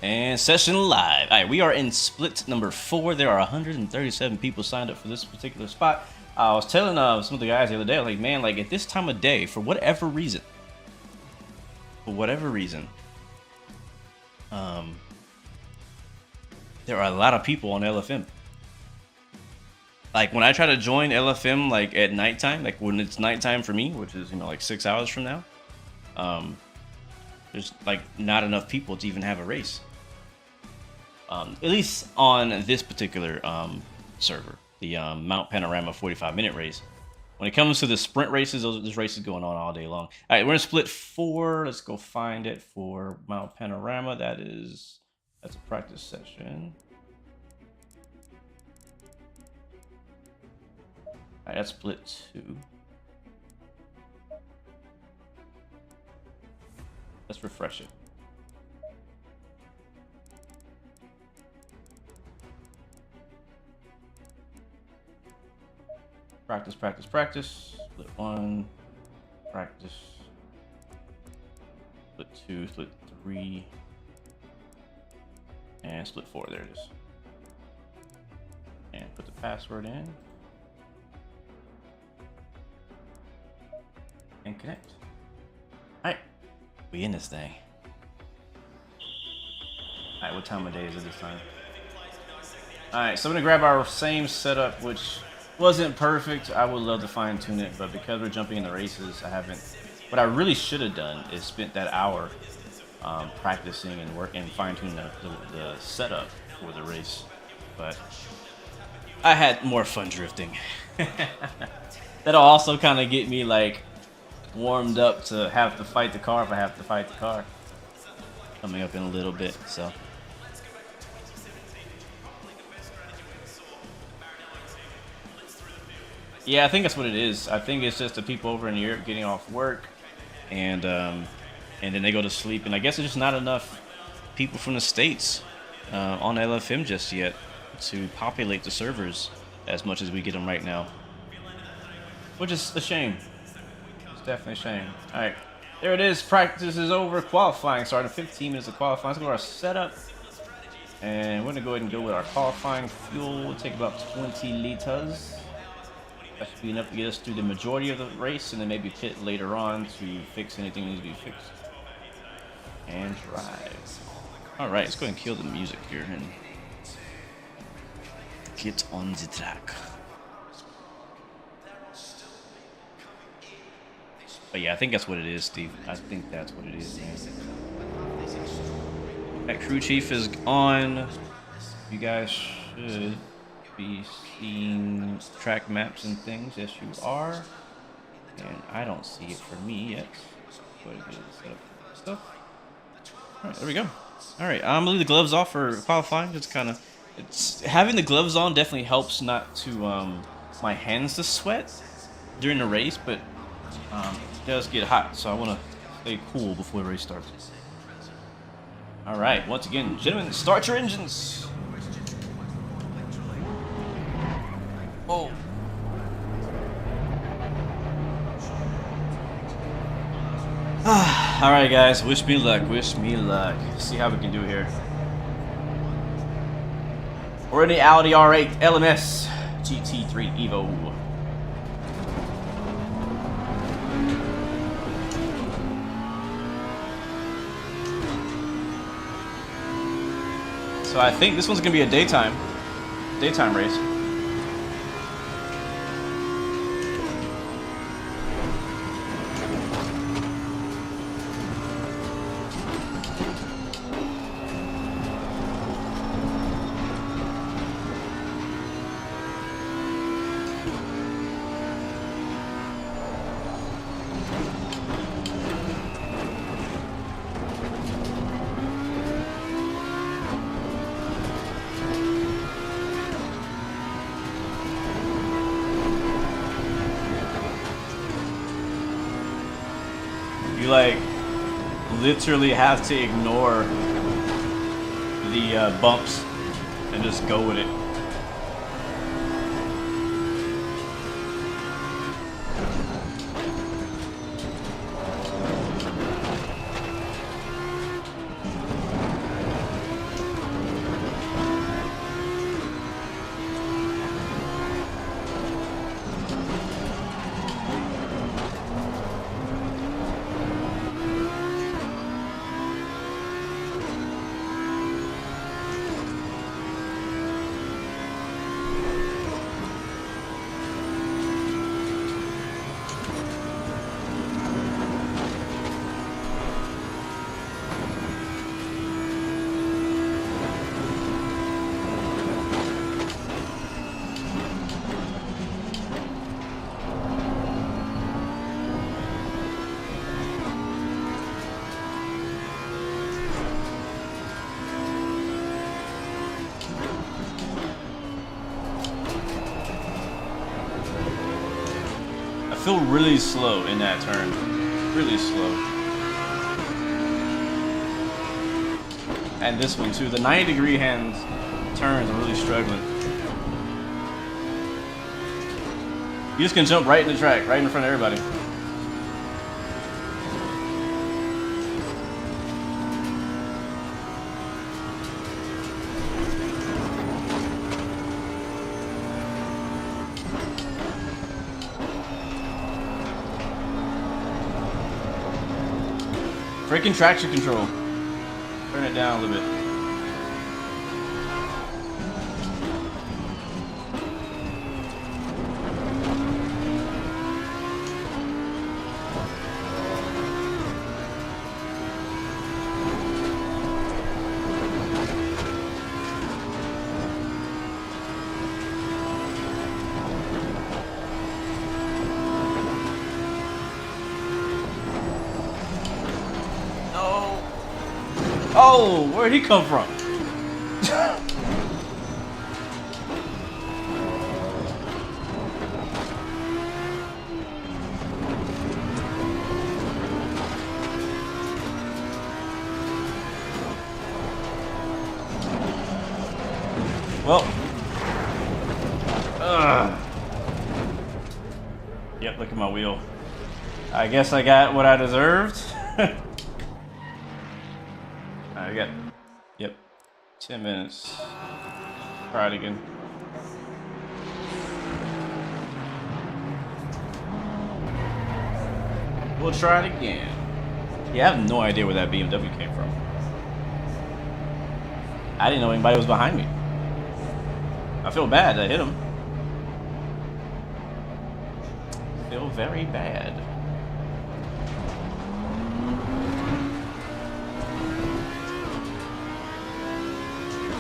And session live. All right, we are in split number 4. There are 137 people signed up for this particular spot. I was telling some of the guys the other day, like, man, like at this time of day, for whatever reason, there are a lot of people on LFM. Like when I try to join LFM, like at nighttime, like when it's nighttime for me, which is, you know, like 6 hours from now, there's like not enough people to even have a race. At least on this particular server, the Mount Panorama 45-minute race. When it comes to the sprint races, those races going on all day long. All right, we're in split 4. Let's go find it for Mount Panorama. That's a practice session. All right, that's split 2. Let's refresh it. Practice, practice, practice. Split 1. Practice. Split 2, split 3. And split 4. There it is. And put the password in. And connect. Alright. We in this thing. Alright, what time of day is it this time? Alright, so I'm gonna grab our same setup, which wasn't perfect. I would love to fine tune it, but because we're jumping in the races, I haven't. What I really should have done is spent that hour practicing and working and fine tuning the setup for the race. But I had more fun drifting. That'll also kind of get me like warmed up to have to fight the car if I have to fight the car. Coming up in a little bit, so. Yeah, I think that's what it is. I think it's just the people over in Europe getting off work, and then they go to sleep. And I guess there's just not enough people from the States on LFM just yet to populate the servers as much as we get them right now, which is a shame. It's definitely a shame. All right, there it is. Practice is over. Qualifying started. 15 minutes of qualifying. Let's go to our setup, and we're gonna go ahead and go with our qualifying fuel. It'll take about 20 liters. That should be enough to get us through the majority of the race, and then maybe pit later on to fix anything that needs to be fixed. And drive. All right, let's go ahead and kill the music here and get on the track. But yeah, I think that's what it is, Steve. I think that's what it is, man. That crew chief is on. You guys should be seeing track maps and things. Yes, you are. And I don't see it for me yet. Go ahead and get it set up stuff. All right, there we go. All right, I'm gonna leave the gloves off for qualifying. It's kind of, having the gloves on definitely helps not to my hands to sweat during the race, but it does get hot, so I want to stay cool before the race starts. All right, once again, gentlemen, start your engines. Oh. All right, guys. Wish me luck. Wish me luck. See how we can do here. We're in the Audi R8 LMS GT3 Evo. So I think this one's gonna be a daytime race. You like literally have to ignore the bumps and just go with it. I feel really slow in that turn. Really slow. And this one too. The 90-degree hand turns, I'm really struggling. You just can jump right in the track, right in front of everybody. Freaking traction control. Turn it down a little bit. Oh, where'd he come from? Well. Yep, look at my wheel. I guess I got what I deserved. I got, yep, 10 minutes. Try it again. We'll try it again. Yeah, I have no idea where that BMW came from. I didn't know anybody was behind me. I feel bad I hit him. I feel very bad.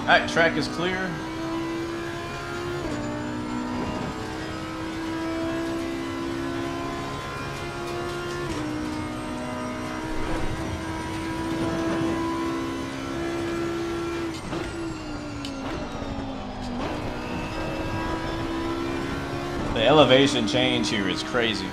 Alright, track is clear. The elevation change here is crazy.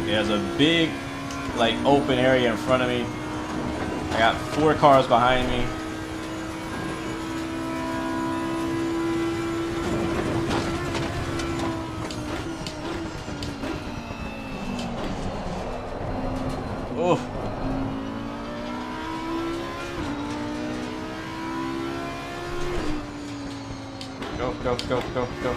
There's a big, like, open area in front of me. I got 4 cars behind me. Oh. Go, go, go, go, go.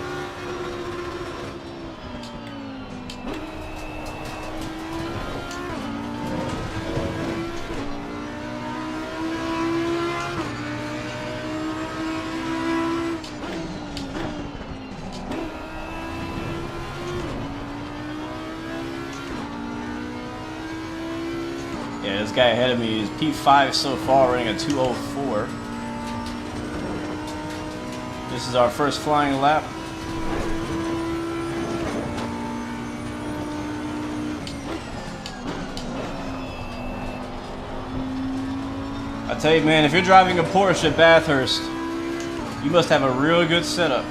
Yeah, this guy ahead of me is P5 so far, running a 204. This is our first flying lap. I tell you, man, if you're driving a Porsche at Bathurst, you must have a real good setup.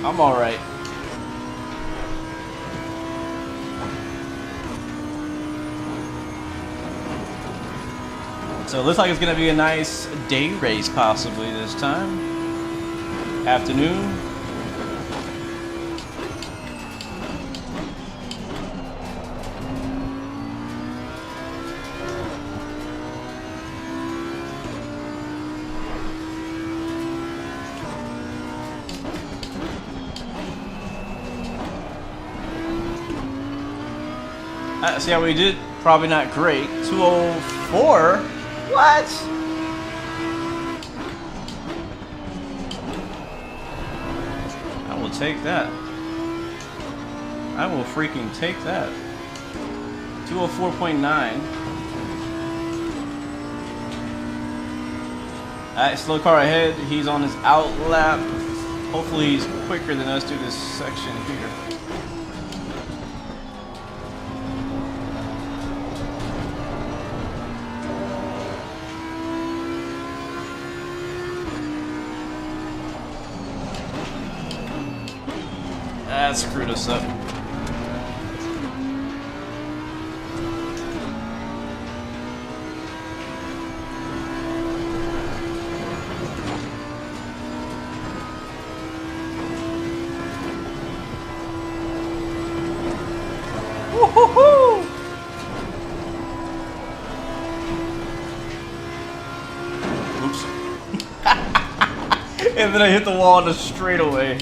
I'm all right. So it looks like it's gonna be a nice day race possibly this time. Afternoon. See how we did? Probably not great. 204? What? I will take that. I will freaking take that. 204.9. Alright, slow car ahead. He's on his out lap. Hopefully he's quicker than us through this section here. That screwed us up. Woo-hoo-hoo! Oops. And then I hit the wall on the straightaway.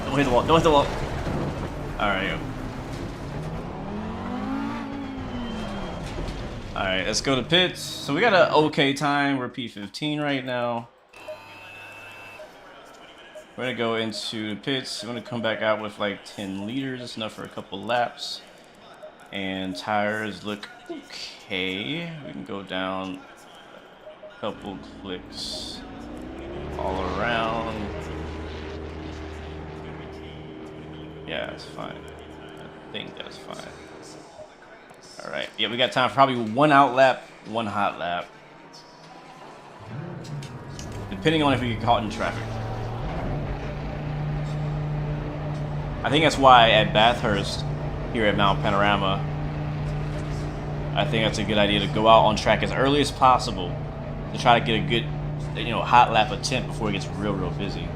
Don't hit the wall. Don't hit the wall. Alright. Alright, let's go to pits. So we got an okay time. We're P15 right now. We're gonna go into the pits. We're gonna come back out with like 10 liters. That's enough for a couple laps. And tires look okay. We can go down a couple clicks all around. Yeah, that's fine. I think that's fine. Alright, yeah, we got time for probably one out lap, one hot lap. Depending on if we get caught in traffic. I think that's why at Bathurst, here at Mount Panorama, I think that's a good idea to go out on track as early as possible to try to get a good, hot lap attempt before it gets real busy.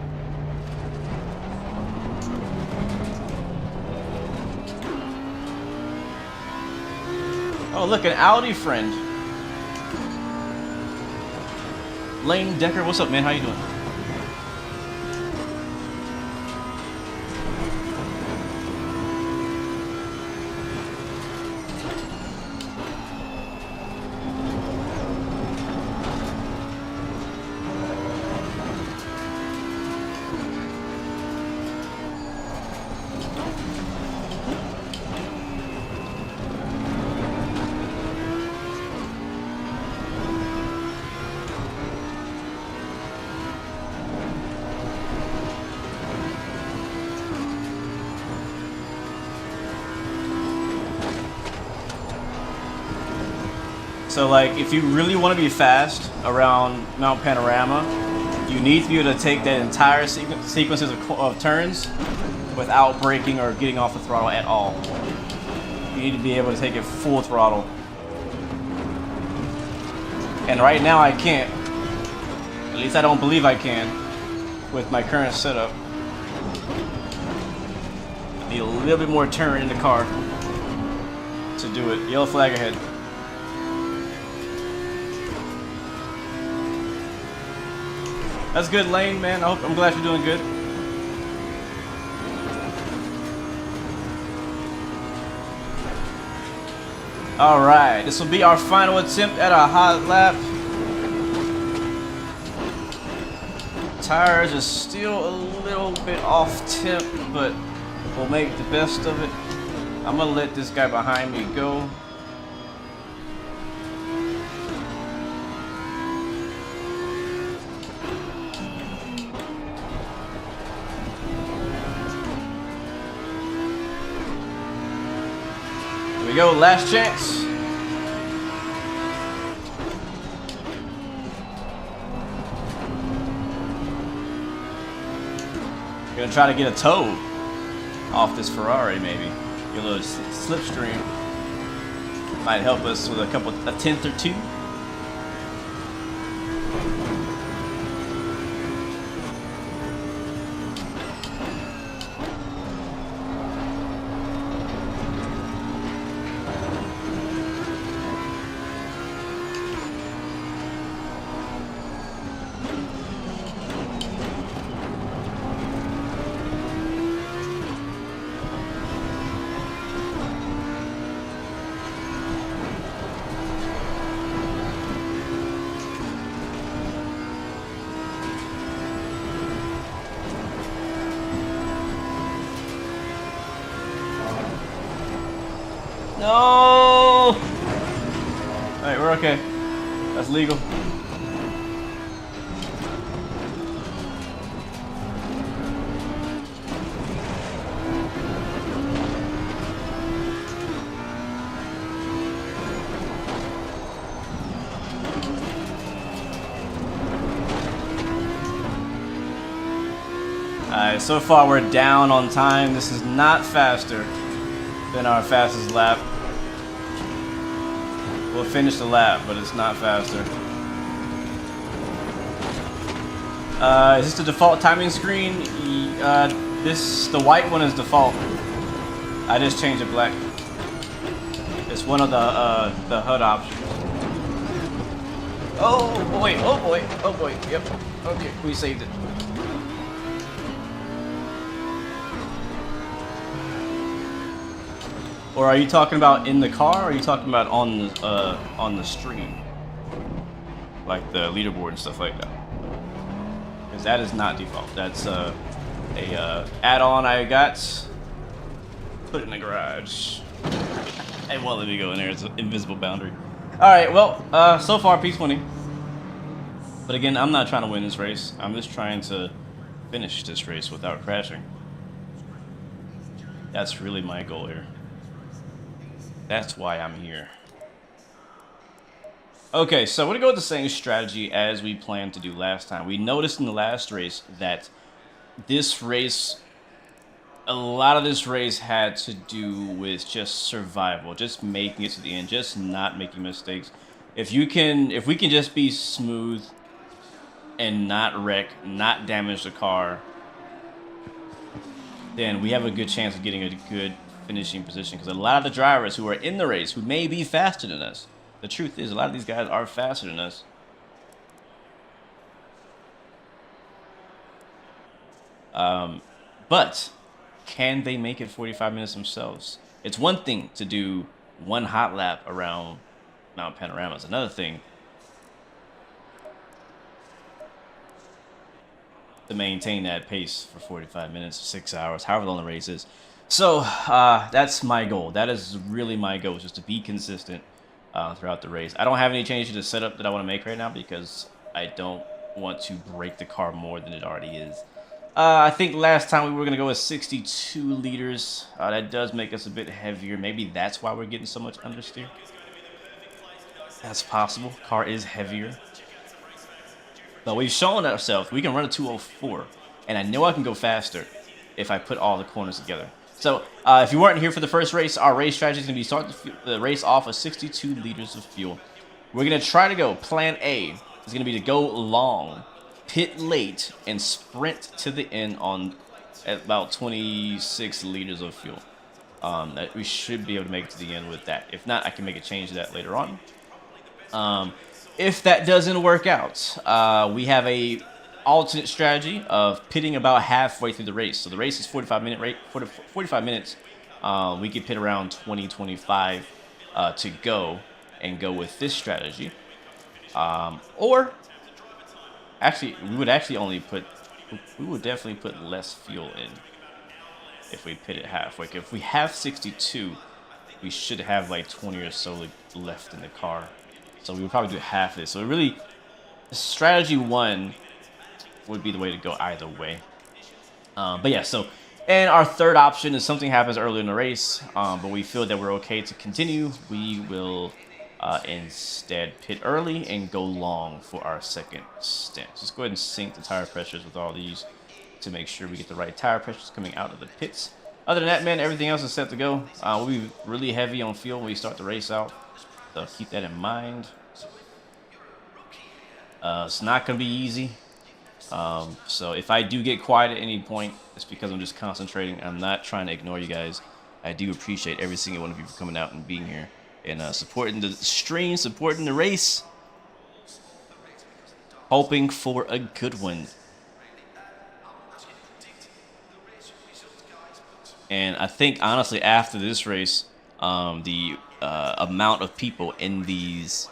Oh, look, an Audi friend. Lane Decker, what's up, man? How you doing? So like, if you really want to be fast around Mount Panorama, you need to be able to take that entire sequences of turns without braking or getting off the throttle at all. You need to be able to take it full throttle. And right now I can't. At least I don't believe I can with my current setup. I need a little bit more turn in the car to do it. Yellow flag ahead. That's good, Lane, man. I'm glad you're doing good. All right, this will be our final attempt at a hot lap. Tires are still a little bit off tip, but we'll make the best of it. I'm gonna let this guy behind me go. Here we go, last chance. Gonna try to get a tow off this Ferrari, maybe. Get a little slipstream. Might help us with a tenth or two. No! Alright, we're okay. That's legal. Alright, so far we're down on time. This is not faster than our fastest lap. We'll finish the lap, but it's not faster. Is this the default timing screen? The white one is default. I just changed it black. It's one of the HUD options. Oh boy, oh boy, oh boy, yep. Okay, we saved it. Or are you talking about in the car, or are you talking about on the stream? Like the leaderboard and stuff like that? Because that is not default. That's a add-on I got. Put it in the garage. It won't let me go in there. It's an invisible boundary. Alright, well, so far P20. But again, I'm not trying to win this race. I'm just trying to finish this race without crashing. That's really my goal here. That's why I'm here. Okay, so we're gonna go with the same strategy as we planned to do last time. We noticed in the last race that this race, a lot of this race had to do with just survival, just making it to the end, just not making mistakes. If we can just be smooth and not wreck, not damage the car, then we have a good chance of getting a good finishing position, because a lot of the drivers who are in the race who may be faster than us, the truth is a lot of these guys are faster than us, but can they make it 45 minutes themselves? It's one thing to do one hot lap around Mount Panorama. It's another thing to maintain that pace for 45 minutes, 6 hours, however long the race is. So that's my goal. That is really my goal, just to be consistent throughout the race. I don't have any changes to the setup that I want to make right now because I don't want to break the car more than it already is. I think last time we were going to go with 62 liters. That does make us a bit heavier. Maybe that's why we're getting so much understeer. That's possible. Car is heavier. But we've shown ourselves we can run a 204. And I know I can go faster if I put all the corners together. So, if you weren't here for the first race, our race strategy is going to be start the race off with 62 liters of fuel. We're going to try to go, plan A is going to be to go long, pit late, and sprint to the end at about 26 liters of fuel. That we should be able to make it to the end with that. If not, I can make a change to that later on. If that doesn't work out, we have a alternate strategy of pitting about halfway through the race. So the race is 45 minutes. We could pit around 20-25 to go and go with this strategy. Or actually, we would actually only put, we would definitely put less fuel in if we pit it halfway. If we have 62, we should have like 20 or so left in the car. So we would probably do half this. So it really, strategy 1 would be the way to go either way. But yeah, so, and our third option is something happens early in the race, but we feel that we're okay to continue. We will instead pit early and go long for our second stint. Just go ahead and sync the tire pressures with all these to make sure we get the right tire pressures coming out of the pits. Other than that, man, everything else is set to go. We'll be really heavy on fuel when we start the race out, so keep that in mind. It's not going to be easy. So if I do get quiet at any point, it's because I'm just concentrating. I'm not trying to ignore you guys. I do appreciate every single one of you for coming out and being here and supporting the stream, supporting the race. Hoping for a good one. And I think, honestly, after this race, the amount of people in these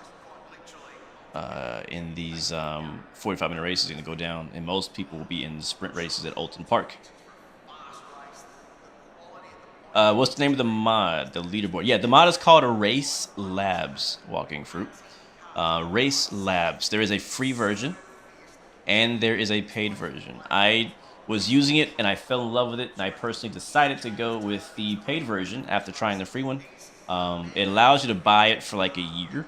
45-minute races is going to go down, and most people will be in the sprint races at Alton Park. What's the name of the mod? The leaderboard. Yeah, the mod is called Race Labs. Walking Fruit. Race Labs. There is a free version, and there is a paid version. I was using it, and I fell in love with it, and I personally decided to go with the paid version after trying the free one. It allows you to buy it for like a year.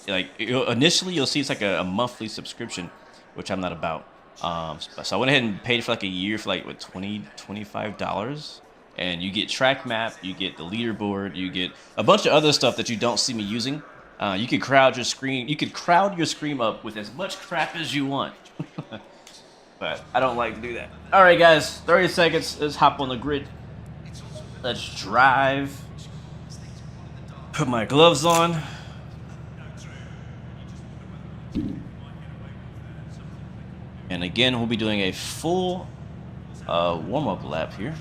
Like initially, you'll see it's like a monthly subscription, which I'm not about. So I went ahead and paid for like a year for like what, $25, and you get track map, you get the leaderboard, you get a bunch of other stuff that you don't see me using. You could crowd your screen. You could crowd your screen up with as much crap as you want. But I don't like to do that. All right, guys, 30 seconds. Let's hop on the grid. Let's drive. Put my gloves on. And again, we'll be doing a full warm-up lap here.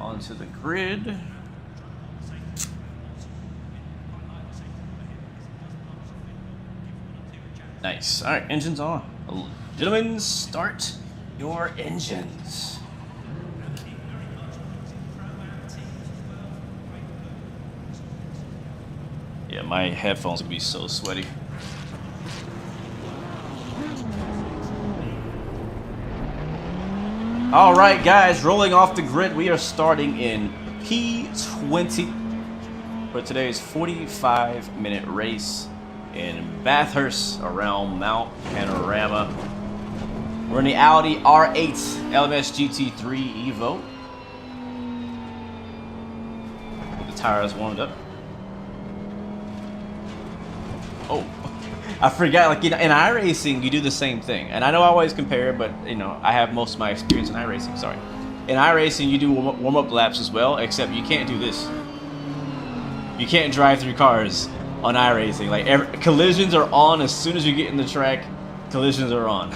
Onto the grid. Nice. All right, engines on. Gentlemen, start your engines. Yeah, my headphones will be so sweaty. All right, guys, rolling off the grid. We are starting in P20 for today's 45-minute race in Bathurst around Mount Panorama. We're in the Audi R8 LMS GT3 Evo. Get the tires warmed up. Oh, I forgot, like, you know, in iRacing, you do the same thing. And I know I always compare, but, you know, I have most of my experience in iRacing, sorry. In iRacing, you do warm-up laps as well, except you can't do this. You can't drive through cars on iRacing. Like, collisions are on as soon as you get in the track. Collisions are on.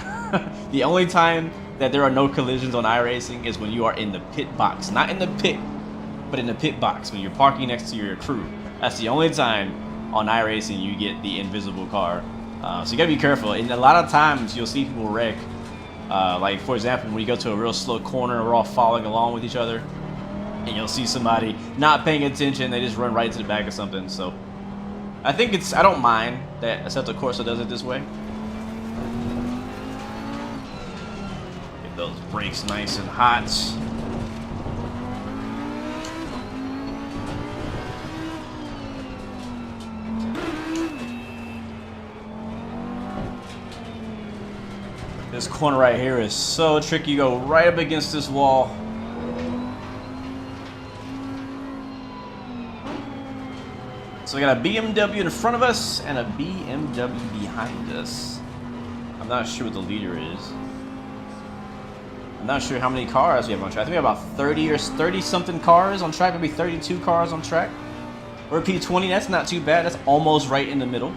The only time that there are no collisions on iRacing is when you are in the pit box. Not in the pit, but in the pit box, when you're parking next to your crew. That's the only time on iRacing you get the invisible car. So you gotta be careful. And a lot of times you'll see people wreck. Like, for example, when you go to a real slow corner, we're all following along with each other, and you'll see somebody not paying attention, they just run right to the back of something. So I think I don't mind that Assetto Corsa does it this way. Get those brakes nice and hot. This corner right here is so tricky. You go right up against this wall. So we got a BMW in front of us and a BMW behind us. I'm not sure what the leader is. I'm not sure how many cars we have on track. I think we have about 30 or 30-something cars on track. Maybe 32 cars on track. We're P20. That's not too bad. That's almost right in the middle.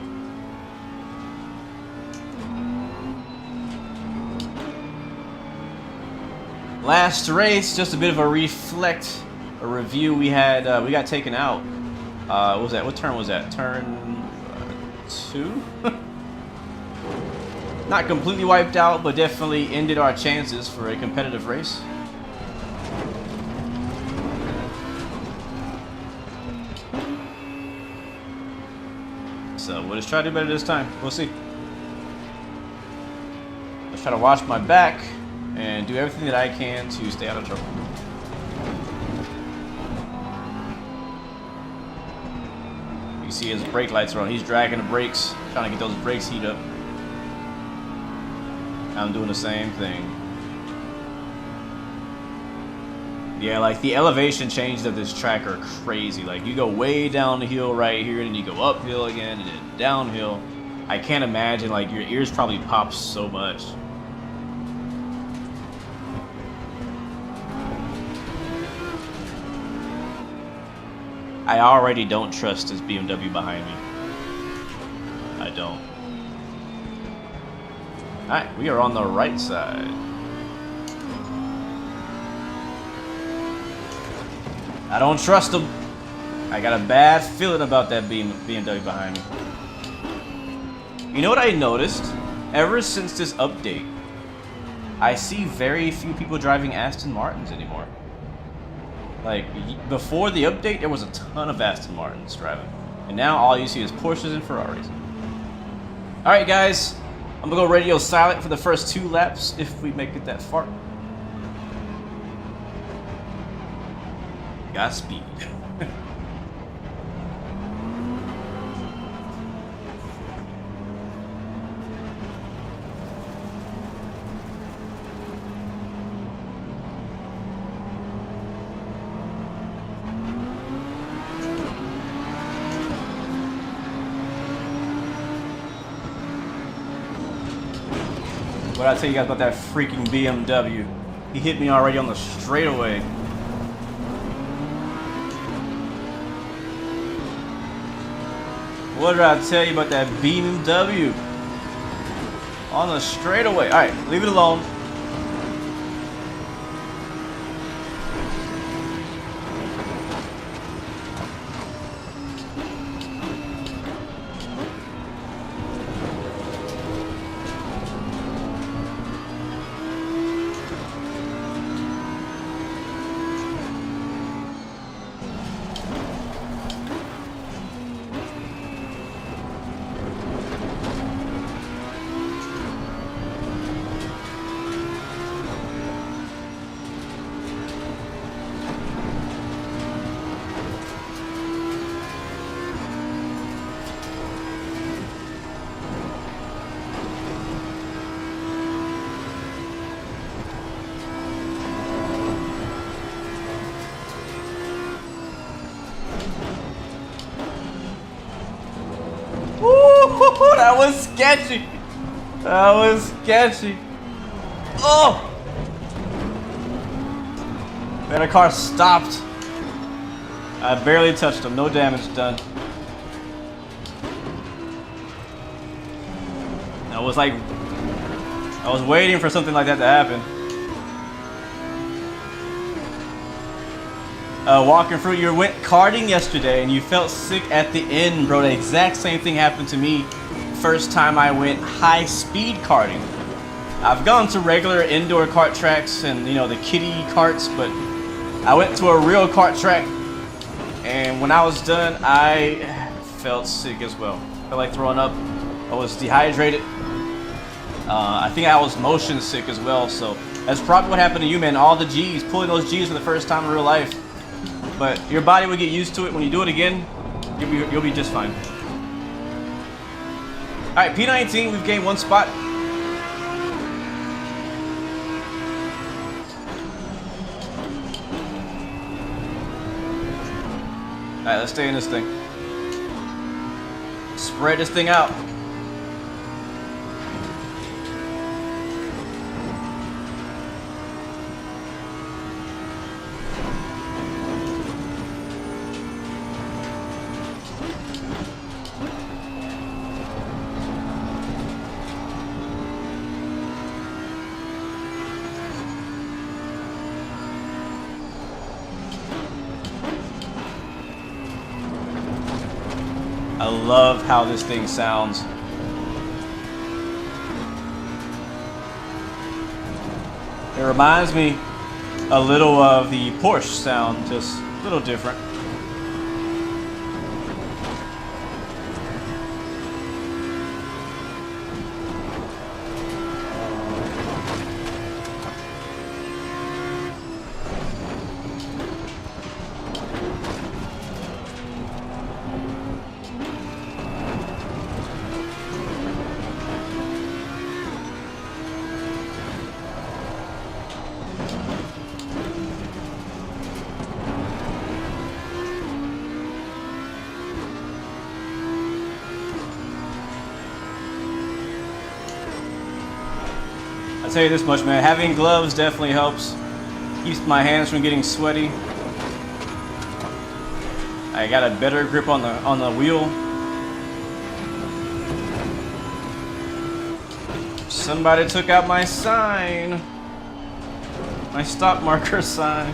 Last race, just a bit of a review. We got taken out What was that? What turn was that? Turn 2? Not completely wiped out, but definitely ended our chances for a competitive race. So we'll just try to do better this time. We'll see. Let's try to watch my back and do everything that I can to stay out of trouble. You see his brake lights are on. He's dragging the brakes, trying to get those brakes heat up. I'm doing the same thing. Yeah, like the elevation changes of this track are crazy. Like you go way down the hill right here, and you go uphill again, and then downhill. I can't imagine, like your ears probably pop so much. I already don't trust this BMW behind me. I don't. Alright, we are on the right side. I don't trust him. I got a bad feeling about that BMW behind me. You know what I noticed? Ever since this update, I see very few people driving Aston Martins anymore. Like, before the update, there was a ton of Aston Martins driving. And now all you see is Porsches and Ferraris. Alright guys, I'm gonna go radio silent for the first 2 laps if we make it that far. Godspeed. What did I tell you guys about that freaking BMW? He hit me already on the straightaway. What did I tell you about that BMW? On the straightaway. Alright, leave it alone. That was sketchy. That was sketchy. Oh! Man, the car stopped. I barely touched him. No damage done. I was waiting for something like that to happen. Walking through, you went karting yesterday and you felt sick at the end, bro. The exact same thing happened to me first time I went high-speed karting. I've gone to regular indoor kart tracks and, you know, the kiddie karts, but I went to a real kart track, and when I was done, I felt sick as well. Felt like throwing up. I was dehydrated. I think I was motion sick as well, so that's probably what happened to you, man. All the G's, pulling those G's for the first time in real life. But your body will get used to it. When you do it again, you'll be just fine. All right, P19, we've gained 1 spot. All right, let's stay in this thing. Spread this thing out. love how this thing sounds. It reminds me a little of the Porsche sound, just a little different. I'll tell you this much, man, having gloves definitely helps. Keeps my hands from getting sweaty. I got a better grip on the wheel. Somebody took out my sign. My stop marker sign.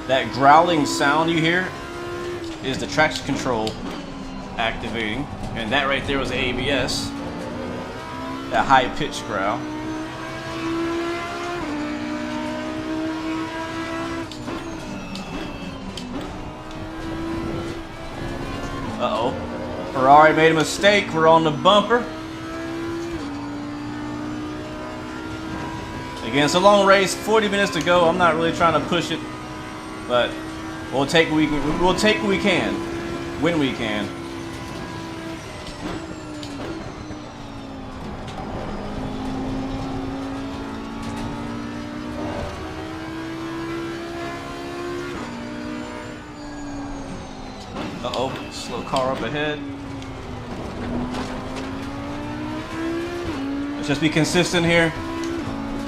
That growling sound you hear is the traction control activating. And that right there was the ABS. That high-pitched growl. Uh-oh. Ferrari made a mistake. We're on the bumper. Again, it's a long race. 40 minutes to go. I'm not really trying to push it. But we'll take what we can. We'll take what we can. When we can. Uh-oh, slow car up ahead. Let's just be consistent here.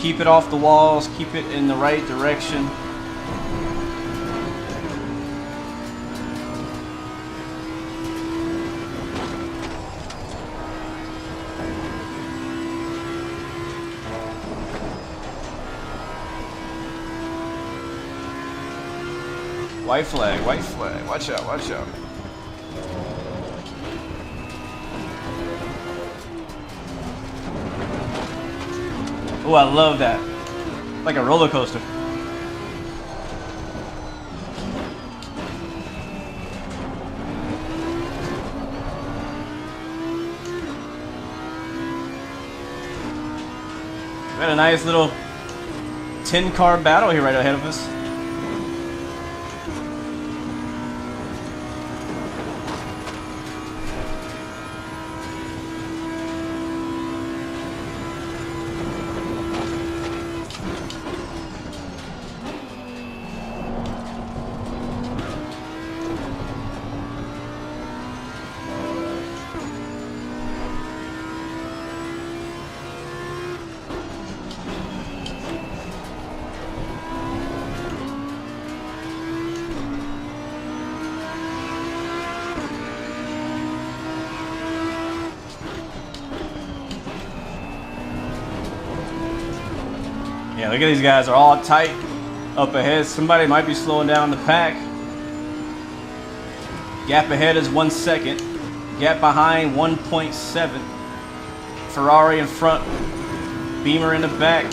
Keep it off the walls, keep it in the right direction. White flag, watch out, watch out. Oh, I love that. Like a roller coaster. We got a nice little 10-car battle here right ahead of us. Yeah, look at these guys, are all tight up ahead. Somebody might be slowing down the pack. Gap ahead is 1 second. Gap behind 1.7. Ferrari in front. Beamer in the back.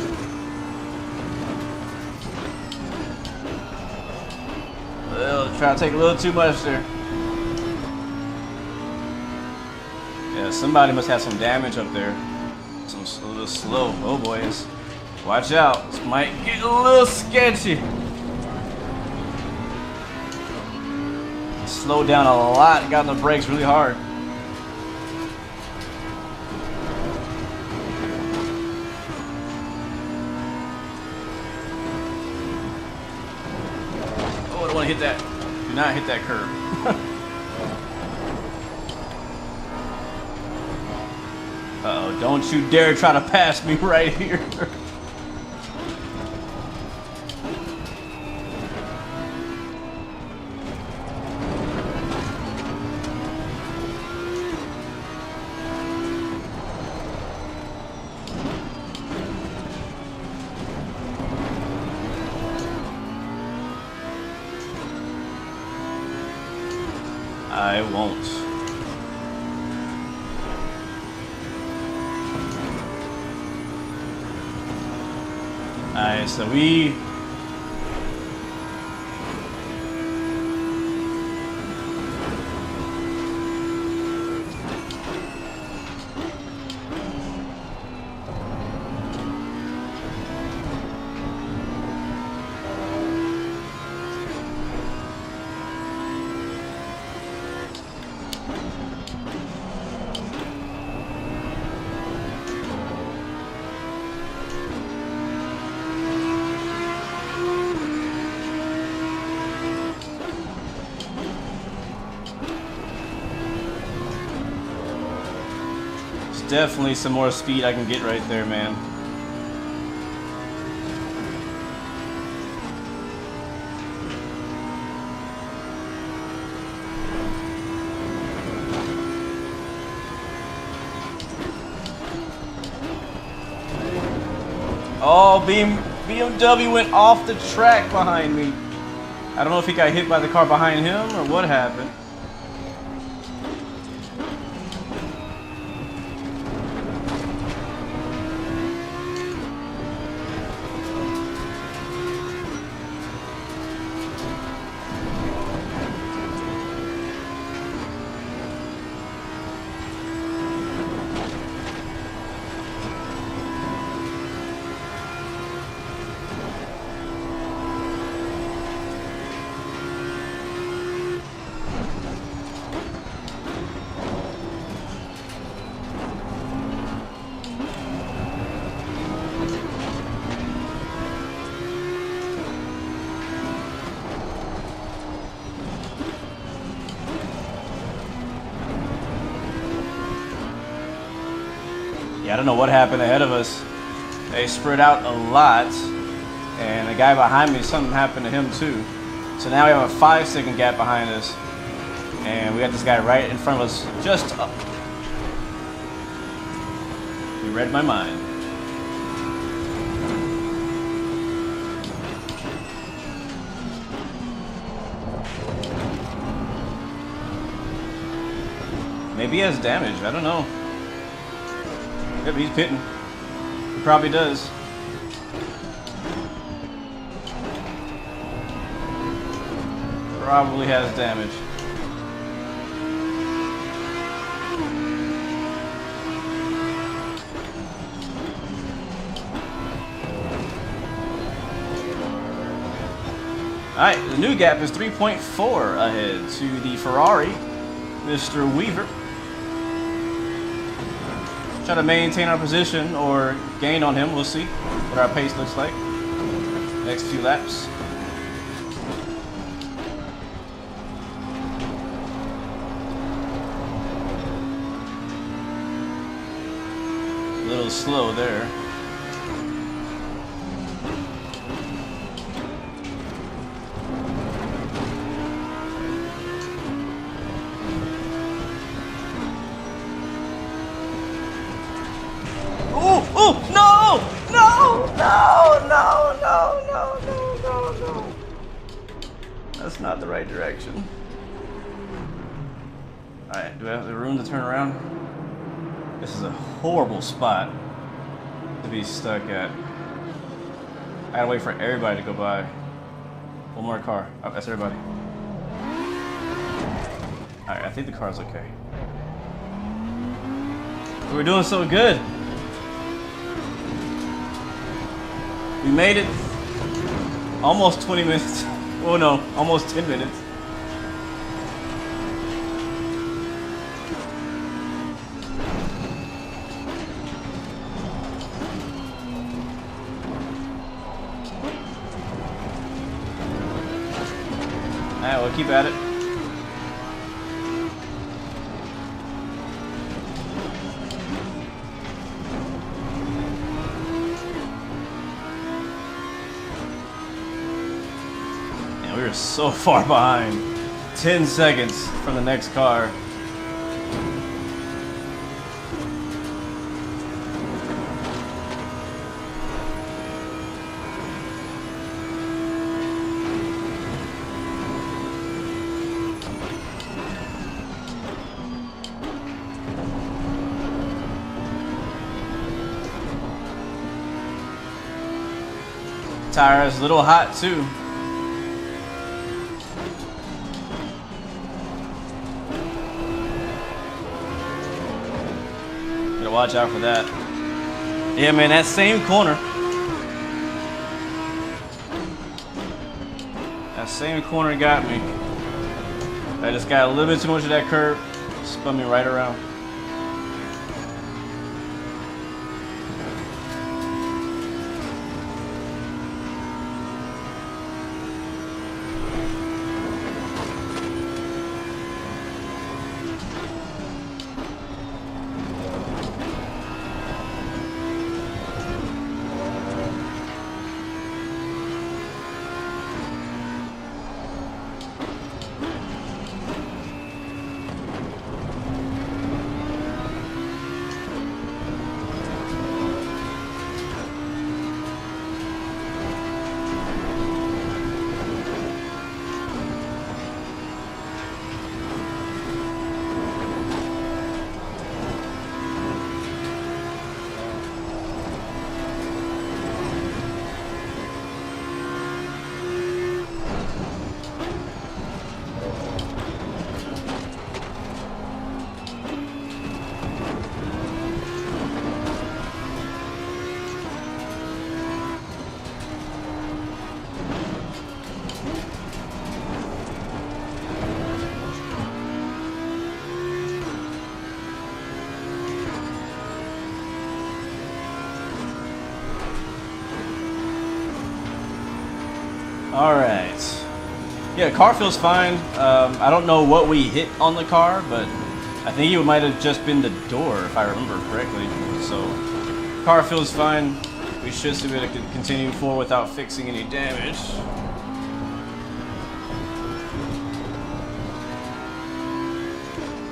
Well, try to take a little too much there. Yeah, somebody must have some damage up there. A little slow. Oh boys. Watch out, this might get a little sketchy. Slowed down a lot, got on the brakes really hard. Oh, I don't want to hit that. Do not hit that curb. Uh-oh, don't you dare try to pass me right here. I won't. Alright, so we... Definitely some more speed I can get right there, man. Oh, BMW went off the track behind me. I don't know if he got hit by the car behind him or what happened. I don't know what happened ahead of us. They spread out a lot, and the guy behind me, something happened to him too. So now we have a 5-second gap behind us, and we got this guy right in front of us, just up. He read my mind. Maybe he has damage, I don't know. Yep, he's pitting. He probably does. Probably has damage. Alright, the new gap is 3.4 ahead to the Ferrari, Mr. Weaver. Try to maintain our position or gain on him. We'll see what our pace looks like next few laps. A little slow there. No. That's not the right direction. Alright, do I have the room to turn around? This is a horrible spot to be stuck at. I gotta wait for everybody to go by. One more car. Oh, that's everybody. Alright, I think the car's okay. We're doing so good. We made it almost 20 minutes. Oh no, almost 10 minutes. Alright, we'll keep at it. We are so far behind. 10 seconds from the next car. Tire is a little hot too. Gotta watch out for that. Yeah, man, that same corner. That same corner got me. I just got a little bit too much of that curb. Spun me right around. All right. Yeah, car feels fine. I don't know what we hit on the car, but I think it might have just been the door, if I remember correctly. So, car feels fine. We should be able to continue forward without fixing any damage.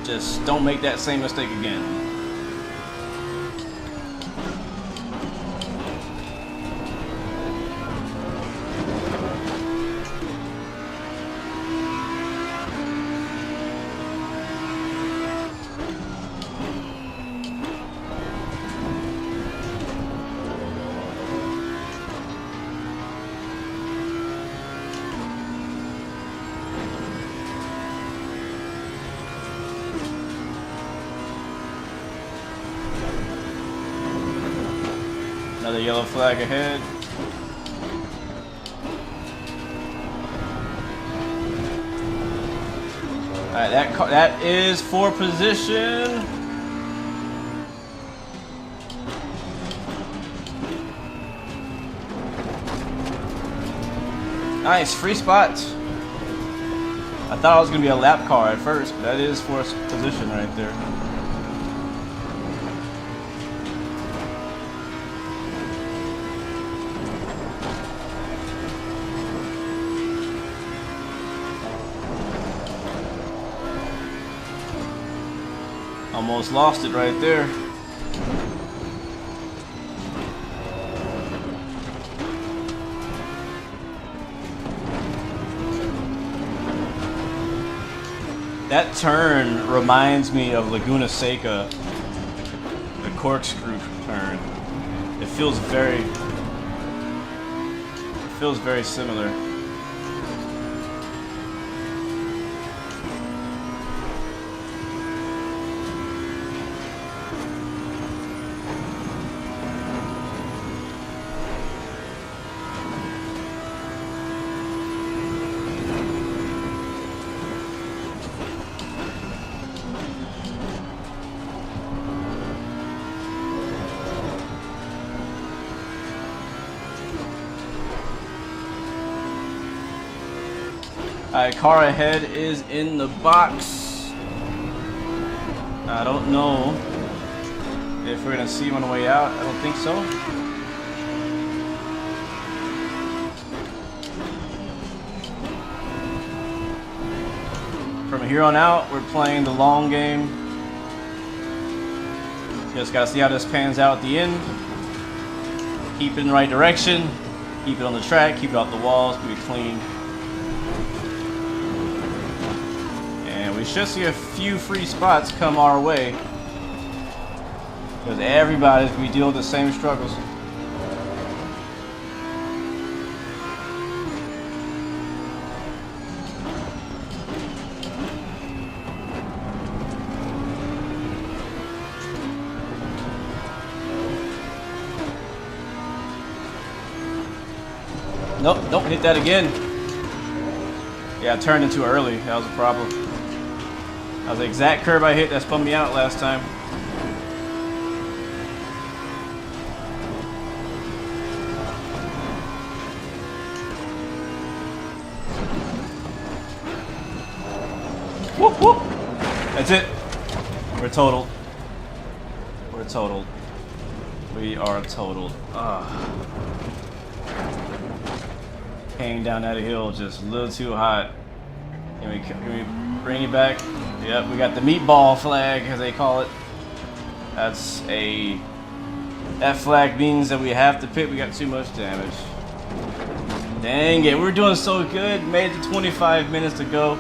Just don't make that same mistake again. Another yellow flag ahead. Alright, that is for position. Nice, free spot. I thought it was going to be a lap car at first, but that is for position right there. Almost lost it right there. That turn reminds me of Laguna Seca, the corkscrew turn. It feels very similar. Alright, car ahead is in the box. I don't know if we're gonna see him on the way out. I don't think so. From here on out, we're playing the long game. Just gotta see how this pans out at the end. Keep it in the right direction. Keep it on the track. Keep it off the walls. Keep it clean. We should see a few free spots come our way, because everybody's we deal with the same struggles. Nope, don't hit that again. Yeah, I turned it too early. That was a problem. That was the exact curve I hit that spun me out last time. Whoop, whoop. That's it. We're totaled. We're totaled. We are totaled. Hanging down that hill just a little too hot. Can we bring it back? Yep, we got the meatball flag, as they call it. That flag means that we have to pit. We got too much damage. Dang it, we're doing so good. Made it to 25 minutes to go.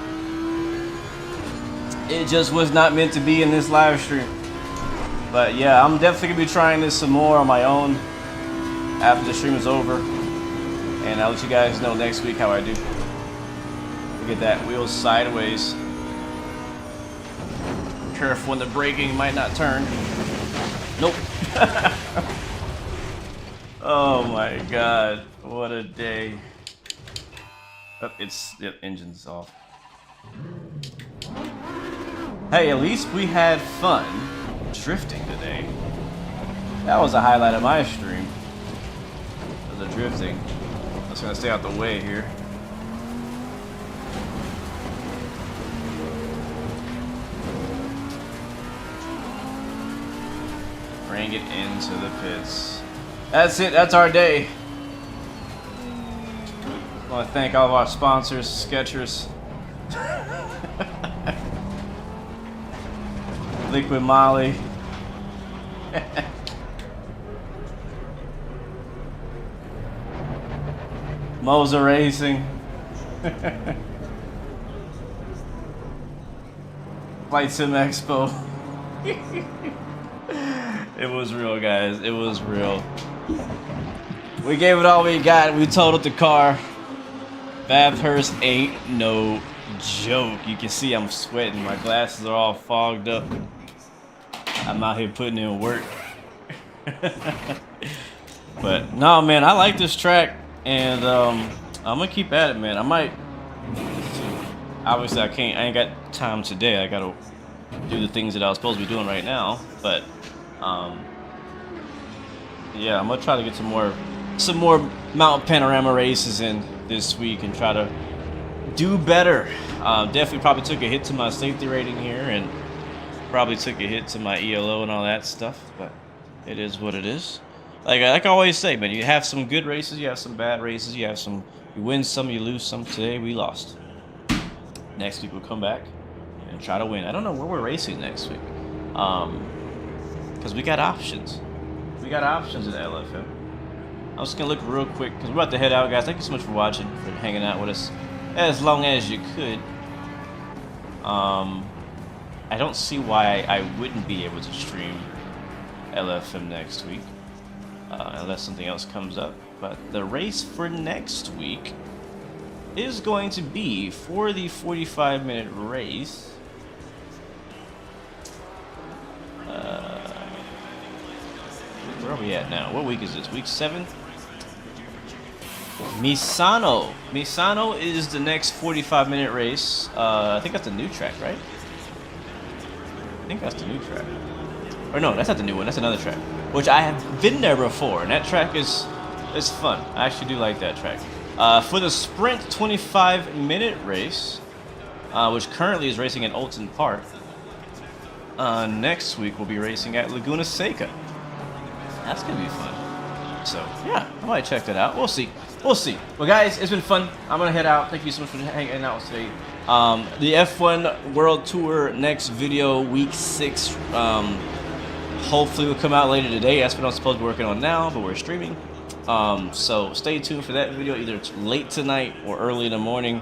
It just was not meant to be in this live stream. But yeah, I'm definitely gonna be trying this some more on my own after the stream is over. And I'll let you guys know next week how I do. Look at that, wheels sideways. Careful when the braking, might not turn. Nope. Oh my god, what a day. Oh, yep, engine's off. Hey, at least we had fun drifting today. That was a highlight of my stream. The drifting. I'm just gonna stay out the way here. Bring it into the pits. That's it, that's our day. I want to thank all of our sponsors, Skechers. Liquid Molly. Moza Racing. Flight Sim Expo. It was real, guys. It was real. We gave it all we got. We totaled the car. Bathurst ain't no joke. You can see I'm sweating. My glasses are all fogged up. I'm out here putting in work. But no, man, I like this track, and I'm gonna keep at it, man. I might. Obviously, I ain't got time today. I gotta do the things that I was supposed to be doing right now. But yeah, I'm gonna try to get some more Mount Panorama races in this week and try to do better. Definitely probably took a hit to my safety rating here, and probably took a hit to my ELO and all that stuff, but it is what it is. Like I always say, man, you have some good races, you have some bad races, you win some, you lose some. Today we lost. Next week we'll come back and try to win. I don't know where we're racing next week, because we got options. We got options in LFM. I'm just gonna look real quick because we're about to head out, guys. Thank you so much for watching, for hanging out with us as long as you could. I don't see why I wouldn't be able to stream LFM next week, unless something else comes up. But the race for next week is going to be, for the 45-minute race, where are we at now? What week is this? Week 7? Misano. Misano is the next 45-minute race. I think that's a new track, right? I think that's the new track. Or no, that's not the new one. That's another track, which I have been there before, and that track is fun. I actually do like that track. For the sprint 25-minute race, which currently is racing at Olton Park, next week we'll be racing at Laguna Seca. That's gonna be fun. So yeah, I might check that out. We'll see. We'll see. Well, guys, it's been fun. I'm gonna head out. Thank you so much for hanging out today. The F1 World Tour next video, week 6, hopefully will come out later today. That's what I'm supposed to be working on now, but we're streaming. So stay tuned for that video, either late tonight or early in the morning.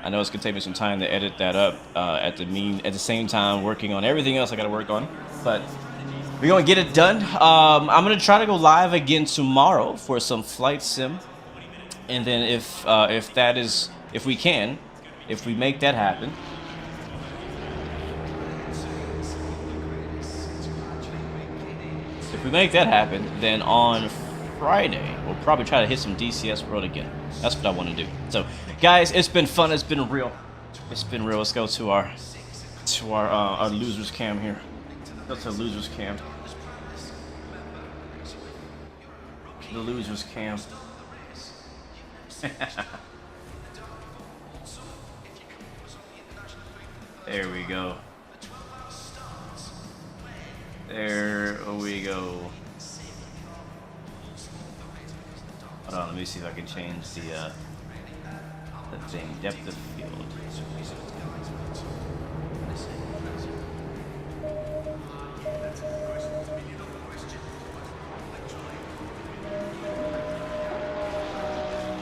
I know it's gonna take me some time to edit that up at the same time working on everything else I gotta work on, but we're gonna get it done. I'm gonna try to go live again tomorrow for some flight sim, and then if we make that happen, then on Friday, we'll probably try to hit some DCS World again. That's what I want to do. So, guys, it's been fun. It's been real. It's been real. Let's go to our losers cam here. Go to losers cam. The losers cam. There we go. There we go. Hold on, let me see if I can change the thing. Depth of field.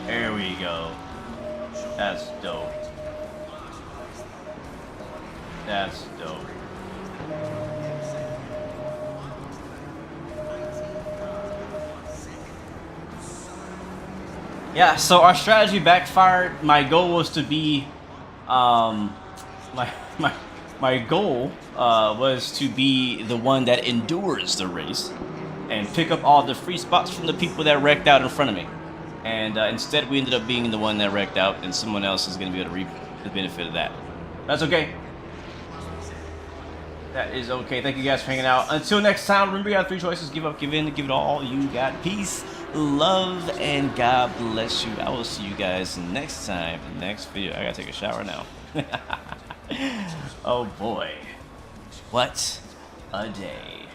There we go. That's dope. That's dope. Yeah, so our strategy backfired. My goal was to be, my goal was to be the one that endures the race and pick up all the free spots from the people that wrecked out in front of me. And instead, we ended up being the one that wrecked out, and someone else is going to be able to reap the benefit of that. That's okay. That is okay. Thank you guys for hanging out. Until next time, remember you have 3 choices. Give up, give in, give it all you got. Peace, love, and God bless you. I will see you guys next time, next video. I gotta take a shower now. Oh boy. What a day.